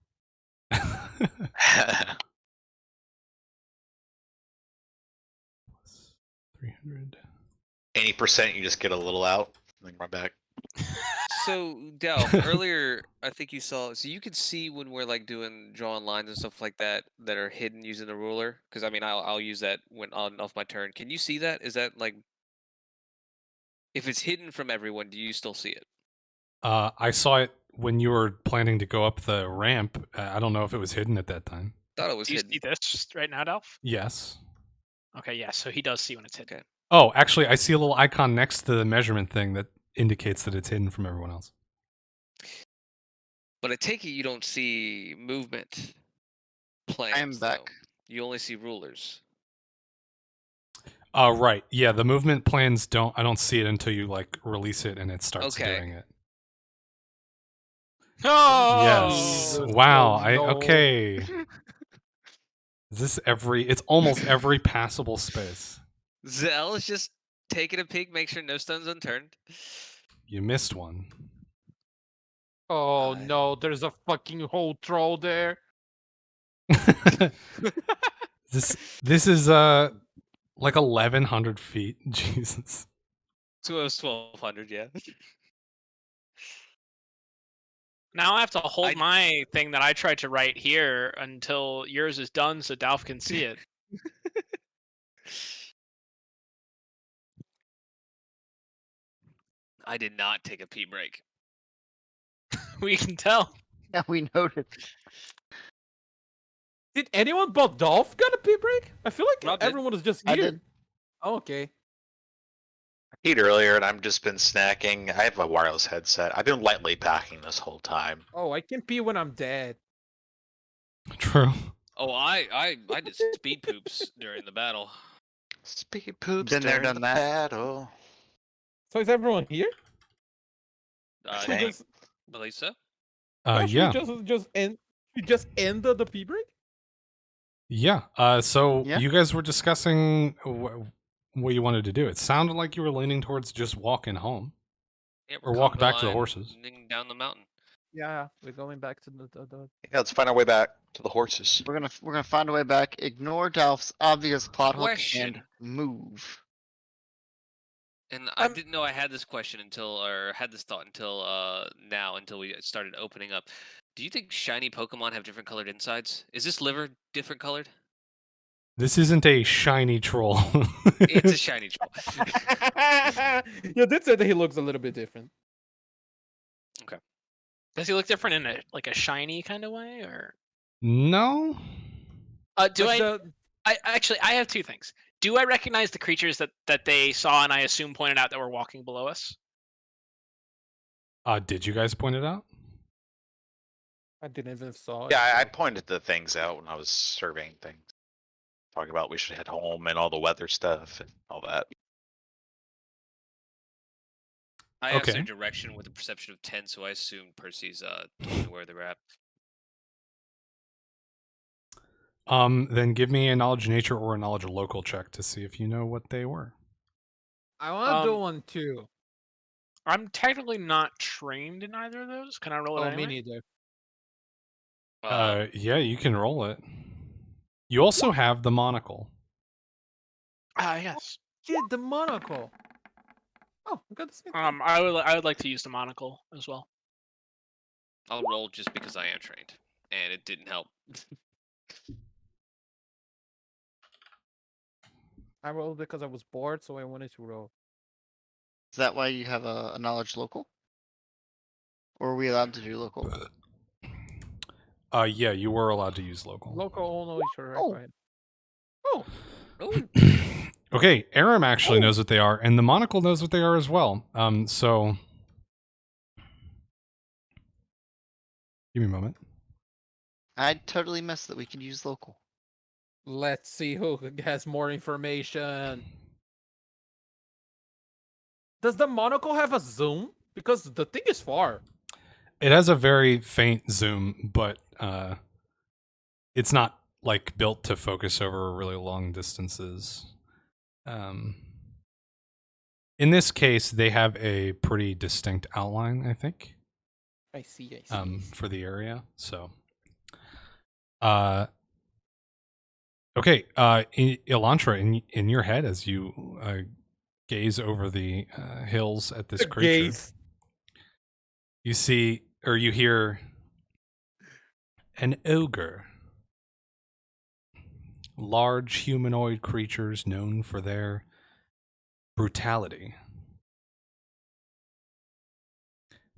300. 80%, you just get a little out, and then run back. So, Delph, earlier I think you saw. So you can see when we're like doing drawing lines and stuff like that that are hidden using the ruler. Because I mean, I'll use that when on off my turn. Can you see that? Is that like if it's hidden from everyone? Do you still see it? I saw it when you were planning to go up the ramp. I don't know if it was hidden at that time. Thought it was Do you hidden. see this right now, Dolph? Yes. Okay, yeah, so he does see when it's hidden. Okay. Oh, actually, I see a little icon next to the measurement thing that indicates that it's hidden from everyone else. But I take it you don't see movement plans. back. Though. You only see rulers. Right. Yeah, the movement plans I don't see it until you like release it and it starts Okay. doing it. Oh Yes. Jesus, Wow. oh no. Okay. Is this it's almost every passable space. Zell is just taking a peek, make sure no stone's unturned. You missed one. Oh no, there's a fucking whole troll there. This is like 1,100 feet. Jesus. So it was 1,200, yeah. Now I have to hold I- my thing that I tried to write here until yours is done so Dolph can see it. I did not take a pee break. We can tell. Yeah, we noticed. Did anyone but Dolph got a pee break? I feel like Rob did. everyone was just I here. did. Oh, okay. I peed earlier, and I've just been snacking. I have a wireless headset. I've been lightly packing this whole time. Oh, I can pee when I'm dead. True. Oh, I did speed poops during the battle. Speed poops Been there, during done the that. battle. So is everyone here? I Dang. Just, believe so. Yeah. We just ended the pee break. Yeah. So Yeah. you guys were discussing what you wanted to do. It sounded like you were leaning towards just walking home. Yeah, Or walk conga back to the line horses. down the mountain. Yeah, we're going back to the. Yeah, let's find our way back to the horses. We're gonna find a way back. Ignore Dolph's obvious plot hook Question. and move. And I didn't know I had this question had this thought until now, until we started opening up. Do you think shiny Pokemon have different colored insides? Is this liver different colored? This isn't a shiny troll. It's a shiny troll. You did say that he looks a little bit different. Does he look different in a shiny kind of way, or? No. Do Like I actually I have two things. Do I recognize the creatures that they saw and I assume pointed out that were walking below us? Did you guys point it out? I didn't even saw it. Yeah, I so- pointed the things out when I was surveying things. Talking about we should head home and all the weather stuff and all that. I have Okay. their direction with a perception of 10, so I assume Percy's told me where they're at. Then give me a knowledge nature or a knowledge local check to see if you know what they were. I want to do Um, one too. I'm technically not trained in either of those. Can I roll it Oh, anyway? me neither. Yeah, you can roll it. You also have the monocle. Yes. Yeah, the monocle. Oh, I got the same. thing. I would like to use the monocle as well. I'll roll just because I am trained, and it didn't help. I rolled because I was bored, so I wanted to roll. Is that why you have a knowledge local? Or are we allowed to do local? Yeah, you were allowed to use local. Local all know each other. Oh. Right? Oh, Okay, Aram actually knows what they are, and the monocle knows what they are as well. So give me a moment. I totally missed that we could use local. let's see who has more information. Does the monocle have a zoom? Because the thing is far. It has a very faint zoom, but it's not like built to focus over really long distances. In this case, they have a pretty distinct outline, I think. I see. I see. For the area. So, okay, Elantra, in your head as you gaze over the hills at this creature, Gaze. you see or you hear an ogre. Large humanoid creatures known for their brutality.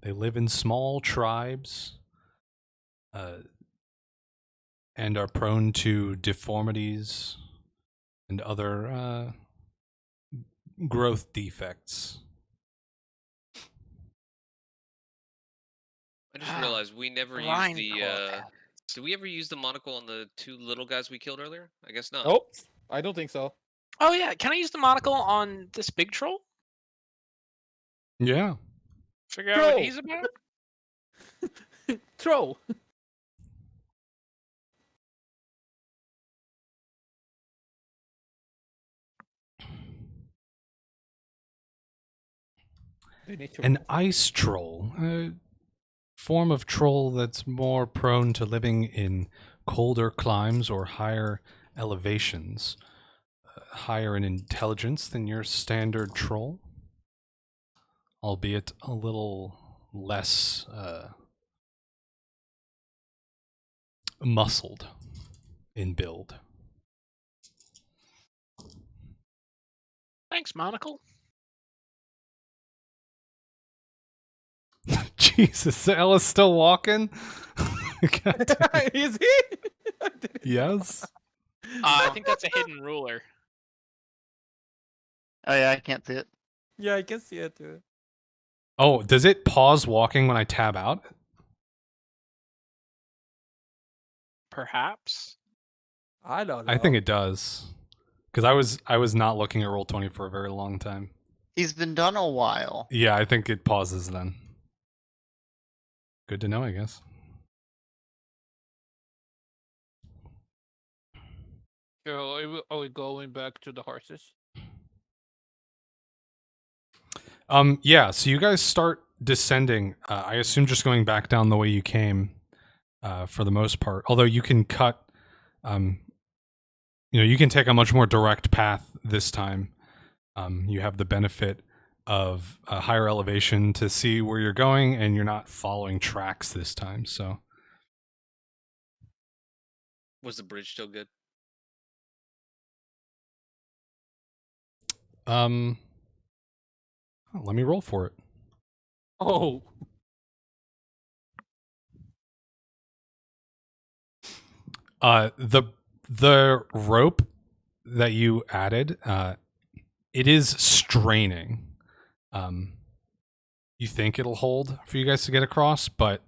They live in small tribes and are prone to deformities and other growth defects. I just realized we never used Line the. core Did we ever use the monocle on the two little guys we killed earlier? I guess not. Nope. I don't think so. Oh yeah, can I use the monocle on this big troll? Yeah. Figure out what Troll. he's about? Troll. They need to An roll. ice troll, a form of troll that's more prone to living in colder climes or higher elevations, higher in intelligence than your standard troll, albeit a little less muscled in build. Thanks, monocle. Jesus, Ella's still walking? God damn. Is he? Yes. I think that's a hidden ruler. Oh yeah, I can't see it. Yeah, I can see it too. Oh, does it pause walking when I tab out? Perhaps. I don't know. I think it does. Because I was not looking at Roll20 for a very long time. He's been done a while. Yeah, I think it pauses then. Good to know, I guess. So are we going back to the horses? Yeah, so you guys start descending. I assume just going back down the way you came for the most part. Although you can cut, you can take a much more direct path this time. You have the benefit of a higher elevation to see where you're going, and you're not following tracks this time. So, Was the bridge still good? let me roll for it. Oh, The rope that you added, it is straining. You think it'll hold for you guys to get across, but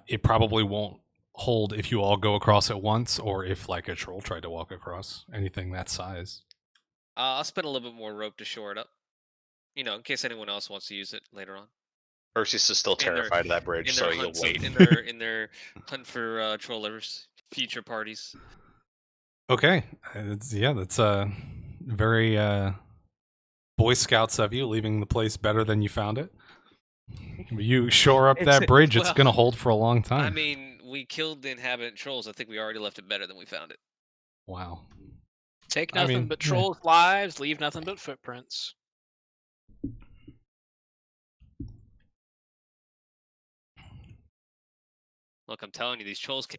it probably won't hold if you all go across at once, or if like a troll tried to walk across anything that size. I'll spend a little bit more rope to shore it up. In case anyone else wants to use it later on. Perseus is still In their- terrified of that bridge, In so their he'll hunt, wait. in their hunt for trollers, future parties. Okay, that's very Boy Scouts of you, leaving the place better than you found it. You shore up that bridge; it's well, gonna hold for a long time. I mean, we killed the inhabitant trolls. I think we already left it better than we found it. Wow. Take I nothing mean, but yeah. trolls' lives, leave nothing but footprints. Look, I'm telling you, these trolls can.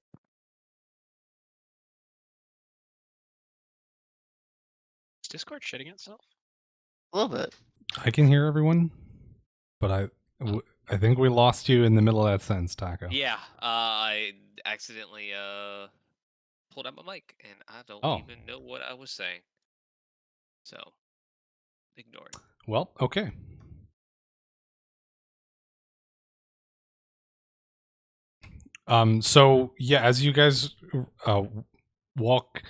Is Discord shitting itself? A little bit. I can hear everyone, but I think we lost you in the middle of that sentence, Taco. Yeah, I accidentally pulled out my mic, and I don't Oh. even know what I was saying. So, ignore it. Well, okay. So yeah, as you guys walk,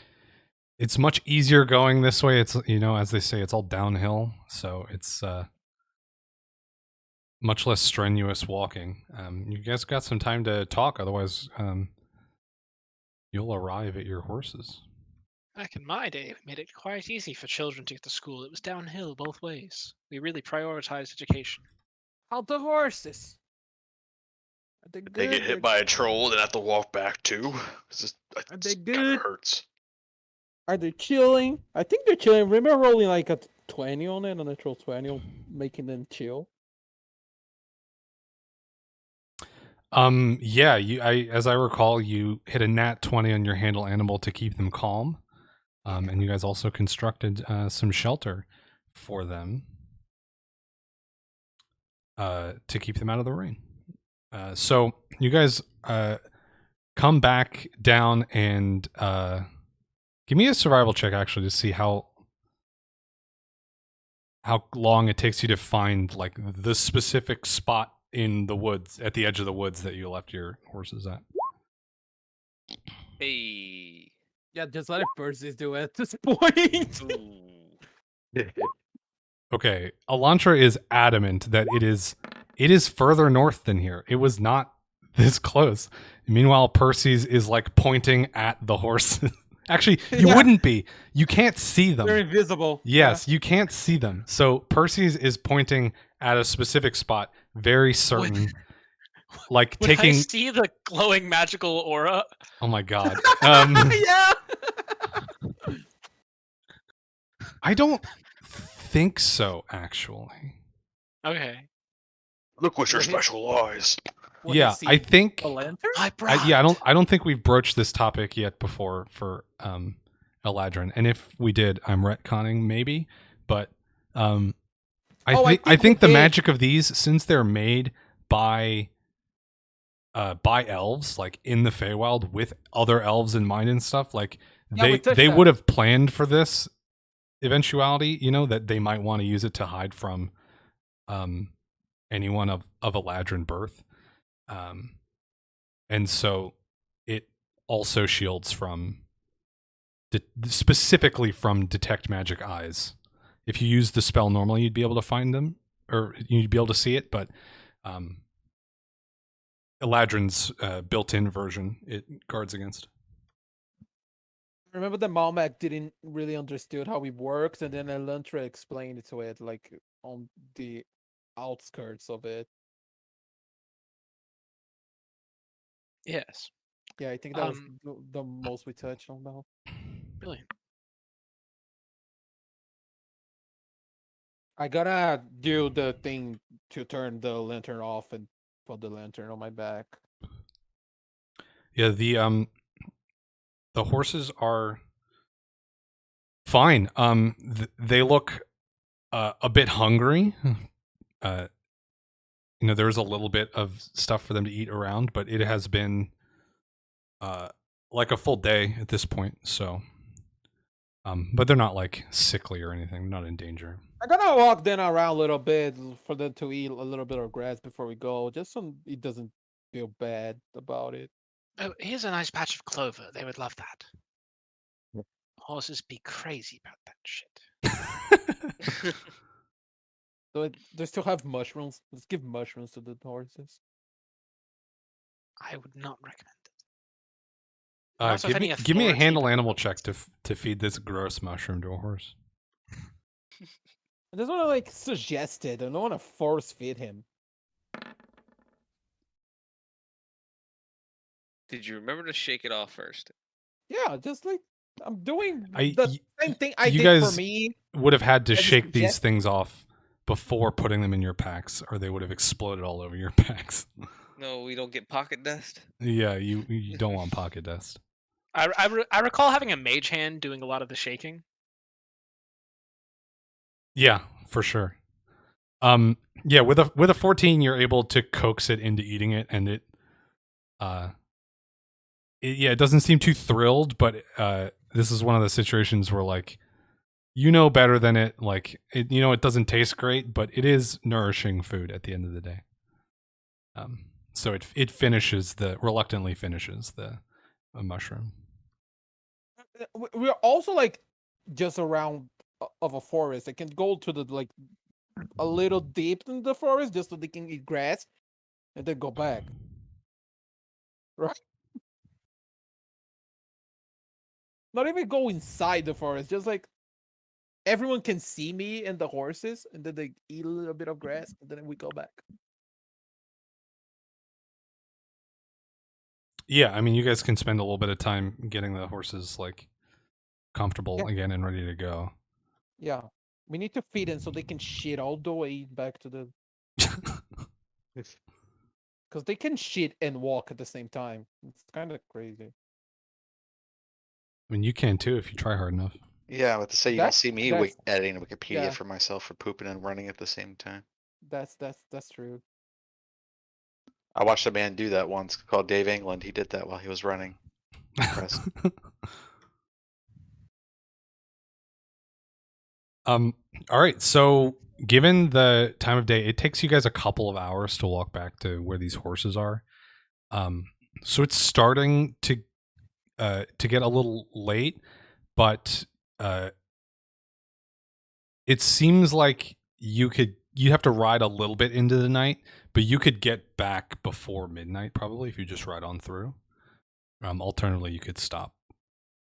it's much easier going this way. It's, as they say, it's all downhill, so it's much less strenuous walking. You guys got some time to talk, otherwise you'll arrive at your horses. Back in my day, we made it quite easy for children to get to school. It was downhill both ways. We really prioritized education. how the horses? Are they If good? they get hit by a troll, then have to walk back too. Are they Kind good? of hurts. Are they chilling? I think they're chilling. Remember rolling like a 20 on it, a natural 20, making them chill. Yeah, as I recall, you hit a nat 20 on your handle animal to keep them calm. And you guys also constructed some shelter for them to keep them out of the rain. So you guys come back down and give me a survival check, actually, to see how long it takes you to find like the specific spot in the woods, at the edge of the woods, that you left your horses at. Hey. Yeah, just let it Perseus do it at this point. Ooh. Okay, Elantra is adamant that it is further north than here. It was not this close. Meanwhile, Perseus is like pointing at the horses. Actually, you Yeah. wouldn't be. You can't see them. They're invisible. Yes, you can't see them. So Perseus is pointing at a specific spot, very certain. Like Would I taking. see the glowing magical aura? Oh my god. Yeah. I don't think so, actually. Okay. Look with your Would he- special eyes. Would he Yeah, see I think. a lantern? I brought. I don't think we've broached this topic yet before for Eladrin, and if we did, I'm retconning maybe, but I I think think we the did. magic of these, since they're made by elves, like in the Feywild, with other elves in mind and stuff, like Yeah, we touched they that. would have planned for this eventuality, that they might want to use it to hide from anyone of Eladrin birth. And so it also shields from specifically from detect magic eyes. If you use the spell normally, you'd be able to find them, or you'd be able to see it, but Eladrin's built-in version, it guards against. Remember that Malmac didn't really understood how it works, and then Elantra explained it to it, like on the outskirts of it. Yes. Yeah, I think that was Um, the most we touched on now. Brilliant. I gotta do the thing to turn the lantern off and put the lantern on my back. Yeah, the horses are fine. They look a bit hungry. Uh, there's a little bit of stuff for them to eat around, but it has been like a full day at this point. So, but they're not like sickly or anything. Not in danger. I gotta walk them around a little bit for them to eat a little bit of grass before we go, just so it doesn't feel bad about it. Oh, here's a nice patch of clover. They would love that. Horses be crazy about that shit. So they still have mushrooms. Let's give mushrooms to the horses. I would not recommend it. And also, Give if me any give me a authority handle would animal want check it. to feed this gross mushroom to a horse. I just want to like suggest it. I don't want to force feed him. Did you remember to shake it off first? Yeah, just like I'm doing I- the y- same thing I you did for guys me. Would have had to I just shake these suggest- things off before putting them in your packs, or they would have exploded all over your packs. No, we don't get pocket dust. Yeah, you don't want pocket dust. I recall having a mage hand doing a lot of the shaking. Yeah, for sure. Yeah, with a 14, you're able to coax it into eating it, and it doesn't seem too thrilled, but this is one of the situations where like better than it. Like it doesn't taste great, but it is nourishing food at the end of the day. So it reluctantly finishes the mushroom. We're also like just around of a forest. I can go to the like a little deep in the forest just so they can eat grass, and then go back. Right? Not even go inside the forest. Just like everyone can see me and the horses, and then they eat a little bit of grass, and then we go back. Yeah, I mean, you guys can spend a little bit of time getting the horses like comfortable Yeah. again and ready to go. Yeah, we need to feed them so they can shit all the way back to the. Because they can shit and walk at the same time. It's kind of crazy. I mean, you can too if you try hard enough. Yeah, I was to say you don't That's- see me that's- editing Wikipedia yeah. for myself for pooping and running at the same time. That's true. I watched a man do that once called Dave England. He did that while he was running. Impressive. All right. So, given the time of day, it takes you guys a couple of hours to walk back to where these horses are. So it's starting to get a little late, but it seems like you have to ride a little bit into the night, but you could get back before midnight probably if you just ride on through. Alternatively, you could stop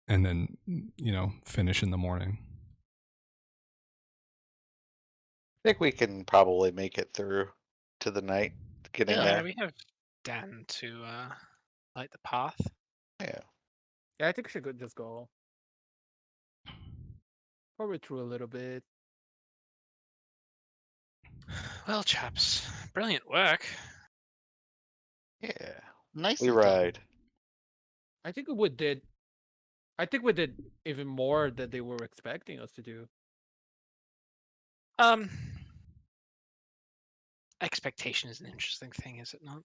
and then finish in the morning. I think we can probably make it through to the night, getting Yeah, there. we have Dan to light the path. Yeah. Yeah, I think we should just go. Probably through a little bit. Well, chaps, brilliant work. Yeah. Nice. We ride. I think we did. I think we did even more than they were expecting us to do. Expectation is an interesting thing, is it not?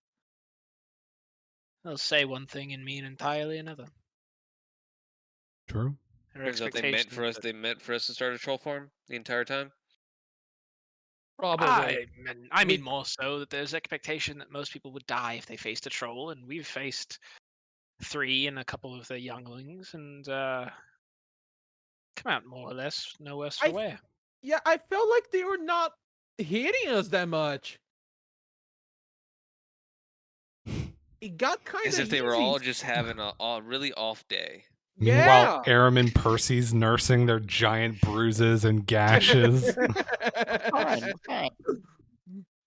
They'll say one thing and mean entirely another. True. Their Turns out they meant for us. expectations They meant for us to start a troll farm the entire time. Probably. I mean more so that there's expectation that most people would die if they faced a troll, and we've faced 3 and a couple of the younglings, and come out more or less no worse for wear. Yeah, I felt like they were not hitting us that much. It got kind of As if they were all just having a really off day. Meanwhile, Yeah. Aram and Percy's nursing their giant bruises and gashes. Fine, fine.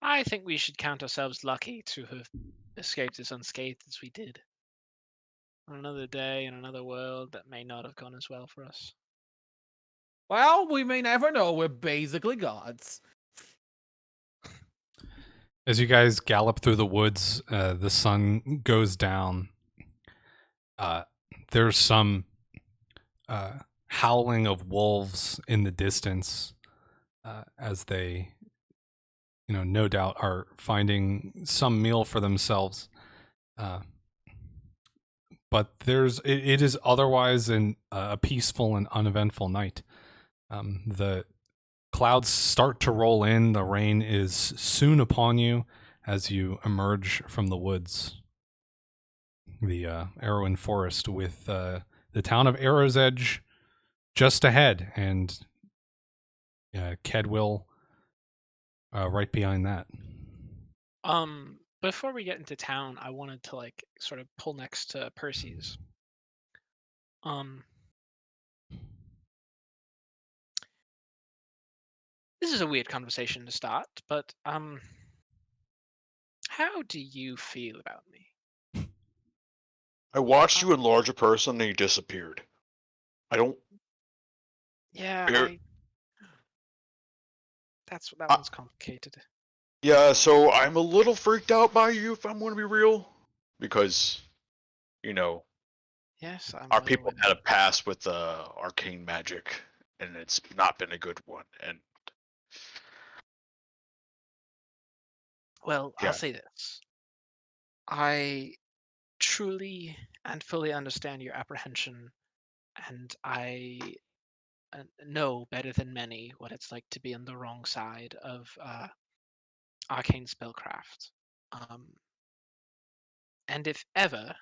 I think we should count ourselves lucky to have escaped as unscathed as we did. On another day in another world, that may not have gone as well for us. Well, we may never know. We're basically gods. As you guys gallop through the woods, the sun goes down. There's some howling of wolves in the distance as they, no doubt are finding some meal for themselves. But it is otherwise a peaceful and uneventful night. The clouds start to roll in. The rain is soon upon you as you emerge from the woods. The Arrowin Forest with the town of Arrow's Edge just ahead, and Kedwill right behind that. Before we get into town, I wanted to like sort of pull next to Percy's. This is a weird conversation to start, but how do you feel about me? I watched you enlarge a person and he disappeared. I don't. Yeah, You're- that one's complicated. Yeah, so I'm a little freaked out by you, if I'm going to be real, because, Yes, I'm our well people aware. had a past with arcane magic, and it's not been a good one. And Well, yeah, I'll say this. I truly and fully understand your apprehension, and I know better than many what it's like to be on the wrong side of arcane spellcraft. And if ever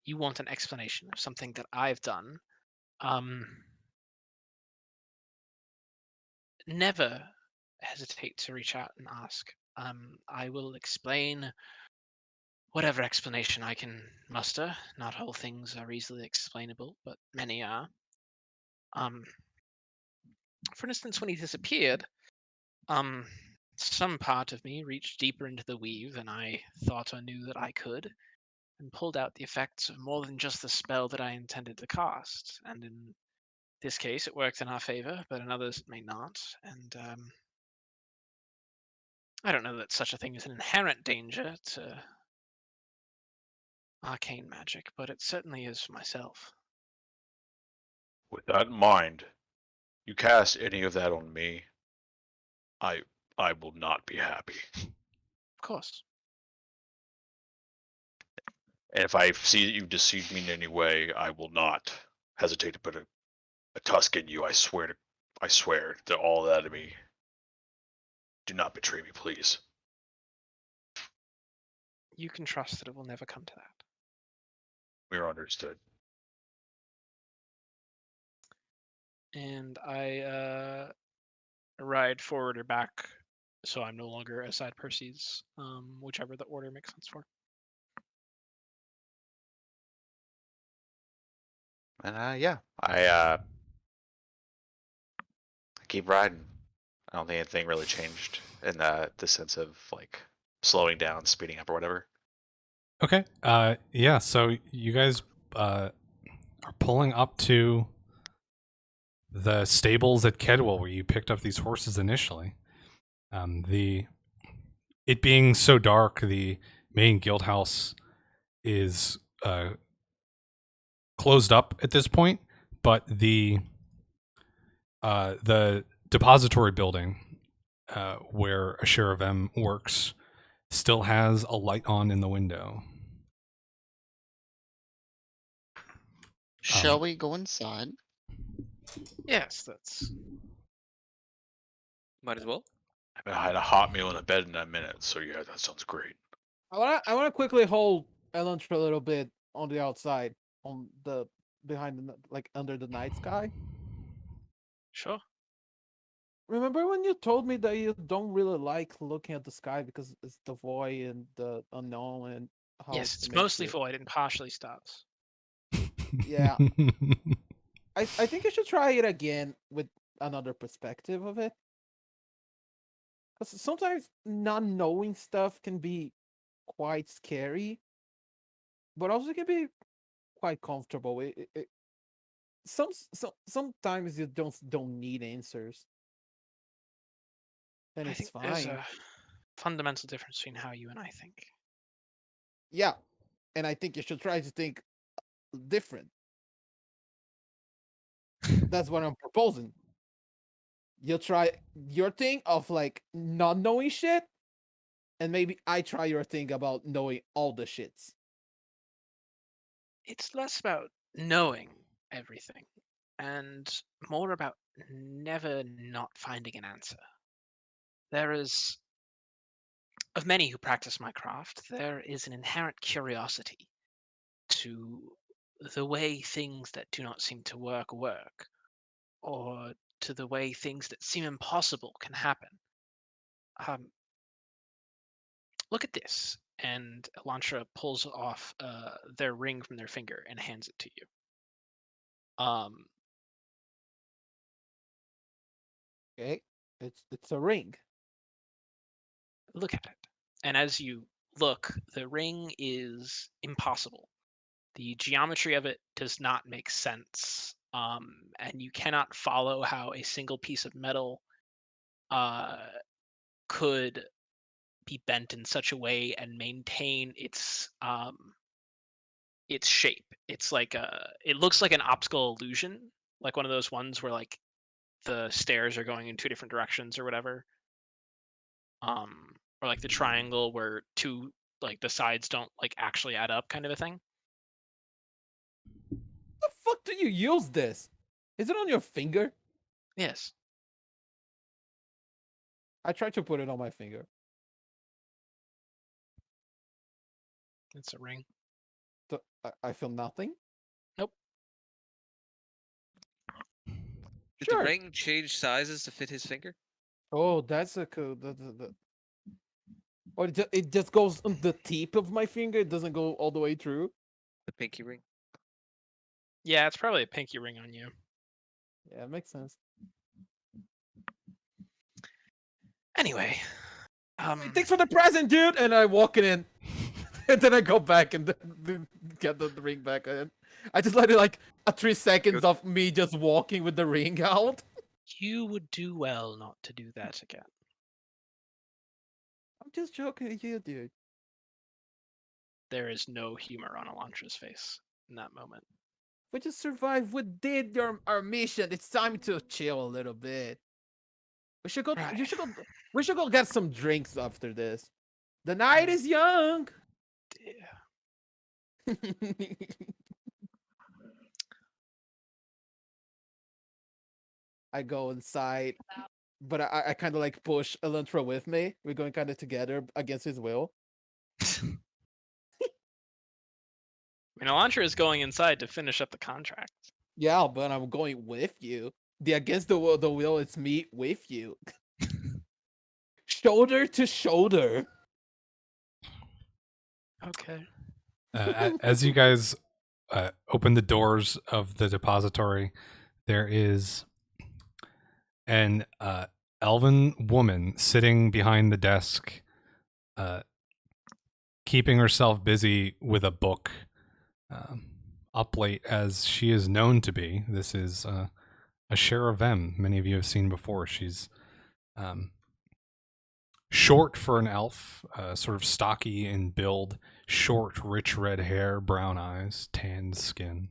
you want an explanation of something that I've done, never hesitate to reach out and ask. I will explain whatever explanation I can muster. Not all things are easily explainable, but many are. For instance, when he disappeared, some part of me reached deeper into the weave than I thought or knew that I could, and pulled out the effects of more than just the spell that I intended to cast. And in this case, it worked in our favor, but in others it may not. And I don't know that such a thing is an inherent danger to arcane magic, but it certainly is for myself. with that in mind, you cast any of that on me, I will not be happy. Of course. And if I see that you deceive me in any way, I will not hesitate to put a tusk in you. I swear to all that of me. Do not betray me, please. You can trust that it will never come to that. We are understood. And I ride forward or back, so I'm no longer aside Percy's, whichever the order makes sense for. And yeah, I keep riding. I don't think anything really changed in the sense of like slowing down, speeding up, or whatever. Okay. Yeah. So you guys are pulling up to the stables at Kedwell where you picked up these horses initially. It being so dark, the main guild house is closed up at this point, but the depository building where a share of M works still has a light on in the window. Shall we go inside? Yes, that's. Might as well. I haven't had a hot meal in a bed in a minute, so yeah, that sounds great. I wanna quickly hold Elantra a little bit on the outside, on the behind the like under the night sky. Sure. Remember when you told me that you don't really like looking at the sky because it's the void and the unknown and how Yes, it it's makes mostly you... void and partially stars. Yeah. I think you should try it again with another perspective of it. Because sometimes not knowing stuff can be quite scary, but also can be quite comfortable. sometimes you don't need answers, and I it's think there's fine. a fundamental difference between how you and I think. Yeah, and I think you should try to think different. That's what I'm proposing. You try your thing of like not knowing shit, and maybe I try your thing about knowing all the shits. It's less about knowing everything and more about never not finding an answer. There is, of many who practice my craft, there is an inherent curiosity to the way things that do not seem to work, or to the way things that seem impossible can happen. Um, Look at this. And Elantra pulls off their ring from their finger and hands it to you. Okay, it's a ring. Look at it. And as you look, the ring is impossible. The geometry of it does not make sense. And you cannot follow how a single piece of metal could be bent in such a way and maintain its shape. It's like it looks like an optical illusion, like one of those ones where like the stairs are going in two different directions or whatever. Or like the triangle where two like the sides don't like actually add up kind of a thing. The fuck do you use this? Is it on your finger? Yes. I tried to put it on my finger. It's a ring. I feel nothing. Nope. Did Sure. the ring change sizes to fit his finger? Oh, that's a cool. Or it just goes on the tip of my finger. It doesn't go all the way through. The pinky ring? Yeah, it's probably a pinky ring on you. Yeah, it makes sense. Anyway, Hey, thanks for the present, dude. And I walk in, and then I go back and get the ring back in. I just let it like 3 seconds of me just walking with the ring out. you would do well not to do that again. I'm just joking with you, dude. There is no humor on Elantra's face in that moment. We just survived. We did our mission. It's time to chill a little bit. We should go. You Right. should go. We should go get some drinks after this. The night is young. Yeah. I go inside, but I kind of like push Elantra with me. We're going kind of together against his will. I mean, Elantra is going inside to finish up the contract. Yeah, but I'm going with you. The against the will, it's me with you. Shoulder to shoulder. Okay. As you guys open the doors of the depository, there is an elven woman sitting behind the desk, keeping herself busy with a book, up late as she is known to be. This is a Sheriff. Many of you have seen before. She's short for an elf, sort of stocky in build, short, rich red hair, brown eyes, tanned skin.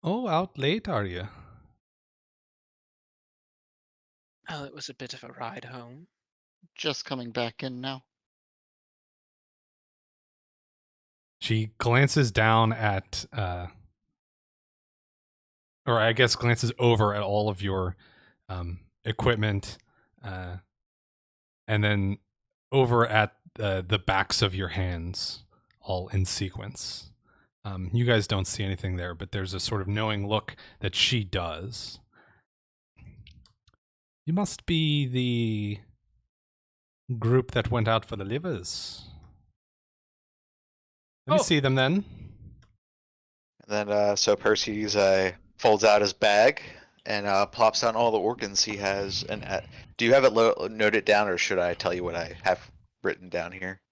Oh, out late, are you? Oh, it was a bit of a ride home. Just coming back in now. She glances down at, or I guess glances over at all of your equipment, and then over at the backs of your hands, all in sequence. You guys don't see anything there, but there's a sort of knowing look that she does. You must be the group that went out for the livers. Let me see them then. And then so Percy's folds out his bag and plops down all the organs he has. And do you have it noted down, or should I tell you what I have written down here?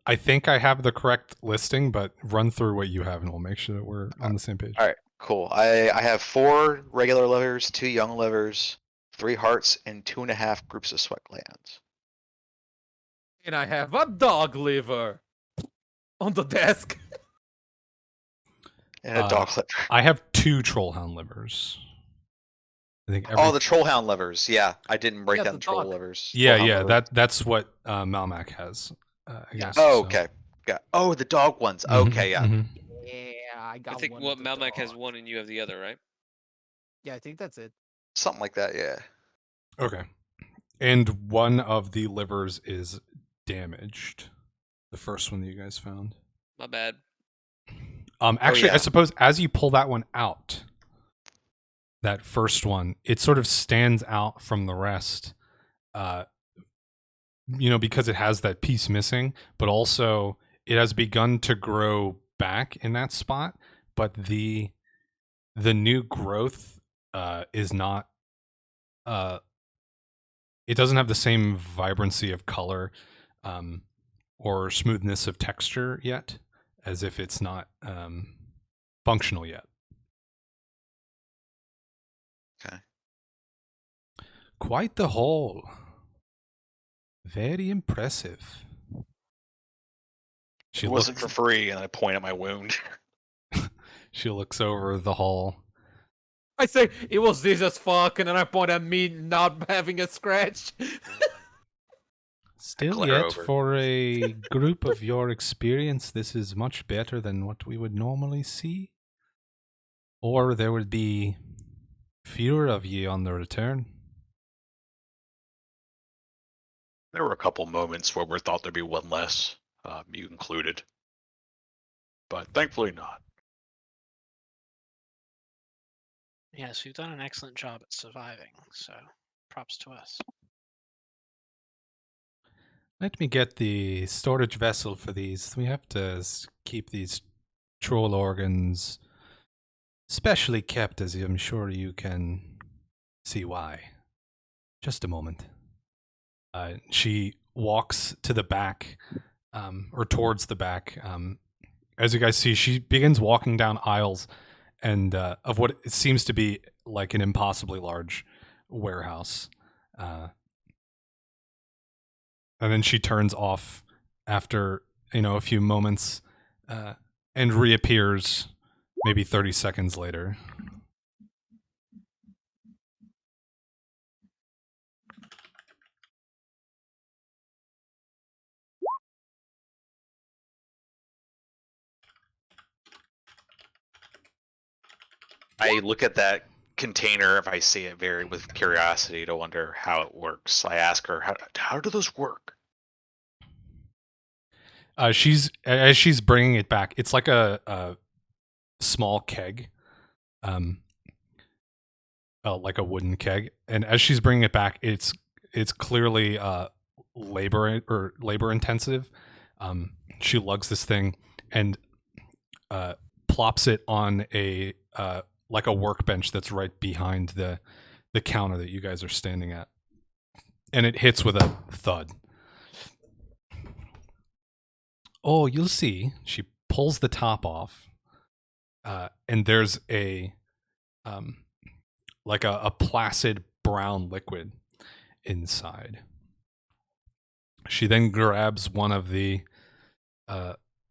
I think I have the correct listing, but run through what you have, and we'll make sure that we're on the same page. All right, cool. I have 4 regular livers, 2 young livers, 3 hearts, and 2.5 groups of sweat glands. And I have a dog liver on the desk. And a dog liver. I have 2 trollhound livers. I think Oh, the trollhound livers. Yeah, I didn't break Yeah, down the troll dog. livers. Yeah, Trollhound yeah. livers. That's what Malmac has. I Yeah. guess. Oh, so. okay. Got. Oh, the dog ones. Mhm, Okay, yeah. mhm. Yeah, I got I think one. what of the Malmac has dog. one and you have the other, right? Yeah, I think that's it. Something like that. Yeah. Okay. And one of the livers is damaged. The first one that you guys found. My bad. Actually, I yeah. suppose as you pull that one out, that first one, it sort of stands out from the rest. Because it has that piece missing, but also it has begun to grow back in that spot. But the new growth is not. It doesn't have the same vibrancy of color or smoothness of texture yet, as if it's not functional yet. Okay. Quite the hole. Very impressive. It wasn't for free, and I point at my wound. She looks over the hall. I say it was this as fuck, and then I point at me not having a scratch. Still glare yet, over. for a group of your experience, this is much better than what we would normally see. Or there would be fewer of ye on the return. There were a couple moments where we thought there'd be one less, you included. But thankfully not. Yes, we've done an excellent job at surviving, so props to us. Let me get the storage vessel for these. We have to keep these troll organs specially kept, as I'm sure you can see why. Just a moment. She walks to the back, or towards the back. As you guys see, she begins walking down aisles and of what it seems to be like an impossibly large warehouse. And then she turns off after a few moments and reappears maybe 30 seconds later. I look at that container if I see it very with curiosity to wonder how it works. I ask her, how do those work? As she's bringing it back, it's like a small keg, like a wooden keg, and as she's bringing it back, it's clearly labor intensive. She lugs this thing and plops it on a like a workbench that's right behind the counter that you guys are standing at, and it hits with a thud. Oh, you'll see. She pulls the top off, and there's a like a placid brown liquid inside. She then grabs one of the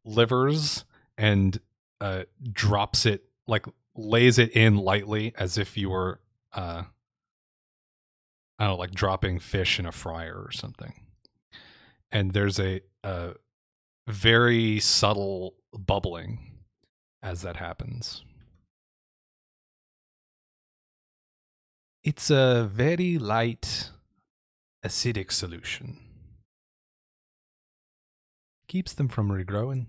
livers and drops it, like lays it in lightly as if you were I don't know, like dropping fish in a fryer or something. And there's a very subtle bubbling as that happens. It's a very light acidic solution. Keeps them from regrowing.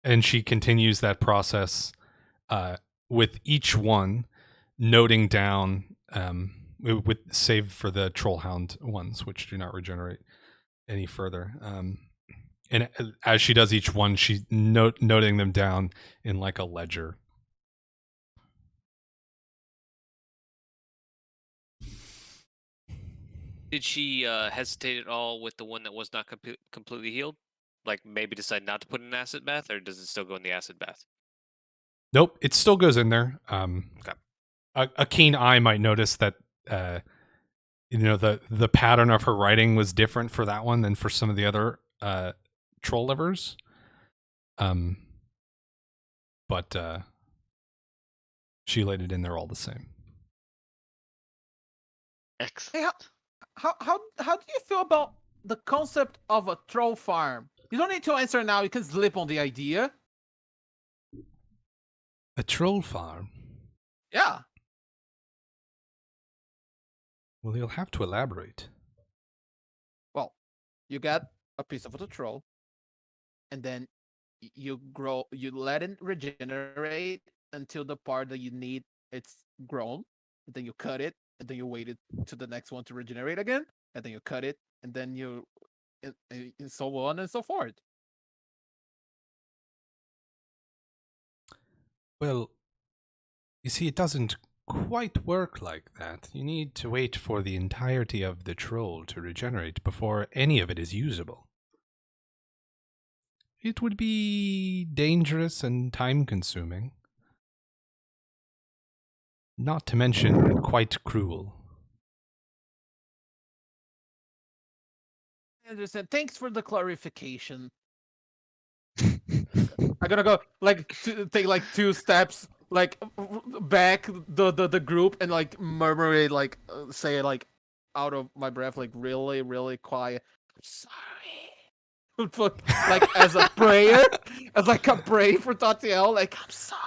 And she continues that process with each one, noting down, with save for the trollhound ones, which do not regenerate any further. And as she does each one, she's noting them down in like a ledger. Did she hesitate at all with the one that was not completely healed? Like maybe decide not to put in an acid bath, or does it still go in the acid bath? Nope, it still goes in there. Okay. A keen eye might notice that the pattern of her writing was different for that one than for some of the other troll livers. But she laid it in there all the same. Excellent. How do you feel about the concept of a troll farm? You don't need to answer now. You can slip on the idea. A troll farm? Yeah. Well, you'll have to elaborate. Well, you get a piece of the troll, and then you let it regenerate until the part that you need it's grown, and then you cut it, and then you wait it to the next one to regenerate again, and then you cut it, and then and so on and so forth. Well, you see, it doesn't quite work like that. You need to wait for the entirety of the troll to regenerate before any of it is usable. It would be dangerous and time-consuming. Not to mention quite cruel. I understand. Thanks for the clarification. I'm gonna go take like 2 steps back the group and like murmur it say it like out of my breath like really really quiet. I'm sorry. like as a prayer, as like a prayer for Tatiel. Like I'm sorry.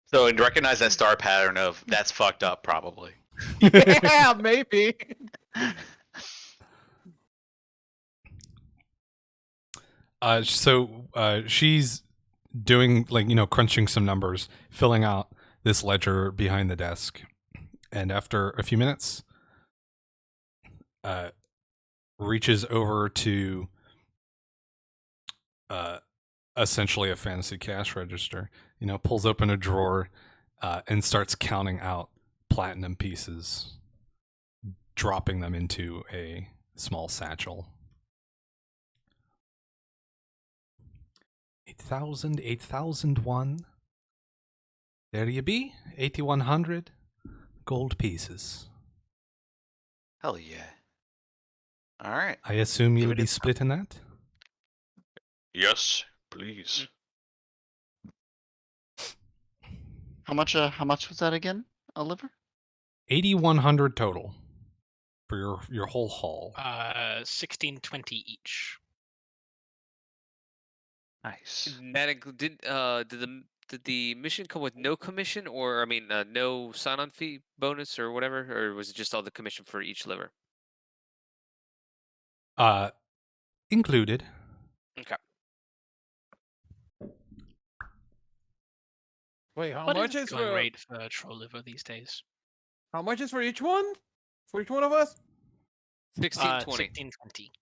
So, and recognize that star pattern of that's fucked up, probably. Yeah, maybe. So she's doing crunching some numbers, filling out this ledger behind the desk, and after a few minutes, reaches over to essentially a fantasy cash register. Pulls open a drawer and starts counting out platinum pieces, dropping them into a small satchel. 8,000, 8,001. There you be, 8,100 gold pieces. Hell yeah. All right. I assume Give you'll it be a- splitting that? Yes, please. How much was that again, Oliver? 8,100 total for your whole haul. 1620 each. Nice. Did the mission come with no commission, or I mean, no sign-on fee bonus or whatever, or was it just all the commission for each liver? Included. Okay. Wait, how What much is is the going for rate for troll liver these days? how much is for each one? For each one of us? 1620. 1620.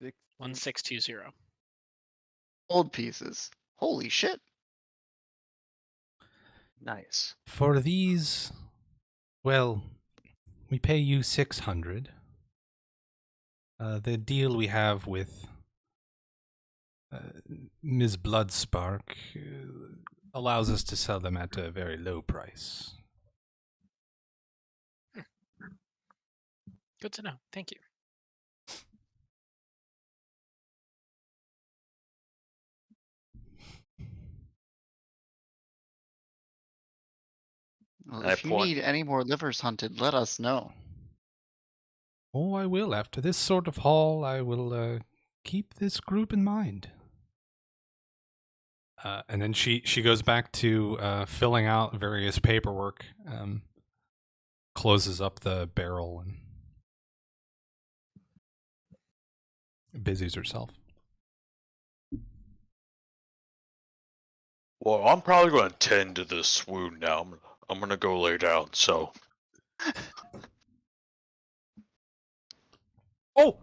16. 1620. Gold pieces. Holy shit. Nice. For these, well, we pay you 600. The deal we have with Ms. Bloodspark allows us to sell them at a very low price. Good to know. Thank you. Well, I if you point- need any more livers hunted, let us know. Oh, I will. After this sort of haul, I will keep this group in mind. And then she goes back to filling out various paperwork, closes up the barrel, and busies herself. Well, I'm probably going to tend to this swoon now. I'm going to go lay down, so. Oh,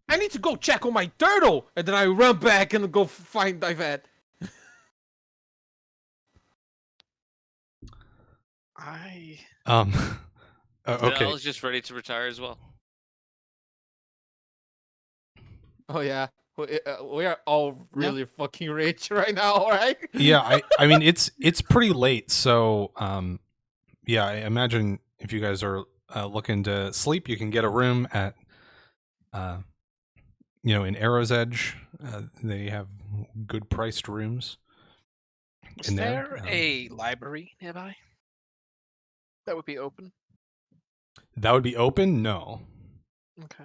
I need to go check on my turtle, and then I run back and go find Yvette. Um, okay. Zell's just ready to retire as well. Oh yeah, we are all really fucking rich right now, right? Yeah, I mean it's pretty late, so yeah, I imagine if you guys are looking to sleep, you can get a room at in Arrow's Edge. They have good priced rooms Is in there there. a library nearby that would be open? That would be open? No. Okay.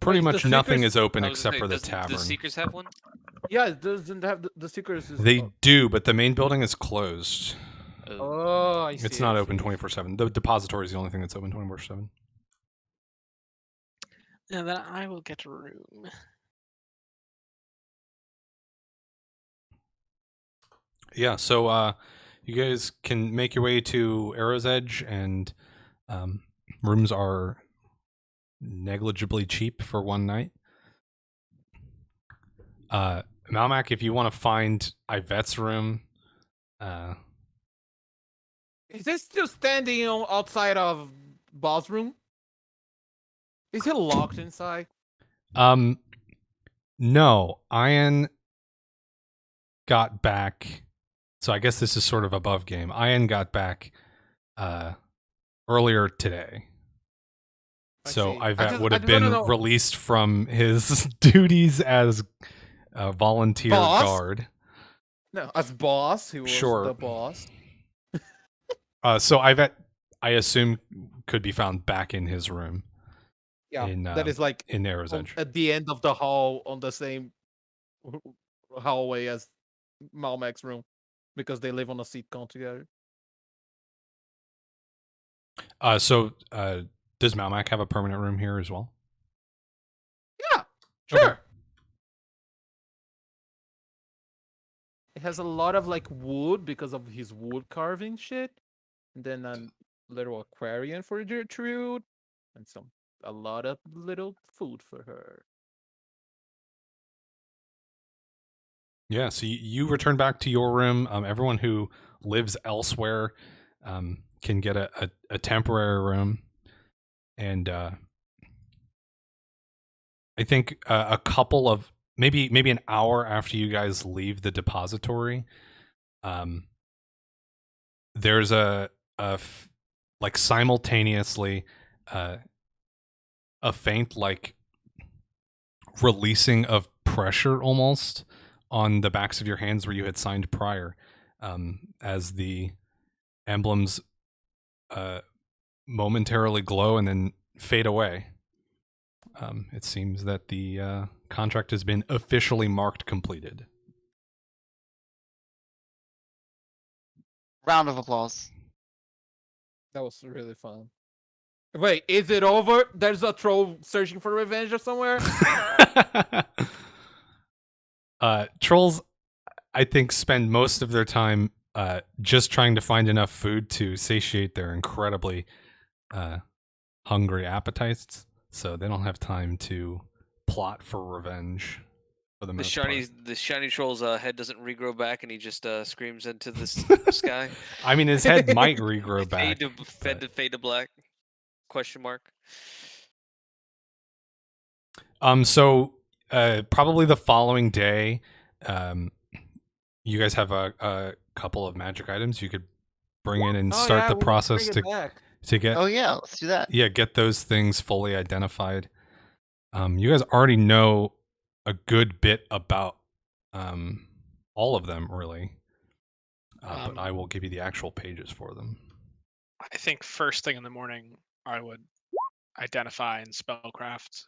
Pretty Wait, much the nothing Seekers- is open I was except gonna for say, the doesn't tavern. the Seekers have one? Yeah, it doesn't have the Seekers. They do, but the main building is closed. Oh, I see. It's not open 24/7. The depository is the only thing that's open 24/7. And then I will get a room. Yeah, so you guys can make your way to Arrow's Edge, and rooms are negligibly cheap for one night. Malmac, if you want to find Ivette's room, Is it still standing outside of Bob's room? Is he locked inside? no, Ian got back. So I guess this is sort of above game. Ian got back earlier today. So I Ivette would I have just wanna been know- released from his duties as a volunteer Boss? guard. No, as boss, he was Sure. the boss. So Ivette, I assume, could be found back in his room. Yeah, in, that is like in Arrow's Edge. at the end of the hall on the same hallway as Malmac's room because they live on a sitcom together. So does Malmac have a permanent room here as well? Yeah, sure. Okay. It has a lot of like wood because of his wood carving shit, and then a little aquarium for Gertrude, and a lot of little food for her. Yeah, so you return back to your room. Everyone who lives elsewhere can get a temporary room. And I think a couple of maybe an hour after you guys leave the depository, there's like simultaneously a faint like releasing of pressure almost on the backs of your hands where you had signed prior, as the emblems momentarily glow and then fade away. It seems that the contract has been officially marked completed. Round of applause. That was really fun. Wait, is it over? There's a troll searching for revenge or somewhere? Trolls, I think, spend most of their time just trying to find enough food to satiate their incredibly hungry appetites, so they don't have time to plot for revenge. For the most part. The shiny troll's head doesn't regrow back, and he just screams into the sky. I mean, his head might regrow back. Fade to black? Question mark. So probably the following day, you guys have a couple of magic items you could bring in and start the process to get. Oh yeah, let's do that. Yeah, get those things fully identified. You guys already know a good bit about all of them, really. But I will give you the actual pages for them. I think first thing in the morning, I would identify and spellcraft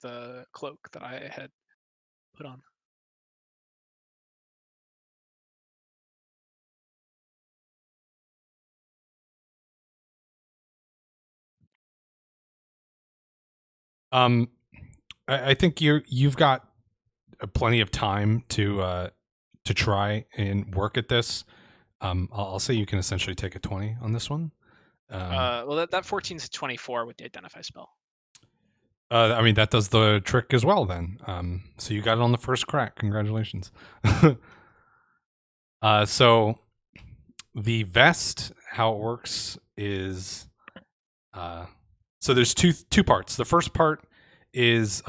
the cloak that I had put on. I think you've got plenty of time to try and work at this. I'll say you can essentially take a 20 on this one. Well, that 14 is 24 with the identify spell. I mean, that does the trick as well then. So you got it on the first crack. Congratulations. So the vest how it works is, so there's two parts. The first part is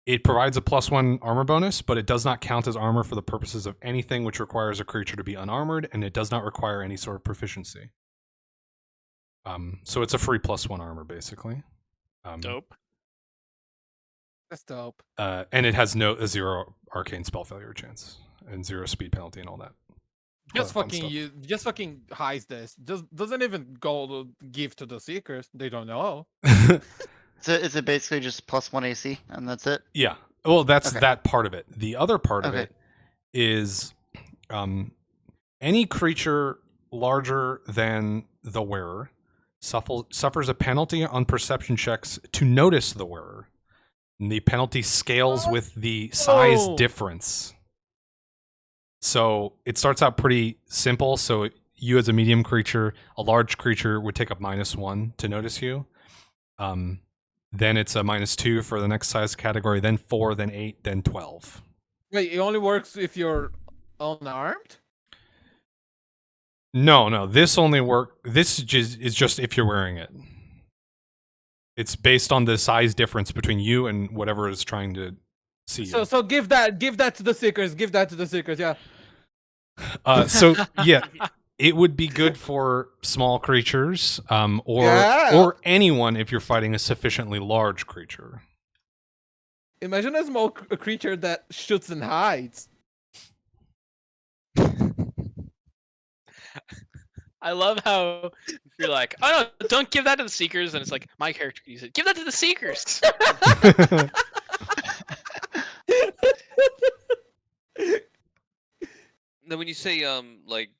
it provides a +1 armor bonus, but it does not count as armor for the purposes of anything which requires a creature to be unarmored, and it does not require any sort of proficiency. So it's a free +1 armor, basically. Dope. That's dope. And it has a 0 arcane spell failure chance and 0 speed penalty and all that. Just fun fucking stuff. just fucking hides this. Doesn't even go to give to the seekers. They don't know. So is it basically just +1 AC and that's it? Yeah. Well, that's Okay. that part of it. The other part of Okay. it is any creature larger than the wearer suffers a penalty on perception checks to notice the wearer. And the penalty scales with the size Oh. difference. So it starts out pretty simple. So you as a medium creature, a large creature would take up -1 to notice you. Then it's a -2 for the next size category, then 4, then 8, then 12. Wait, it only works if you're unarmed? No, this only this is just if you're wearing it. It's based on the size difference between you and whatever is trying to see you. So give that to the seekers. Give that to the seekers. Yeah. So yeah, it would be good for small creatures, or Yeah. or anyone if you're fighting a sufficiently large creature. Imagine a small creature that shoots and hides. I love how you're like, oh no, don't give that to the seekers, and it's like my character can use it. Give that to the seekers. Now, when you say like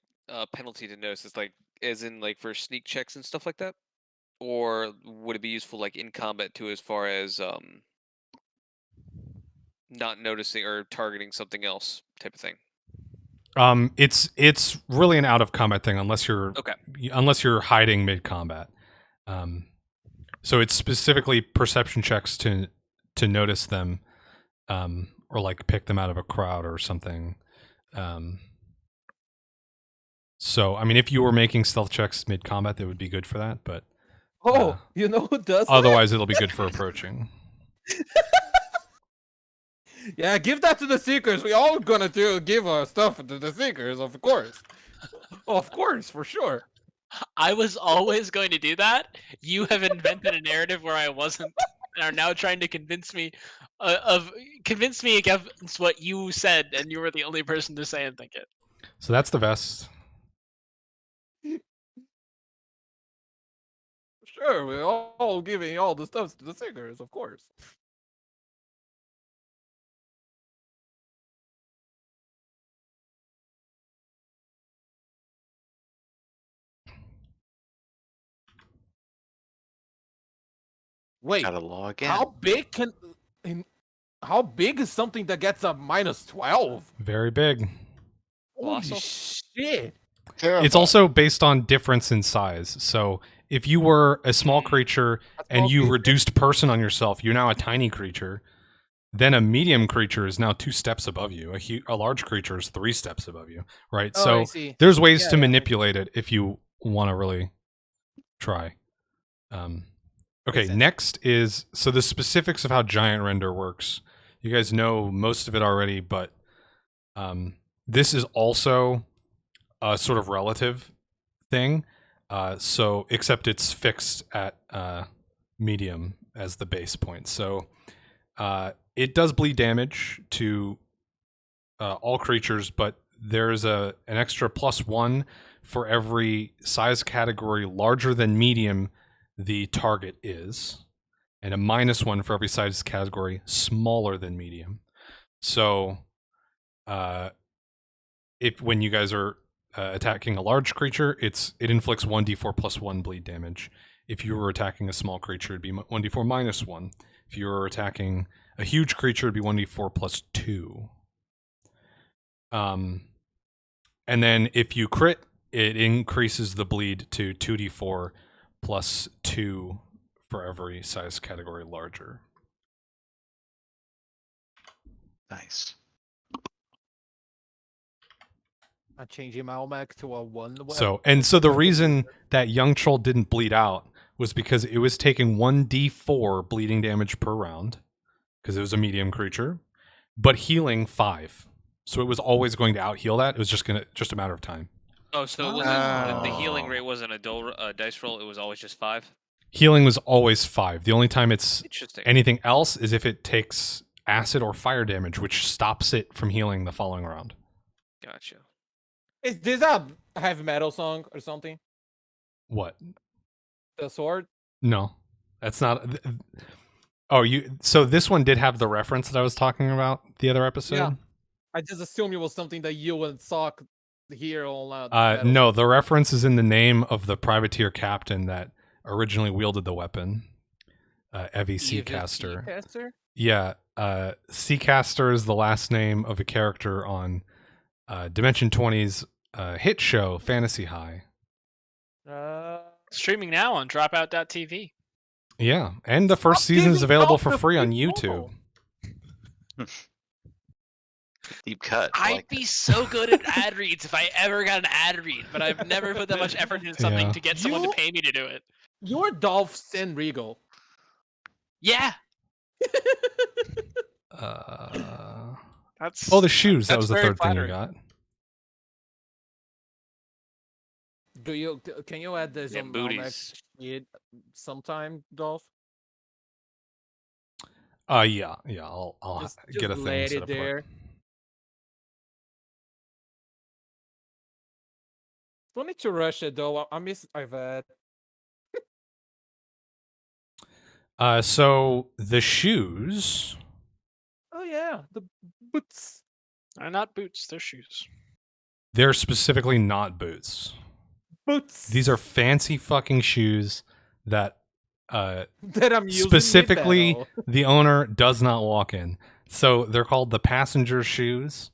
penalty to notice, it's like as in like for sneak checks and stuff like that, or would it be useful like in combat too, as far as not noticing or targeting something else type of thing? It's really an out of combat thing unless you're hiding mid combat. So it's specifically perception checks to notice them, or like pick them out of a crowd or something. So I mean, if you were making stealth checks mid combat, that would be good for that. But You know who does that? otherwise, it'll be good for approaching. Yeah, give that to the seekers. We all gonna give our stuff to the seekers, of course. Of course, for sure. I was always going to do that. You have invented a narrative where I wasn't, and are now trying to convince me against what you said, and you were the only person to say and think it. So that's the vest. Sure, we're all giving all the stuff to the seekers, of course. Wait, Gotta log in. how big how big is something that gets a -12? Very big. Holy Colossal. shit! Terrifying. It's also based on difference in size. So if you were a small creature and you reduced person on yourself, you're now a tiny creature. Then a medium creature is now 2 steps above you. A large creature is 3 steps above you, right? Oh, I So see. there's ways Yeah, to yeah, manipulate it if you want to really try. Okay, sense. next is, so the specifics of how giant render works. You guys know most of it already, but this is also a sort of relative thing. So except it's fixed at medium as the base point. So it does bleed damage to all creatures, but there's an extra +1 for every size category larger than medium the target is, and a -1 for every size category smaller than medium. So if when you guys are attacking a large creature, it inflicts 1d4 +1 bleed damage. If you were attacking a small creature, it'd be 1d4 -1. If you were attacking a huge creature, it'd be 1d4 +2. And then if you crit, it increases the bleed to 2d4 +2 for every size category larger. Nice. I'm changing my Olmec to a 1. So the reason that young troll didn't bleed out was because it was taking 1d4 bleeding damage per round because it was a medium creature, but healing 5. So it was always going to out heal that. It was just a matter of time. Oh, so it wasn't the healing rate wasn't a dice roll. It was always just 5. Healing was always 5. The only time it's Interesting. anything else is if it takes acid or fire damage, which stops it from healing the following round. Gotcha. Is this a heavy metal song or something? What? The sword? No, that's not. Oh, So this one did have the reference that I was talking about the other episode. Yeah. I just assumed it was something that you and Sock here on. No, the reference is in the name of the privateer captain that originally wielded the weapon, Evie Seacaster. Seacaster? Yeah, Seacaster is the last name of a character on Dimension 20's hit show Fantasy High. Streaming now on dropout.tv. Yeah, and the first season is available for free on YouTube. Deep cut. I'd be so good at ad reads if I ever got an ad read, but I've never put that much effort into something to get someone to pay me to do it. You're Dolph Sin Regal. Yeah. That's the shoes. That was the third thing you got. Can you add this on booties sometime, Dolph? Yeah. I'll Just get a thing lay set it up for there. it. Don't need to rush it though. I miss Ivet. So the shoes. Oh yeah, the boots. They're not boots, they're shoes. They're specifically not boots. Boots. These are fancy fucking shoes that that I'm using specifically with the owner does not walk in. So they're called the passenger shoes.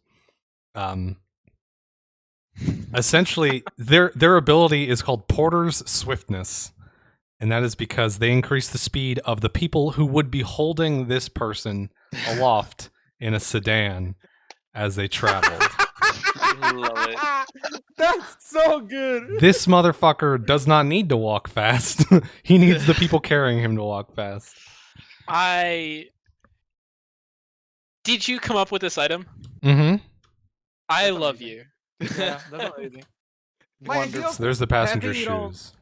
Essentially, their ability is called Porter's Swiftness, and that is because they increase the speed of the people who would be holding this person aloft in a sedan as they traveled. Love it. That's so good. This motherfucker does not need to walk fast. He needs the people carrying him to walk fast. Did you come up with this item? Mm-hmm. I love you. Yeah, that's amazing. So there's the passenger having it all- shoes.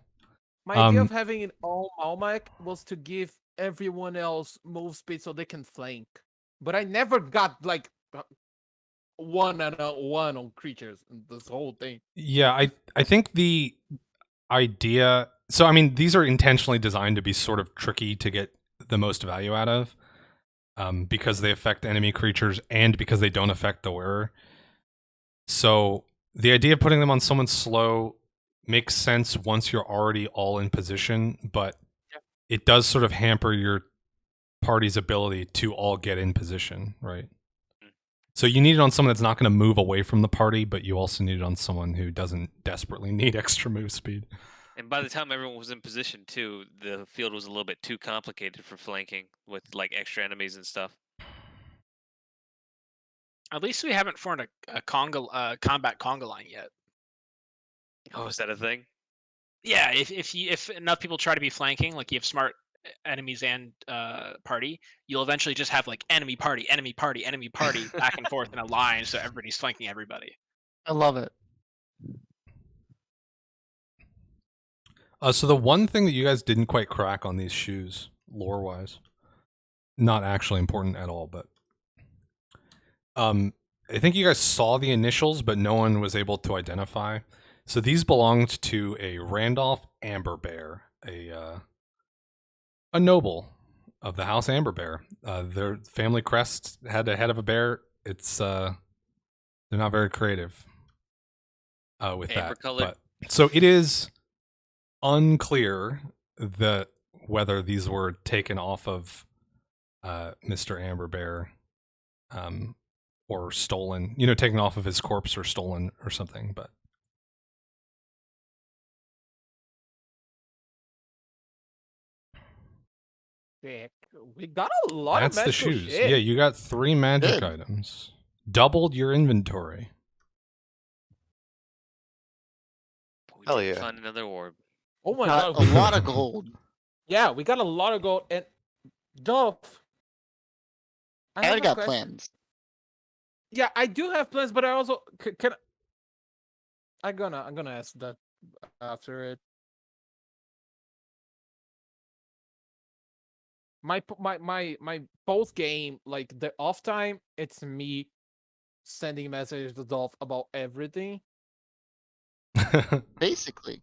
My idea of having it all Almec was to give everyone else move speed so they can flank. But I never got like 1-on-1 on creatures in this whole thing. Yeah, I think the idea. So I mean, these are intentionally designed to be sort of tricky to get the most value out of, because they affect enemy creatures and because they don't affect the wearer. So the idea of putting them on someone slow makes sense once you're already all in position, but it does sort of hamper your party's ability to all get in position, right? So you need it on someone that's not going to move away from the party, but you also need it on someone who doesn't desperately need extra move speed. And by the time everyone was in position too, the field was a little bit too complicated for flanking with like extra enemies and stuff. At least we haven't formed a combat conga line yet. Oh, is that a thing? Yeah, if enough people try to be flanking, like you have smart enemies and party, you'll eventually just have like enemy party back and forth in a line, so everybody's flanking everybody. I love it. So the one thing that you guys didn't quite crack on these shoes, lore-wise, not actually important at all, but I think you guys saw the initials, but no one was able to identify. So these belonged to a Randolph Amberbear, a noble of the House Amberbear. Their family crest had a head of a bear. It's they're not very creative with that. But, so it is unclear whether these were taken off of Mr. Amberbear, or stolen. Taken off of his corpse or stolen or something. But We got a lot that's of the magical shoes. shit. Yeah, you got 3 magic Good. items. Doubled your inventory. We Hell did yeah. find another orb. Oh my Got god. a lot of gold. Yeah, we got a lot of gold. And Dolph, I have I a got question. plans. Yeah, I do have plans, but I also can. I'm gonna ask that after it. My post game, like the off time, it's me sending messages to Dolph about everything. Basically.